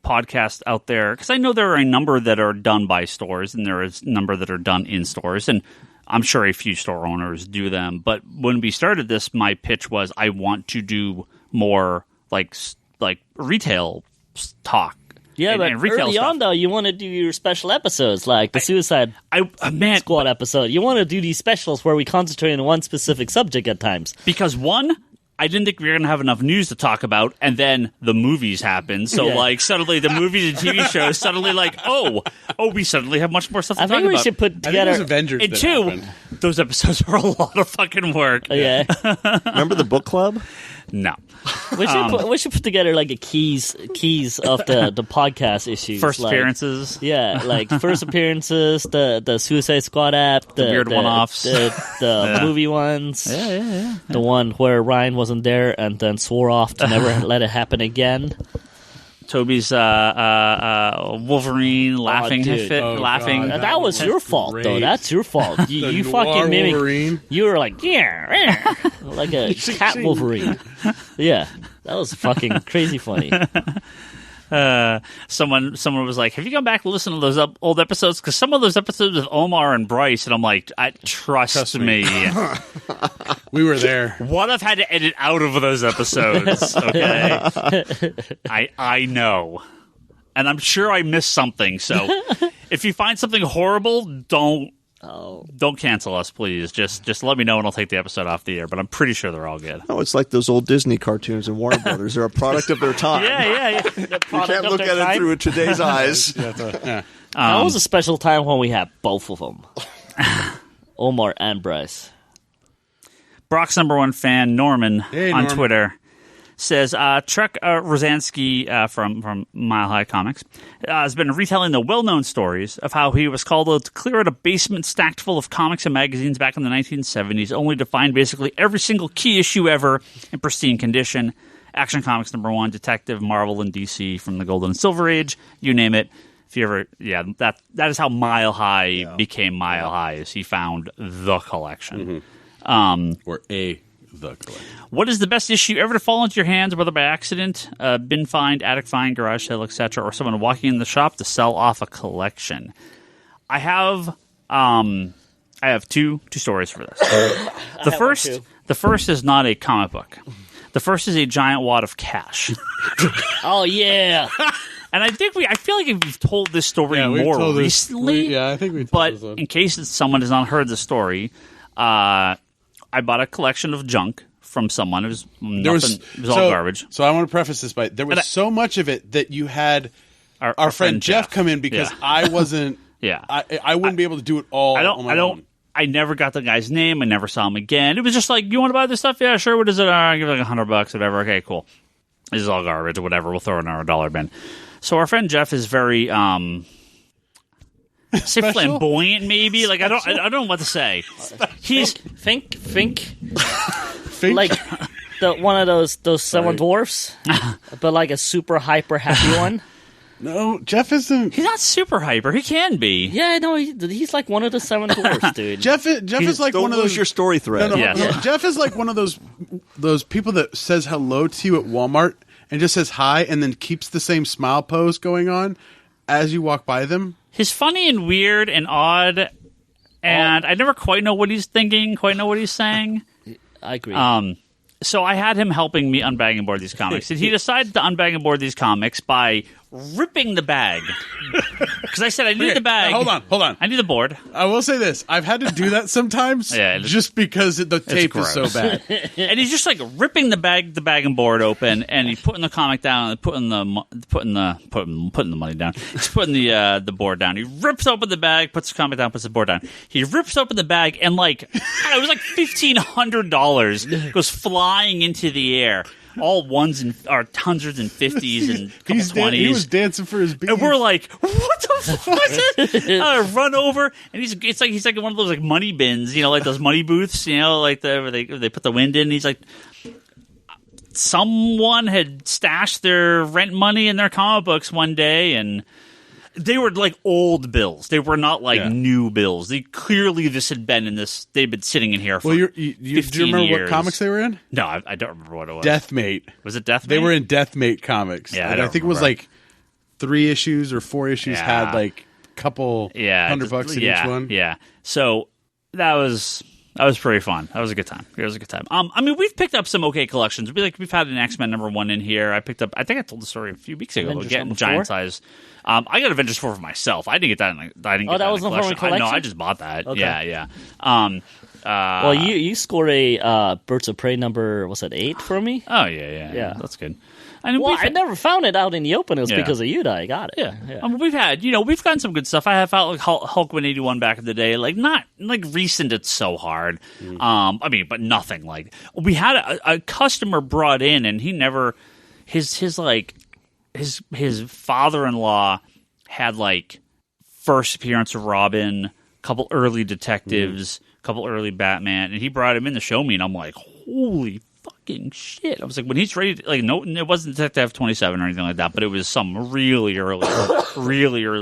podcasts out there, because I know there are a number that are done by stores, and there is a number that are done in stores, and I'm sure a few store owners do them. But when we started this, my pitch was I want to do more like retail talk.
yeah, but
and retail
early
stuff.
on, though, you want to do your special episodes, like the Suicide Squad episode. You want to do these specials where we concentrate on one specific subject at times.
Because one, I didn't think we were going to have enough news to talk about, and then the movies happened. So, like, suddenly the movies and TV shows suddenly like, we suddenly have much more stuff to
I
talk
think we
about.
should put
I think
together.
it was Avengers
And
that
two,
happened.
those episodes are a lot of fucking work.
Yeah,
Remember the book club?
No.
we should put together like a keys of the podcast issues.
First
like,
appearances.
Yeah, like first appearances, the Suicide Squad app, the
weird one-offs.
the movie ones.
Yeah.
The one where Ryan wasn't there and then swore off to never let it happen again.
Toby's Wolverine laughing
dude.
fit,
Oh,
laughing.
God.
That was your fault, though.
great.
That's your fault. You,
The
you
noir
fucking mimic.
Wolverine.
You were like, like a cat Wolverine. Yeah, that was fucking crazy funny.
Someone was like, "Have you gone back and listened to those old episodes? Because some of those episodes with Omar and Bryce," and I'm like, "Trust me."
We were there.
What I've had to edit out of those episodes, okay? I know, and I'm sure I missed something. So, if you find something horrible, don't cancel us, please. Just let me know, and I'll take the episode off the air. But I'm pretty sure they're all good.
Oh, it's like those old Disney cartoons and Warner Brothers. They're a product of their time.
Yeah.
You can't look at it through today's eyes.
Yeah.
That was a special time when we had both of them, Omar and Bryce.
Brock's number one fan, Norman,
Hey,
on
Norm.
Twitter, says Trek Rosansky from Mile High Comics has been retelling the well-known stories of how he was called out to clear out a basement stacked full of comics and magazines back in the 1970s, only to find basically every single key issue ever in pristine condition. Action Comics number one, Detective, Marvel, and DC from the Golden and Silver Age, you name it. If you ever, that is how Mile High became Mile High, is he found the collection.
Or the collection.
What is the best issue ever to fall into your hands, whether by accident, bin find, attic find, garage sale, etc., or someone walking in the shop to sell off a collection? I have two stories for this. The first is not a comic book. The first is a giant wad of cash.
Oh yeah.
And I feel like we've told this story
we've
more
told this-
recently.
I think we told
But
this one.
in case someone has not heard the story, I bought a collection of junk from someone. It was nothing. It was all garbage.
So I want to preface this by there was so much of it that you had our friend Jeff come in because I wasn't.
Yeah.
I wouldn't be able to do it all. on my own.
I never got the guy's name. I never saw him again. It was just like, you want to buy this stuff? Yeah, sure. What is it? I'll give it like $100, whatever. Okay, cool. This is all garbage or whatever. We'll throw it in our $1 bin. So our friend Jeff is very say flamboyant, maybe. Like I don't know what to say. He's
Think
Like
like one of those seven dwarfs, but like a super hyper happy one.
no, Jeff isn't.
he's not super hyper. He can be.
Yeah, no, he's like one of the seven dwarfs, dude.
Jeff is like
Don't
one of
lose
those.
your story thread.
No,
Yes.
Jeff is like one of those people that says hello to you at Walmart and just says hi and then keeps the same smile pose going on as you walk by them.
He's funny and weird and odd, and I never quite know what he's thinking, quite know what he's saying.
I agree.
So I had him helping me unbag and board these comics. And he decided to unbag and board these comics by ripping the bag. Because I said, I need the bag.
Hold on.
I need the board.
I will say this. I've had to do that sometimes
Yeah,
just because the tape is so
gross.
bad.
And he's just like ripping the bag and board open, and he's putting the comic down, and putting the money down. He's putting the board down. He rips open the bag, puts the comic down, puts the board down. He rips open the bag, and like it was like $1,500 goes flying into the air. All ones and or hundreds and fifties and couple
He was
20s.
dancing for his beat.
And we're like, what the fuck is this? I run over, and he's like in one of those like money bins, like those money booths, like where they put the wind in. And he's like, someone had stashed their rent money in their comic books one day, and they were like old bills. They were not like new bills. Clearly this had been in this. They'd been sitting in here for.
Well, do you remember
years.
what comics they were in?
No, I don't remember what it was.
Deathmate.
Was it Deathmate?
They were in Deathmate comics.
Yeah,
and I think it was like 3 issues or 4 issues had like a couple $100 in each one.
Yeah. So that was pretty fun. That was a good time. It was a good time. I mean, we've picked up some okay collections. We've had an X-Men #1 in here. I think I told the story a few weeks ago.
Avengers
Getting
#4?
giant size. I got Avengers 4 for myself. I didn't get that. That
was
in
not from a collection?
No, I just bought that.
Okay.
Yeah.
Well, you scored a Birds of Prey number, was that 8 for me?
Oh yeah. That's good. I mean,
Well, I never found it out in the open. It was because of you that I got it.
Yeah. I mean, we've gotten some good stuff. I have felt like Hulk 181 back in the day. Like, not like recent, it's so hard. I mean, but nothing like. We had a customer brought in, and he never. His father-in-law had like first appearance of Robin, a couple early detectives, a couple early Batman, and he brought him in to show me, and I'm like, holy fucking shit. I was like, when he's ready to, like, no, it wasn't Detective 27 or anything like that, but it was some really early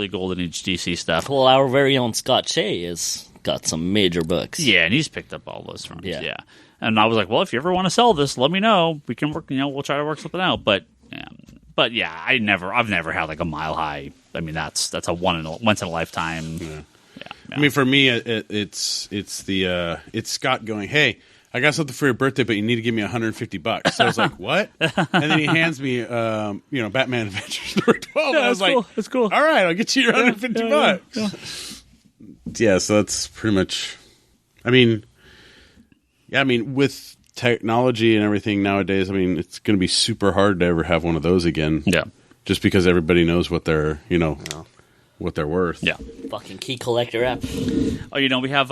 Golden Age DC stuff.
Well, our very own Scott Shea has got some major books.
Yeah, and he's picked up all those from us.
Yeah.
And I was like, well, if you ever want to sell this, let me know. We can work, we'll try to work something out. But yeah, I've never had like a Mile High. I mean, that's a once in a lifetime. Yeah.
I mean, for me, it's Scott going, hey, I got something for your birthday, but you need to give me $150. So I was like, what? And then he hands me, Batman Adventures number 12. And I was like,
cool. That's cool.
All right, I'll get you your $150. Yeah, so that's pretty much. I mean, with technology and everything nowadays, I mean, it's going to be super hard to ever have one of those again.
Yeah.
Just because everybody knows what they're, what they're worth.
Yeah.
Fucking key collector app.
Oh, we have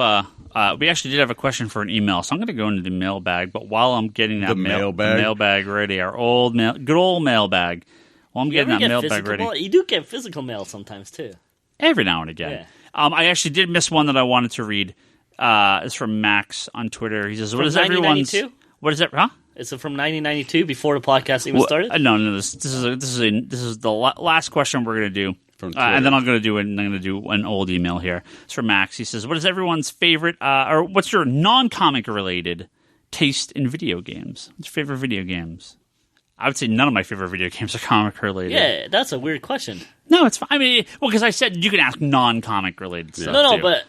we actually did have a question for an email, so I'm going to go into the mailbag. But while I'm getting that mailbag ready, our good old mailbag. While I'm getting that mailbag ready,
you do get physical mail sometimes too.
Every now and again.
Yeah.
I actually did miss one that I wanted to read. It's from Max on Twitter. He says, "What is everyone's? What is it? Huh?
Is it from 1992 before the podcast even started?
No. This is the last question we're going to do." And then I'm going to do an old email here. It's from Max. He says, "What is everyone's favorite, or what's your non-comic related taste in video games? What's your favorite video games?" I would say none of my favorite video games are comic related.
Yeah, that's a weird question.
No, it's fine. I mean, because I said you can ask non-comic related stuff.
No,
too.
but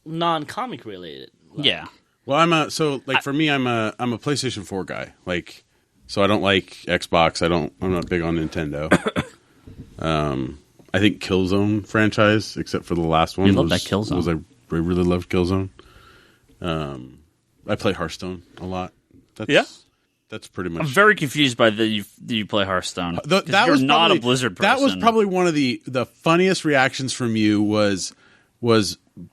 non-comic related.
Yeah.
Well, for me, I'm a PlayStation 4 guy. Like, so I don't like Xbox. I'm not big on Nintendo. I think Killzone franchise, except for the last one.
You love that Killzone.
I really loved Killzone. I play Hearthstone a lot. That's pretty much.
I'm very confused by you play Hearthstone.
That
you're
was
not
probably,
a Blizzard person.
That was probably one of the funniest reactions from you was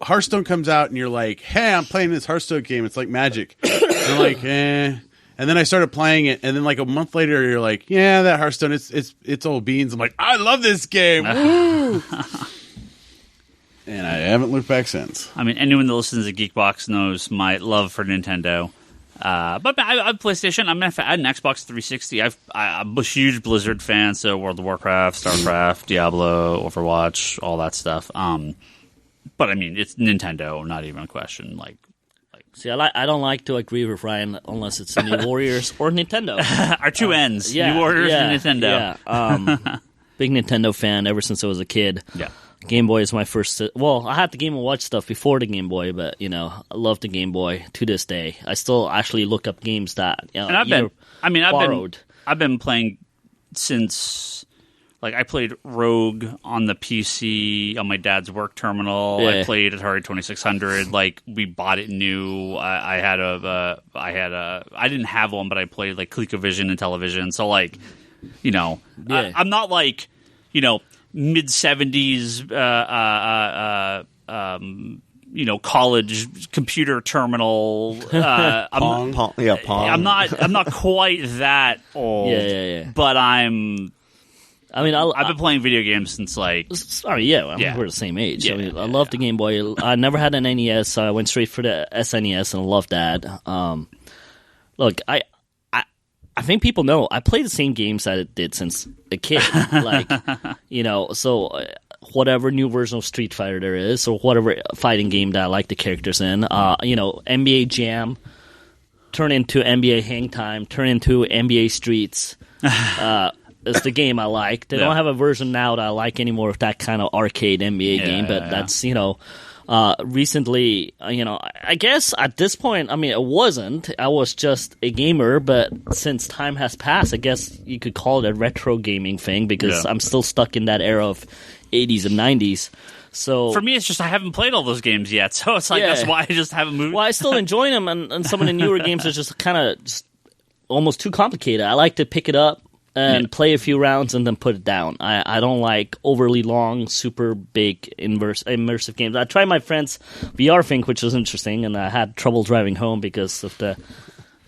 Hearthstone comes out and you're like, hey, I'm playing this Hearthstone game. It's like Magic. And I'm like, eh. And then I started playing it, and then like a month later, you're like, "Yeah, that Hearthstone, it's old beans." I'm like, "I love this game," woo! And I haven't looked back since.
I mean, anyone that listens to Geekbox knows my love for Nintendo. But I'm PlayStation. I had an Xbox 360. I'm a huge Blizzard fan, so World of Warcraft, StarCraft, Diablo, Overwatch, all that stuff. But I mean, it's Nintendo, not even a question.
See, I don't like to agree with Ryan unless it's New Warriors or Nintendo.
Our two ends, New Warriors and Nintendo.
Yeah, big Nintendo fan ever since I was a kid.
Yeah,
Game Boy is my first. Well, I had the Game & Watch stuff before the Game Boy, but I love the Game Boy to this day. I still actually look up games that
and I've been playing since. Like, I played Rogue on the PC on my dad's work terminal. Yeah. I played Atari 2600. Like, we bought it new. I didn't have one, but I played like ColecoVision and television. So like, I'm not like, mid 70s, college computer terminal.
Pong.
I'm not quite that old.
Yeah.
But I've been playing video games since like.
We're the same age. I love the Game Boy. I never had an NES, so I went straight for the SNES, and I love that. Look, I think people know I play the same games that I did since a kid. Like, so whatever new version of Street Fighter there is, or whatever fighting game that I like the characters in, NBA Jam, turn into NBA Hang Time, turn into NBA Streets. It's the game I like. They don't have a version now that I like anymore of that kind of arcade NBA game, but that's, recently, I guess at this point, I mean, it wasn't. I was just a gamer, but since time has passed, I guess you could call it a retro gaming thing because I'm still stuck in that era of 80s and 90s. So
for me, it's just I haven't played all those games yet, so it's like that's why I just haven't moved.
Well, I still enjoy them, and some of the newer games are just kind of just almost too complicated. I like to pick it up and play a few rounds and then put it down. I don't like overly long, super big immersive games. I tried my friend's VR thing, which was interesting, and I had trouble driving home because of the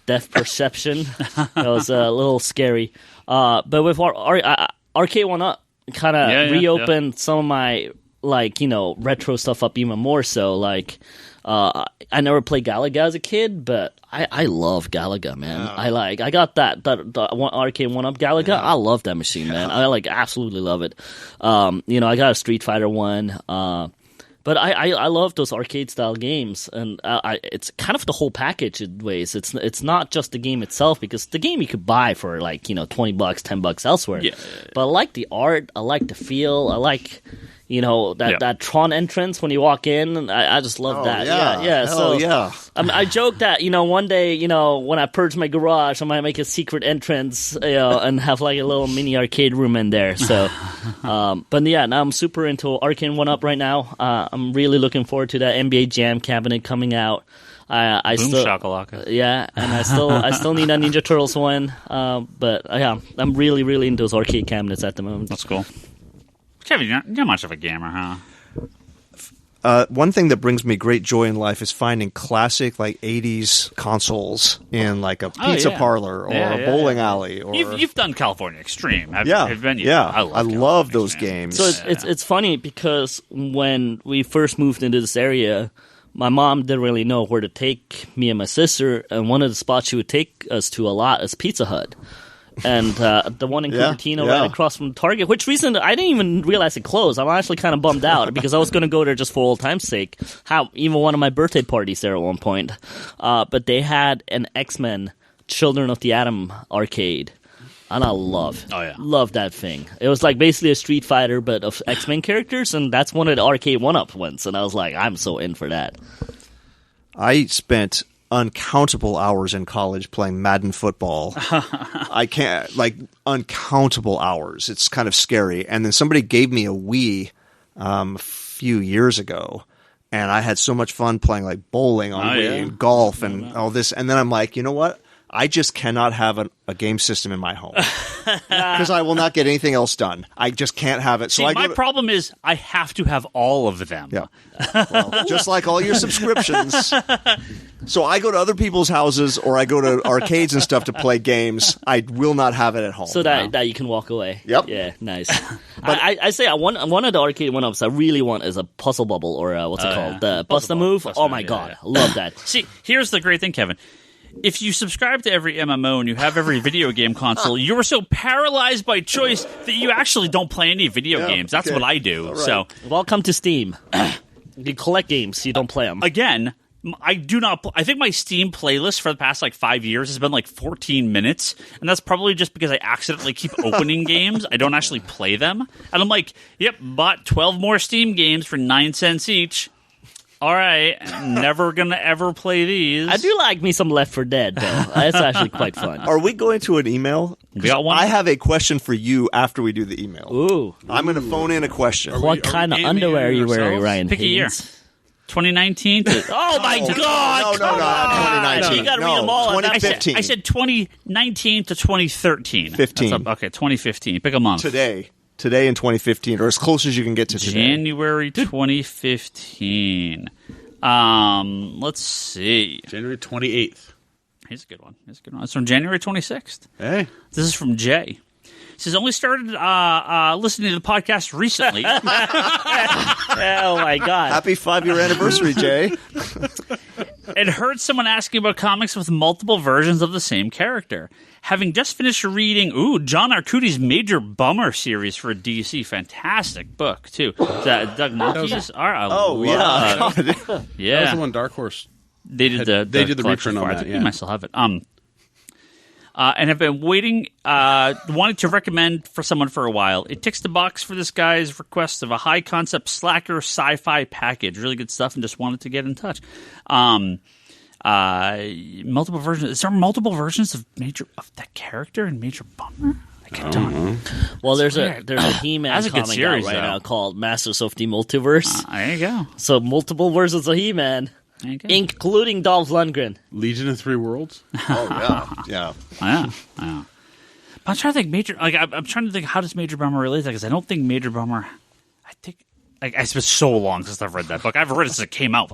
depth perception. That was a little scary. But with Arcade 1-Up, kind of reopened some of my retro stuff up even more so. Like, I never played Galaga as a kid, but I love Galaga, man. I got that Arcade 1-Up Galaga. Yeah. I love that machine, man. I absolutely love it. I got a Street Fighter one, but I love those arcade style games, and it's kind of the whole package in ways. It's not just the game itself, because the game you could buy for $20, $10 elsewhere. Yeah. But I like the art, I like the feel, I like that Tron entrance when you walk in. I just love that. Yeah. So I joke that one day when I purge my garage, I might make a secret entrance and have like a little mini arcade room in there. So but now I'm super into Arcade 1-Up right now. I'm really looking forward to that NBA Jam cabinet coming out. I
Boom
still
shakalaka.
Yeah, and I still need a Ninja Turtles one. But I'm really really into those arcade cabinets at the moment.
That's cool. Kevin, you're not much of a gamer, huh?
One thing that brings me great joy in life is finding classic 80s consoles in like a pizza parlor or a bowling alley. Or
you've done California Extreme, have you?
I love those games.
So it's funny because when we first moved into this area, my mom didn't really know where to take me and my sister, and one of the spots she would take us to a lot is Pizza Hut. And the one in Cupertino right across from Target, which recently I didn't even realize it closed. I'm actually kind of bummed out because I was going to go there just for old time's sake. Even one of my birthday parties there at one point. But they had an X-Men Children of the Atom arcade. And I love that thing. It was like basically a Street Fighter, but of X-Men characters, and that's one of the Arcade 1-Up ones. And I was like, I'm so in for that.
I spent uncountable hours in college playing Madden football. I can't, uncountable hours. It's kind of scary. And then somebody gave me a Wii a few years ago, and I had so much fun playing bowling on Wii and golf and all this. And then I'm like, you know what? I just cannot have a game system in my home because I will not get anything else done. I just can't have it.
So my problem is I have to have all of them.
Yeah, well, just like all your subscriptions. So I go to other people's houses or I go to arcades and stuff to play games. I will not have it at home.
So that you can walk away.
Yep.
Yeah, nice. But I say one of the arcade 1-Ups I really want is a Puzzle Bubble or what's it called? The Bust a Move. Oh my god, love that.
See, here's the great thing, Kevin. If you subscribe to every MMO and you have every video game console, you are so paralyzed by choice that you actually don't play any video games. That's what I do. Right. So,
welcome to Steam. You collect games, you don't play them.
Again, I do not. I think my Steam playlist for the past 5 years has been 14 minutes, and that's probably just because I accidentally keep opening games. I don't actually play them, and I'm like, "Yep, bought 12 more Steam games for 9 cents each." All right, never gonna ever play these.
I do like me some Left 4 Dead, though. That's actually quite fun.
Are we going to an email?
We got one.
I have a question for you after we do the email.
Ooh.
I'm going to phone in a question.
What kind of underwear are you wearing, Ryan
Pick
Higgins?
a year. 2019
Oh my God!
No, not 2019.
You got to read them all.
2015.
I said 2019 to 2013.
15.
Okay, 2015. Pick a month.
Today in 2015, or as close as you can get to today.
January 2015. Let's see.
January 28th.
Here's a good one. It's from January 26th.
Hey.
This is from Jay. He says, only started listening to the podcast recently.
Oh, my God.
Happy 5-year anniversary, Jay.
And heard someone asking about comics with multiple versions of the same character. having just finished reading John Arcuti's Major Bummer series for DC. Fantastic book, too. Doug Mackey's art.
yeah.
Yeah.
That was the one Dark Horse.
They did the
reprint on that.
I think we might still have it. And have been wanting to recommend for someone for a while. It ticks the box for this guy's request of a high concept slacker sci-fi package. Really good stuff, and just wanted to get in touch. Multiple versions. Is there multiple versions of that character in Major Bummer? I don't know.
Well, there's a He-Man
That's a good
comic
series,
out right
though.
now called Masters of the Multiverse.
There you go.
So multiple versions of He-Man,
There you go.
including Dolph Lundgren.
Legion of Three Worlds.
Oh yeah.
Yeah. But I'm trying to think I'm trying to think how does Major Bummer relate to that, because I don't think Major Bummer. I think it's been so long since I've read that book. I've read it since it came out,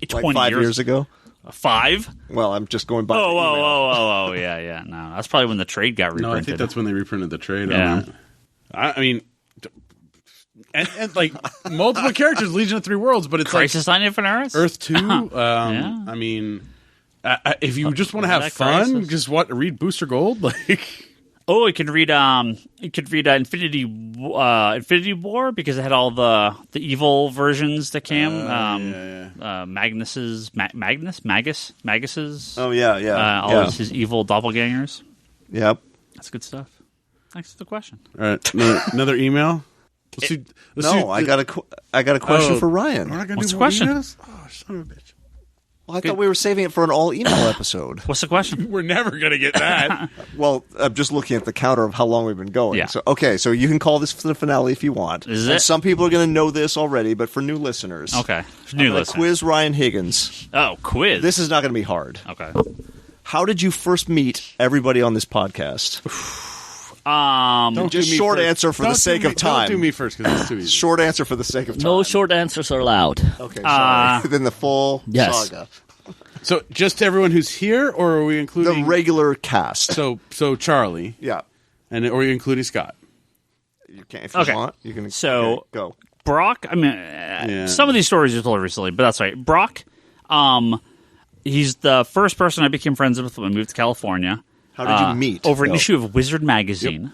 20
5 years ago.
5?
Well, I'm just going by.
Oh, yeah. No, that's probably when the trade got reprinted.
No, I think that's when they reprinted the trade.
Yeah.
On it. I mean, and like multiple characters, Legion of Three Worlds, but it's
Crisis on Infinite Earths?
Earth 2.
Yeah.
I mean, if you just want to have
that
fun,
Crisis?
just read Booster Gold, like.
Oh, it could read Infinity War, because it had all the evil versions that came. Magus's.
Oh yeah.
All of his evil doppelgangers.
Yep.
That's good stuff. Thanks for the question.
All right, another email.
I got a question for Ryan.
We're not gonna
What's
do
the question?
emails? Oh, son of a bitch.
Well, I thought we were saving it for an all email episode.
What's the question?
We're never gonna get that.
Well, I'm just looking at the counter of how long we've been going.
Yeah.
So you can call this the finale if you want.
Is
and
it?
some people are going to know this already, but for new listeners,
Okay.
I'm
New
gonna
listener.
quiz Ryan Higgins.
Oh, quiz.
This is not going to be hard.
Okay.
How did you first meet everybody on this podcast?
Don't
Just
do me
short
first.
answer for the
Don't
sake
do
of
me-
time.
Don't do me first because it's too easy.
Short answer for the sake of time.
No short answers are allowed.
Okay, sorry. Then the full
Yes.
saga.
So just to everyone who's here, or are we
The
including
regular cast.
So Charlie,
Yeah.
and or are you including Scott?
You can, if you
Okay.
want, you can.
So-
okay, go.
Brock, some of these stories you told recently, but that's right. Brock, he's the first person I became friends with when I moved to California.
How did you meet?
Over an
Go.
issue of Wizard magazine.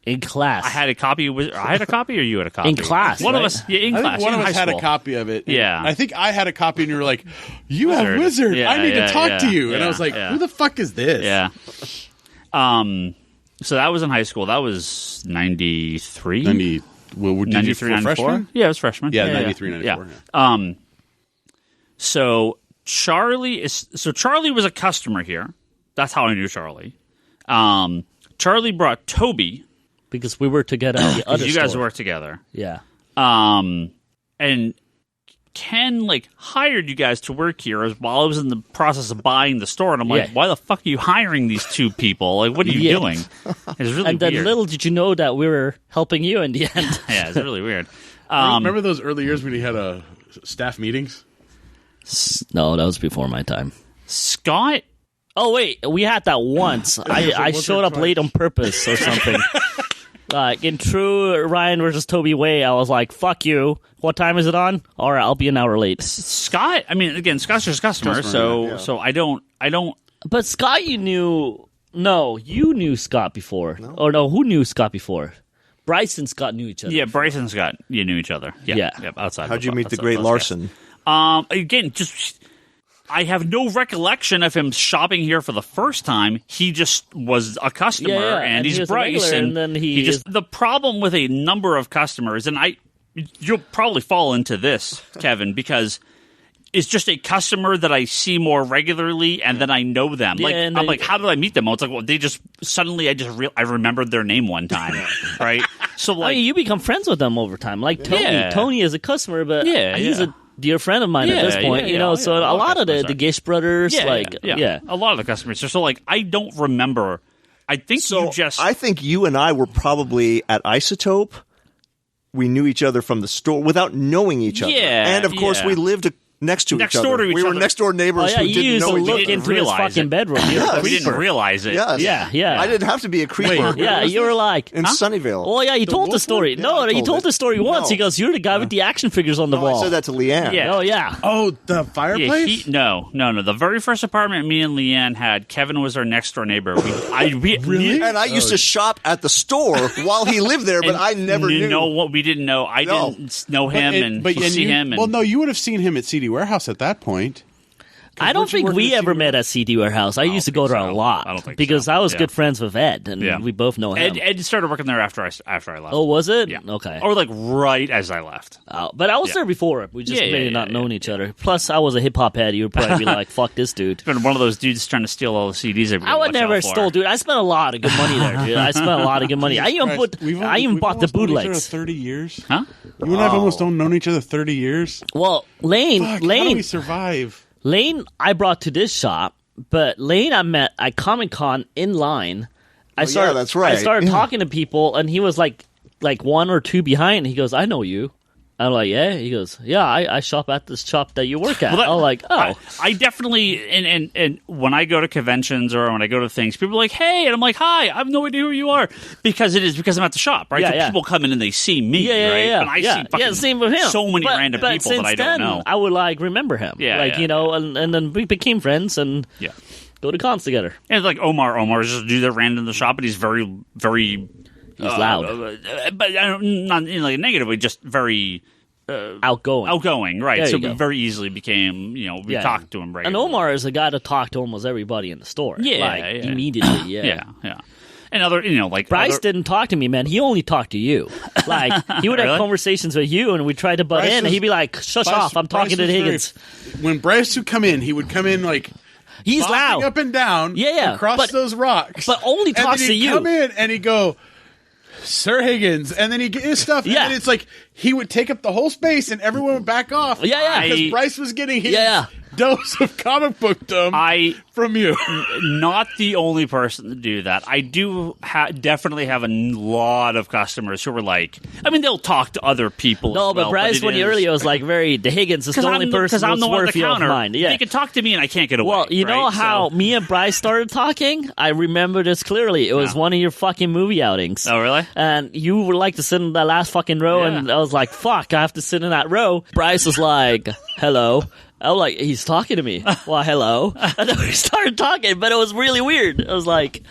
In class.
I had a copy of Wizard. I had a copy, or you had a copy?
In class,
One of
right?
us, in
I
class.
think one
in
of us
high
had a
school.
copy of it.
Yeah.
I think I had a copy, and you were like, "You have Wizard.
Yeah,
I need
yeah,
to talk
yeah,
to you." And I
yeah,
was like,
yeah.
"Who the fuck is this?"
Yeah. So that was in high school. That was 93?
93,
93, 94?
freshman?
Yeah, it was freshman.
Yeah, 93, 94.
Yeah. So Charlie was a customer here. That's how I knew Charlie. Charlie brought Toby.
because we were together at the other
You guys
store.
worked together.
Yeah.
And Ken hired you guys to work here while I was in the process of buying the store, and I'm like,
Yeah.
why the fuck are you hiring these two people? What are you
Yeah.
doing? It's really
And then
weird.
little did you know that we were helping you in the end.
Yeah, it's really weird.
Remember those early years when you had staff meetings?
No, that was before my time.
Scott,
Oh wait, we had that once. I
once or
showed up
twice.
late on purpose or something. In true Ryan versus Toby way, I was like, "Fuck you! What time is it on? All right, I'll be an hour late."
Scott. I mean, again, Scott's just a customer, so I don't.
But Scott, you knew. No, you knew Scott before. No. Or no, who knew Scott before? Bryce and Scott knew each other.
Yeah, Bryce and Scott, you knew each other. Yeah,
Yeah.
Yep, outside.
How'd you meet the
outside
great
those
Larson?
guys. Again, just I have no recollection of him shopping here for the first time. He just was a customer,
Yeah,
and
and
he's
he was a
Bryce,
regular,
and
and then he
just the problem with a number of customers, and you'll probably fall into this, Kevin, because it's just a customer that I see more regularly, and then I know them.
Yeah,
Like
and
I'm
then-
like, how did I meet them? Well, it's like, well, they just suddenly I remembered their name one time, right? So
I
like,
mean, you become friends with them over time. Like Tony.
Yeah.
Tony is a customer, but
Yeah,
he's
yeah.
a dear friend of mine at this point.
yeah,
know, so
yeah.
a lot of
customers
the
are.
Gish brothers,
yeah, a lot of the customers. So like, I don't remember. I think
So
you just.
I think you and I were probably at Isotope. We knew each other from the store without knowing each other.
Yeah,
And of course,
yeah.
we lived next to
Next
each
door
other.
to each
we were
other.
next door neighbors
Oh yeah,
who
you
didn't
used to
know each
look
other.
into his
realize
fucking
it.
bedroom.
We didn't realize it.
Yes.
Yeah.
I didn't have to be a creeper.
Wait.
Yeah, you were like,
in Sunnyvale.
oh yeah, you told the
wolf
story.
one?
No,
Yeah, I
he
told
told
it.
the story once.
No.
He goes, "You're the guy with the action figures on the
No,
wall."
I said that to Leanne.
Yeah.
Oh yeah.
Oh, the fireplace?
No. The very first apartment me and Leanne had, Kevin was our next door neighbor.
Really?
And I used to shop at the store while he lived there, but I never knew.
know what we didn't know. I
No.
didn't know him,
But
he'd see him. And,
well, no, you would have seen him at CD Warehouse at that point.
I don't
weren't you
think
working
we
at
ever
CD
met at CD Warehouse. I used to go
think
there a
so.
lot
I don't think
because
so.
I was
Yeah.
good friends with Ed, and
Yeah.
we both know him.
Ed started working there after I left.
Oh, was it?
Yeah.
Okay.
Or like right as I left.
But I was
Yeah.
there before. We just
Yeah,
maybe
yeah,
not
yeah,
known each other. Plus, I was a hip hop head. You would probably be like, "Fuck this dude."
Been one of those dudes trying to steal all the CDs.
I would never stole, dude. I spent a lot of good money there, dude. I spent a lot of good money. I even
We've
bought the
almost known each other
bootlegs.
30 years.
Huh?
You and I have almost known each other 30 years.
Well,
Fuck, how do we
Lane,
survive?
I brought to this shop, but Lane I met at Comic Con in line. I started,
that's right.
I started
Yeah.
talking to people, and he was like one or two behind. He goes, "I know you." I'm like, "Yeah." He goes, "Yeah, I shop at this shop that you work at." I'm like, "Oh."
I definitely and when I go to conventions or when I go to things, people are like, "Hey," and I'm like, "Hi, I have no idea who you are," because I'm at the shop, right?
Yeah,
so
yeah.
people come in and they see me,
Yeah,
right?
yeah.
And I see fucking
same with him.
so many random
but
people
since
that I don't
then,
know.
I would like remember him, and then we became friends and
Yeah.
go to cons together.
And it's like Omar's just a dude that ran into the shop, and he's very, very.
He's loud,
but I don't, not in like a negative way, just very
outgoing.
right?
There
So
you go.
we very easily became, we talked to him
And
regularly.
Omar is a guy to talk to almost everybody in the store.
Yeah.
Immediately. Yeah.
yeah. And other, like
Bryce
other,
didn't talk to me, man. He only talked to you. Like he would have
Really?
conversations with you, and we tried to butt
Bryce
in, and
was-
he'd be like, "Shush off! I'm talking to
Bryce was
Higgins."
when Bryce would come in, he would come in like
He's
bopping
loud,
up and down,
Yeah,
across
but-
those rocks,
but only
and
talks
then
to
he'd
you.
Come in and he'd go, "Sir Higgins," and then he'd get his stuff.
Yeah.
And then it's like he would take up the whole space, and everyone would back off.
Yeah.
because Bryce was getting his
Yeah.
dose of comic bookdom from you.
not the only person to do that. I do definitely have a lot of customers who are like, I mean, they'll talk to other people.
No,
as well,
but Bryce,
it
when he
is-
earlier was like the Higgins is the only person
I'm
who's
the one at the
worthy of
counter.
mine. Yeah.
They can talk to me and I can't get away.
Well, you know
right?
how
So-
me and Bryce started talking? I remember this clearly. It was one of your fucking movie outings.
Oh, really?
And you would like to sit in that last fucking row,
Yeah.
and I was like, fuck, I have to sit in that row. Bryce was like, hello. I was like, he's talking to me. Well, hello. And then we started talking, but it was really weird. I was like,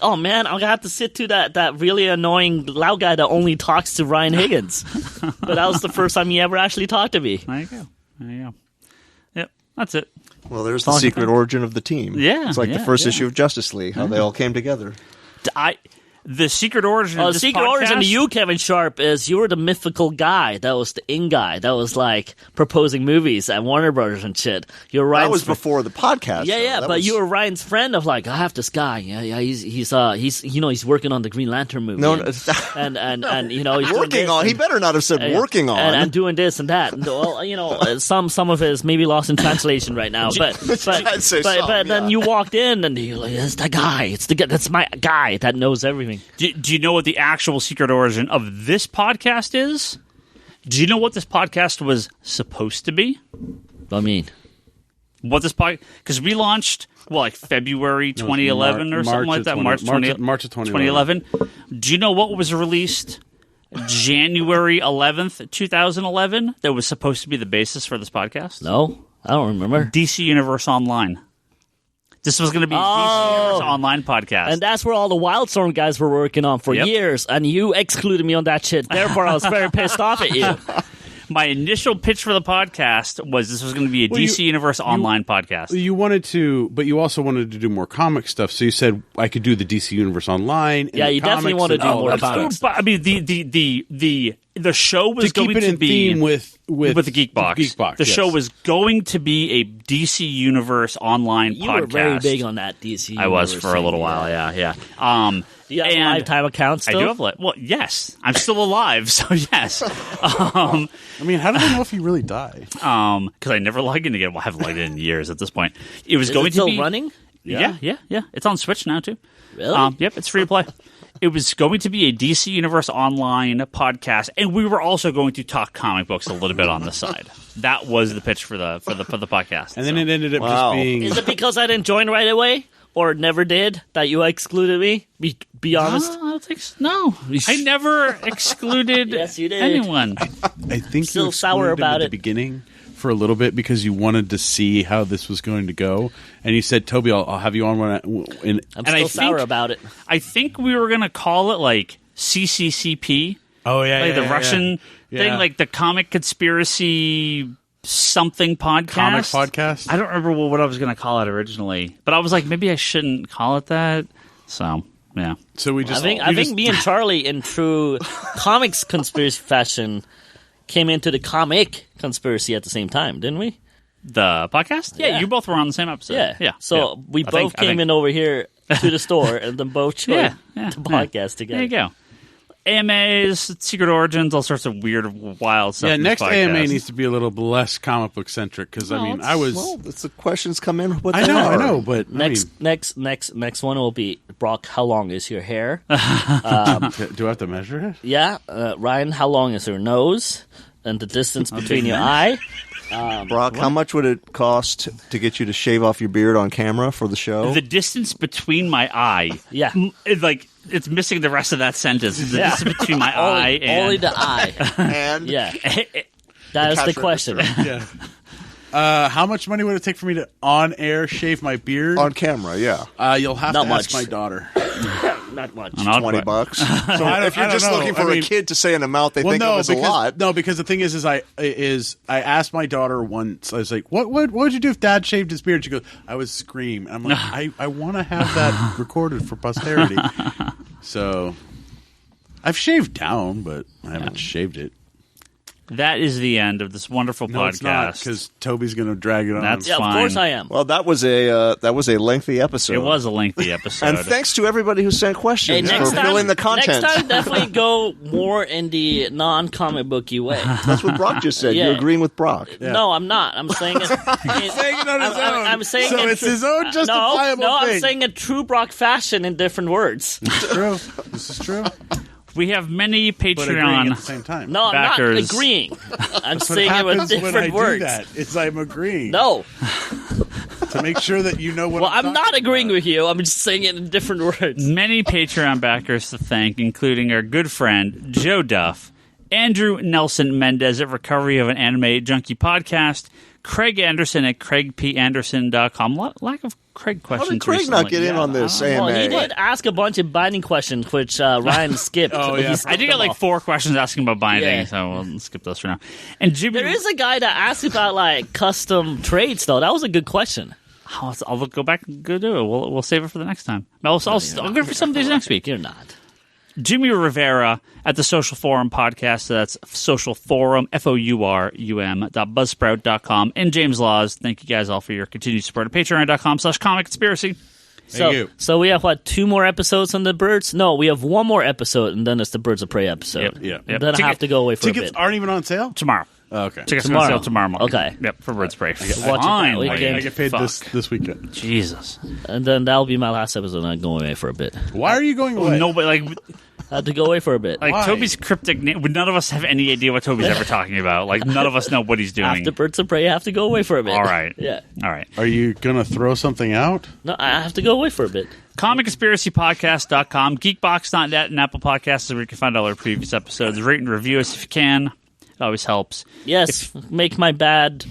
oh man, I'm gonna have to sit to that really annoying loud guy that only talks to Ryan Higgins. But that was the first time he ever actually talked to me.
There you go. Yep, that's it.
Well, there's the secret origin of the team.
Yeah,
It's like
yeah,
the first
yeah.
issue of Justice League, how they all came together.
The secret origin of
The
this
secret
podcast,
origin to you, Kevin Sharp, is you were the mythical guy. That was the in guy. That was like proposing movies at Warner Brothers and shit. You're Ryan's
That was before the podcast.
Yeah,
though.
yeah,
That
but
was-
you were Ryan's friend of like, I have this guy. Yeah, he's working on the Green Lantern movie.
No,
and he's doing
working
this
on. He
and-
better not have said working on.
and doing this and that. And, well, some of his maybe lost in translation right now. But
I'd say some,
then
yeah.
you walked in and you're like, that's that guy. It's the guy. That's my guy that knows everything.
Do you know what the actual secret origin of this podcast is? Do you know what this podcast was supposed to be?
I mean,
What this podcast? Because we launched like February 2011 or something like that. March
of
2011. Do you know what was released January 11th, 2011? That was supposed to be the basis for this podcast.
no, I don't remember.
DC Universe Online. This was going to be a DC Universe Online podcast.
And that's where all the Wildstorm guys were working on for
Yep.
years, and you excluded me on that shit. Therefore, I was very pissed off at you.
My initial pitch for the podcast was this was going to be a DC Universe Online podcast.
You wanted to, but you also wanted to do more comic stuff. So you said I could do the DC Universe Online. and
Yeah,
the
you definitely
comics
want to
and
do
all
more
that
comics.
stuff.
But I mean, the show was
To keep
going
it
to
in
be
theme with
the Geek Box.
Geek Box,
the
yes.
show was going to be a DC Universe Online
You
podcast.
were very big on that DC.
I was
Universe
for a little
thing,
while. Yeah.
Do you have a
And
lifetime account
I
still?
do have well, yes, I'm still alive, so yes.
I mean, how do they know if you really die?
Because I never logged in again. Well, I haven't logged in years at this point. It was
Is
going
it still
to be
running?
Yeah. It's on Switch now too.
Really?
Yep, it's free to play. It was going to be a DC Universe Online podcast, and we were also going to talk comic books a little bit on the side. That was the pitch for the podcast.
And then it ended up just being...
Is it because I didn't join right away? Or never did, that you excluded me? Be honest.
No, I don't think so. No. I never excluded
Yes, you did.
anyone.
I think
Still
you
sour
excluded him
about
at the
it.
beginning for a little bit because you wanted to see how this was going to go. And you said, Toby, I'll have you on when
I'm
And I
still sour
think-
about it.
I think we were going to call it like CCCP.
Oh, yeah,
Like the Russian thing,
Yeah.
like the Comic Conspiracy something podcast.
comic podcast.
I don't remember what I was going to call it originally, but I was like, maybe I shouldn't call it that. So, yeah.
So we just...
I think me and Charlie, in true comics conspiracy fashion, came into the comic conspiracy at the same time, didn't we?
The podcast? Yeah,
Yeah.
you both were on the same episode.
Yeah.
Yeah.
So
yeah.
we
I
both
think-
came in over here to the store and then both joined
Yeah,
the podcast together.
There you go. AMAs, Secret Origins, all sorts of weird, wild stuff.
Yeah,
in this
next
podcast.
AMA needs to be a little less comic book centric because, I mean, I was...
Well, that's the questions come in. What
I
they
know,
are.
I know, but...
Next one will be Brock. How long is your hair?
do I have to measure it?
Yeah, Ryan. How long is your nose? And the distance between your eye.
Brock, how much would it cost to get you to shave off your beard on camera for the show?
The distance between my eye.
Yeah.
It's like, it's missing the rest of that sentence. The distance between my eye and...
Only the eye.
and
Yeah. That is the
cash
question.
Yeah. How much money would it take for me to on-air shave my beard?
on camera, yeah.
You'll have
Not
to
much.
ask my daughter.
Not much.
An odd
$20.
question.
So if you're
I don't
just
know.
looking for
I mean-
a kid to say an amount they think of as a lot,
No, because the thing is I asked my daughter once. I was like, "What would you do if Dad shaved his beard?" She goes, "I would scream." And I'm like, I want to have that recorded for posterity. So I've shaved down, but I haven't shaved it.
That is the end of this wonderful
No, it's not
podcast.
because Toby's going to drag it on.
That's
Yeah, of
fine.
course I am.
well, that was a lengthy episode.
It was a lengthy episode.
And thanks to everybody who sent
Hey,
questions
next
for
time,
filling the content.
Next time, definitely go more in the non-comic booky way.
That's what Brock just said.
Yeah.
You're agreeing with Brock.
No, I'm not. I'm saying it.
He's saying it on his own.
I'm saying
so
it
it's his own justifiable
no,
thing.
I'm saying a true Brock fashion in different words.
It's true. This is true.
We have many
But agreeing
Patreon.
at the same time.
No, I'm
Backers.
not agreeing. I'm
What
saying it with
happens when I
different
do
words.
that? It's I'm agreeing.
No,
To make sure that you know what.
well, I'm
talking
not agreeing
about.
with you. I'm just saying it in different words.
Many Patreon backers to thank, including our good friend Joe Duff, Andrew Nelson Mendez at Recovery of an Anime Junkie podcast, Craig Anderson at CraigPAnderson.com. Lack of Craig
How
questions
did Craig
recently.
not get in
Yeah,
on this
I don't know.
Well, he
AMA?
did ask a bunch of binding questions, which Ryan skipped.
Oh, yeah.
He skipped
I did get
them
like
all.
4 questions asking about binding,
Yeah.
so we'll skip those for now. And Jimmy,
There is a guy that asked about like custom trades, though. That was a good question.
I'll go back and go do it. We'll save it for the next time. I'll go for some days next week.
You're not.
Jimmy Rivera at the Social Forum podcast. That's Social Forum, FOURUM.buzzsprout.com. And James Laws. Thank you guys all for your continued support at patreon.com/comic conspiracy.
So,
you.
so we have what, 2 more episodes on the birds? No, we have 1 more episode, and then it's the Birds of Prey episode.
Yep.
And then I have to go away for a
Tickets
bit.
aren't even on sale.
Tomorrow.
Oh, okay.
Tickets
Tomorrow.
on sale tomorrow morning.
Okay.
Yep, for Bird Spray.
Watch it that weekend.
I get paid
Fuck.
this weekend.
Jesus.
And then that'll be my last episode, and I'm going away for a bit.
Why are you going away?
Nobody
I had to go away for a bit.
Why?
Toby's cryptic name. None of us have any idea what Toby's ever talking about. Like none of us know what he's doing.
After Birds of Prey, I have to go away for a bit.
All right.
Yeah.
All right.
Are you gonna throw something out?
No, I have to go away for a bit.
ComicConspiracyPodcast.com, Geekbox.net, and Apple Podcasts is where you can find all our previous episodes. Rate and review us if you can. It always helps.
Yes, make my bad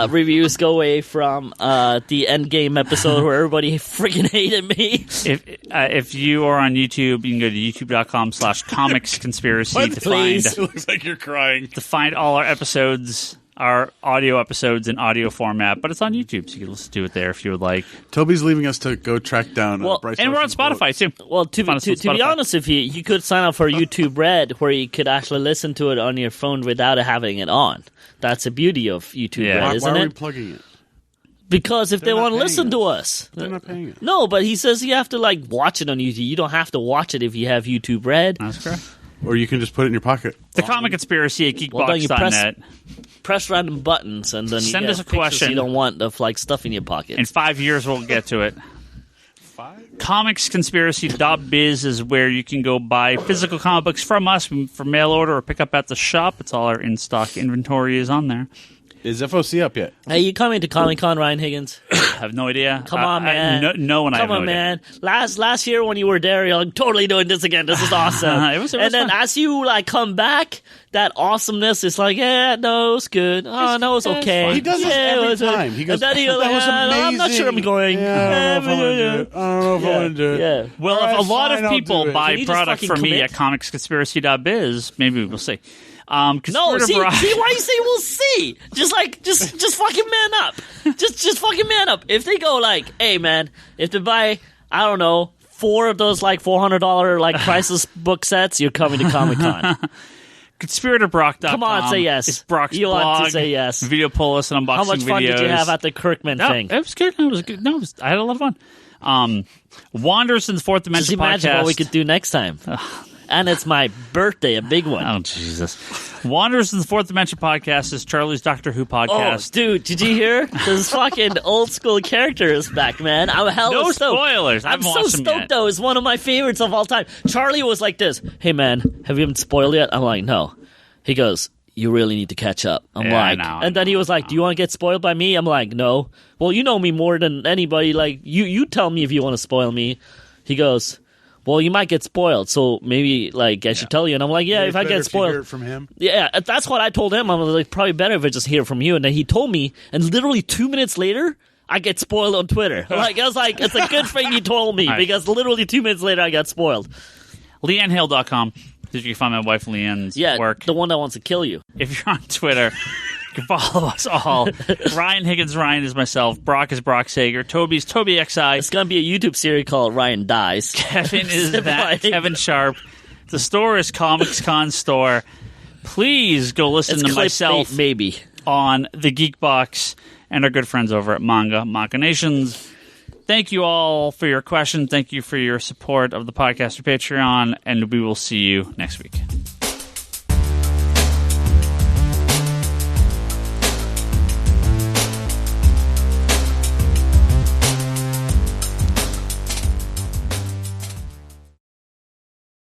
reviews go away from the Endgame episode where everybody freaking hated me.
If you are on YouTube, you can go to youtube.com/comicsconspiracy to
Please.
It looks like you're crying.
find all our episodes, our audio episodes in audio format, but it's on YouTube, so you can listen to it there if you would like.
Toby's leaving us to go track down.
Well,
Bryce
And we're on
Larson's
Spotify, too.
Well, to
Find us on
be
Spotify.
honest with you, you could sign up for YouTube Red where you could actually listen to it on your phone without having it on. That's the beauty of YouTube
Yeah.
Red,
Why
isn't
are we
it?
plugging it?
Because if they
They're not
want to
paying
listen to
us.
us.
They're not paying it.
No, but he says you have to like watch it on YouTube. You don't have to watch it if you have YouTube Red.
That's correct.
Or you can just put it in your pocket.
The Comic Conspiracy at
Well, then you
geekbox.net.
Press random buttons and then you
Send
get
us a
pictures
question.
you don't want of like stuff in your pocket.
In 5 years, we'll get to it. comicsconspiracy.biz is where you can go buy physical comic books from us for mail order or pick up at the shop. It's all our in-stock inventory is on there.
Is FOC up yet?
Hey, you coming to Comic-Con, Ryan Higgins?
I have no idea.
Come on, man.
No one I have no idea.
Come on, man. Last year when you were there, you're like, totally doing this again. This is awesome.
It was
and then
fun.
as you like come back, that awesomeness is like, yeah, no, it's good. Oh, no, it's okay.
He does this every time. He goes,
and then you're like,
that was amazing.
I'm not sure I'm going.
Yeah, I don't know if I want to do it.
Yeah.
Well,
All right,
if a lot
fine,
of
I'll
people
do it.
buy
Can you just
product
fucking
from me
commit?
at comicsconspiracy.biz, maybe we'll see.
No,
Conspirator
see,
Brock-
why you say we'll see? Just fucking man up. Just fucking man up. If they go like, hey man, if they buy, I don't know, 4 of those like $400 like priceless book sets, you're coming to Comic-Con.
ConspiratorBrock.com.
Come on, say yes.
It's Brock's
You
blog.
want to say yes.
Video pull us and unboxing videos.
How much fun did you have at the Kirkman thing?
It was good. It was good. No, I had a lot of fun. Wanders in the Fourth Dimension
Just imagine
podcast.
what we could do next time. And it's my birthday, a big one.
Oh, Jesus. Wanders in the Fourth Dimension podcast is Charlie's Doctor Who
Oh,
podcast.
dude, did you hear? This fucking old school character is back, man. I'm hella
No
stoked.
spoilers. I
I'm
haven't
so
watched them
stoked,
yet.
though. It's one of my favorites of all time. Charlie was like this. Hey, man, have you been spoiled yet? I'm like, no. He goes, you really need to catch up. I'm
Yeah, I
like,
know,
and then he was like, do you want to get spoiled by me? I'm like, no. Well, you know me more than anybody. Like, you tell me if you want to spoil me. He goes, well, you might get spoiled, so maybe like I should tell you. And I'm like, yeah, if I get
Hear
spoiled,
it from him.
yeah, that's what I told him. I was like, probably better if I just hear from you. And then he told me, and literally 2 minutes later, I get spoiled on Twitter. Like I was like, it's a good thing you told me
Right.
because literally 2 minutes later, I got spoiled.
LeanneHale.com. Did you find my wife Leanne's
Yeah,
work?
the one that wants to kill you.
If you're on Twitter, you can follow us all. Ryan Higgins, Ryan is myself. Brock is Brock Sager. Toby's Toby XI.
It's gonna be a YouTube series called Ryan Dies.
Kevin is that
Like-
Kevin Sharp. The store is Comics Con Store. Please go listen
It's
to
clickbait,
myself
maybe.
on the Geek Box and our good friends over at Manga Machinations. Thank you all for your question. Thank you for your support of the podcast or Patreon, and we will see you next week.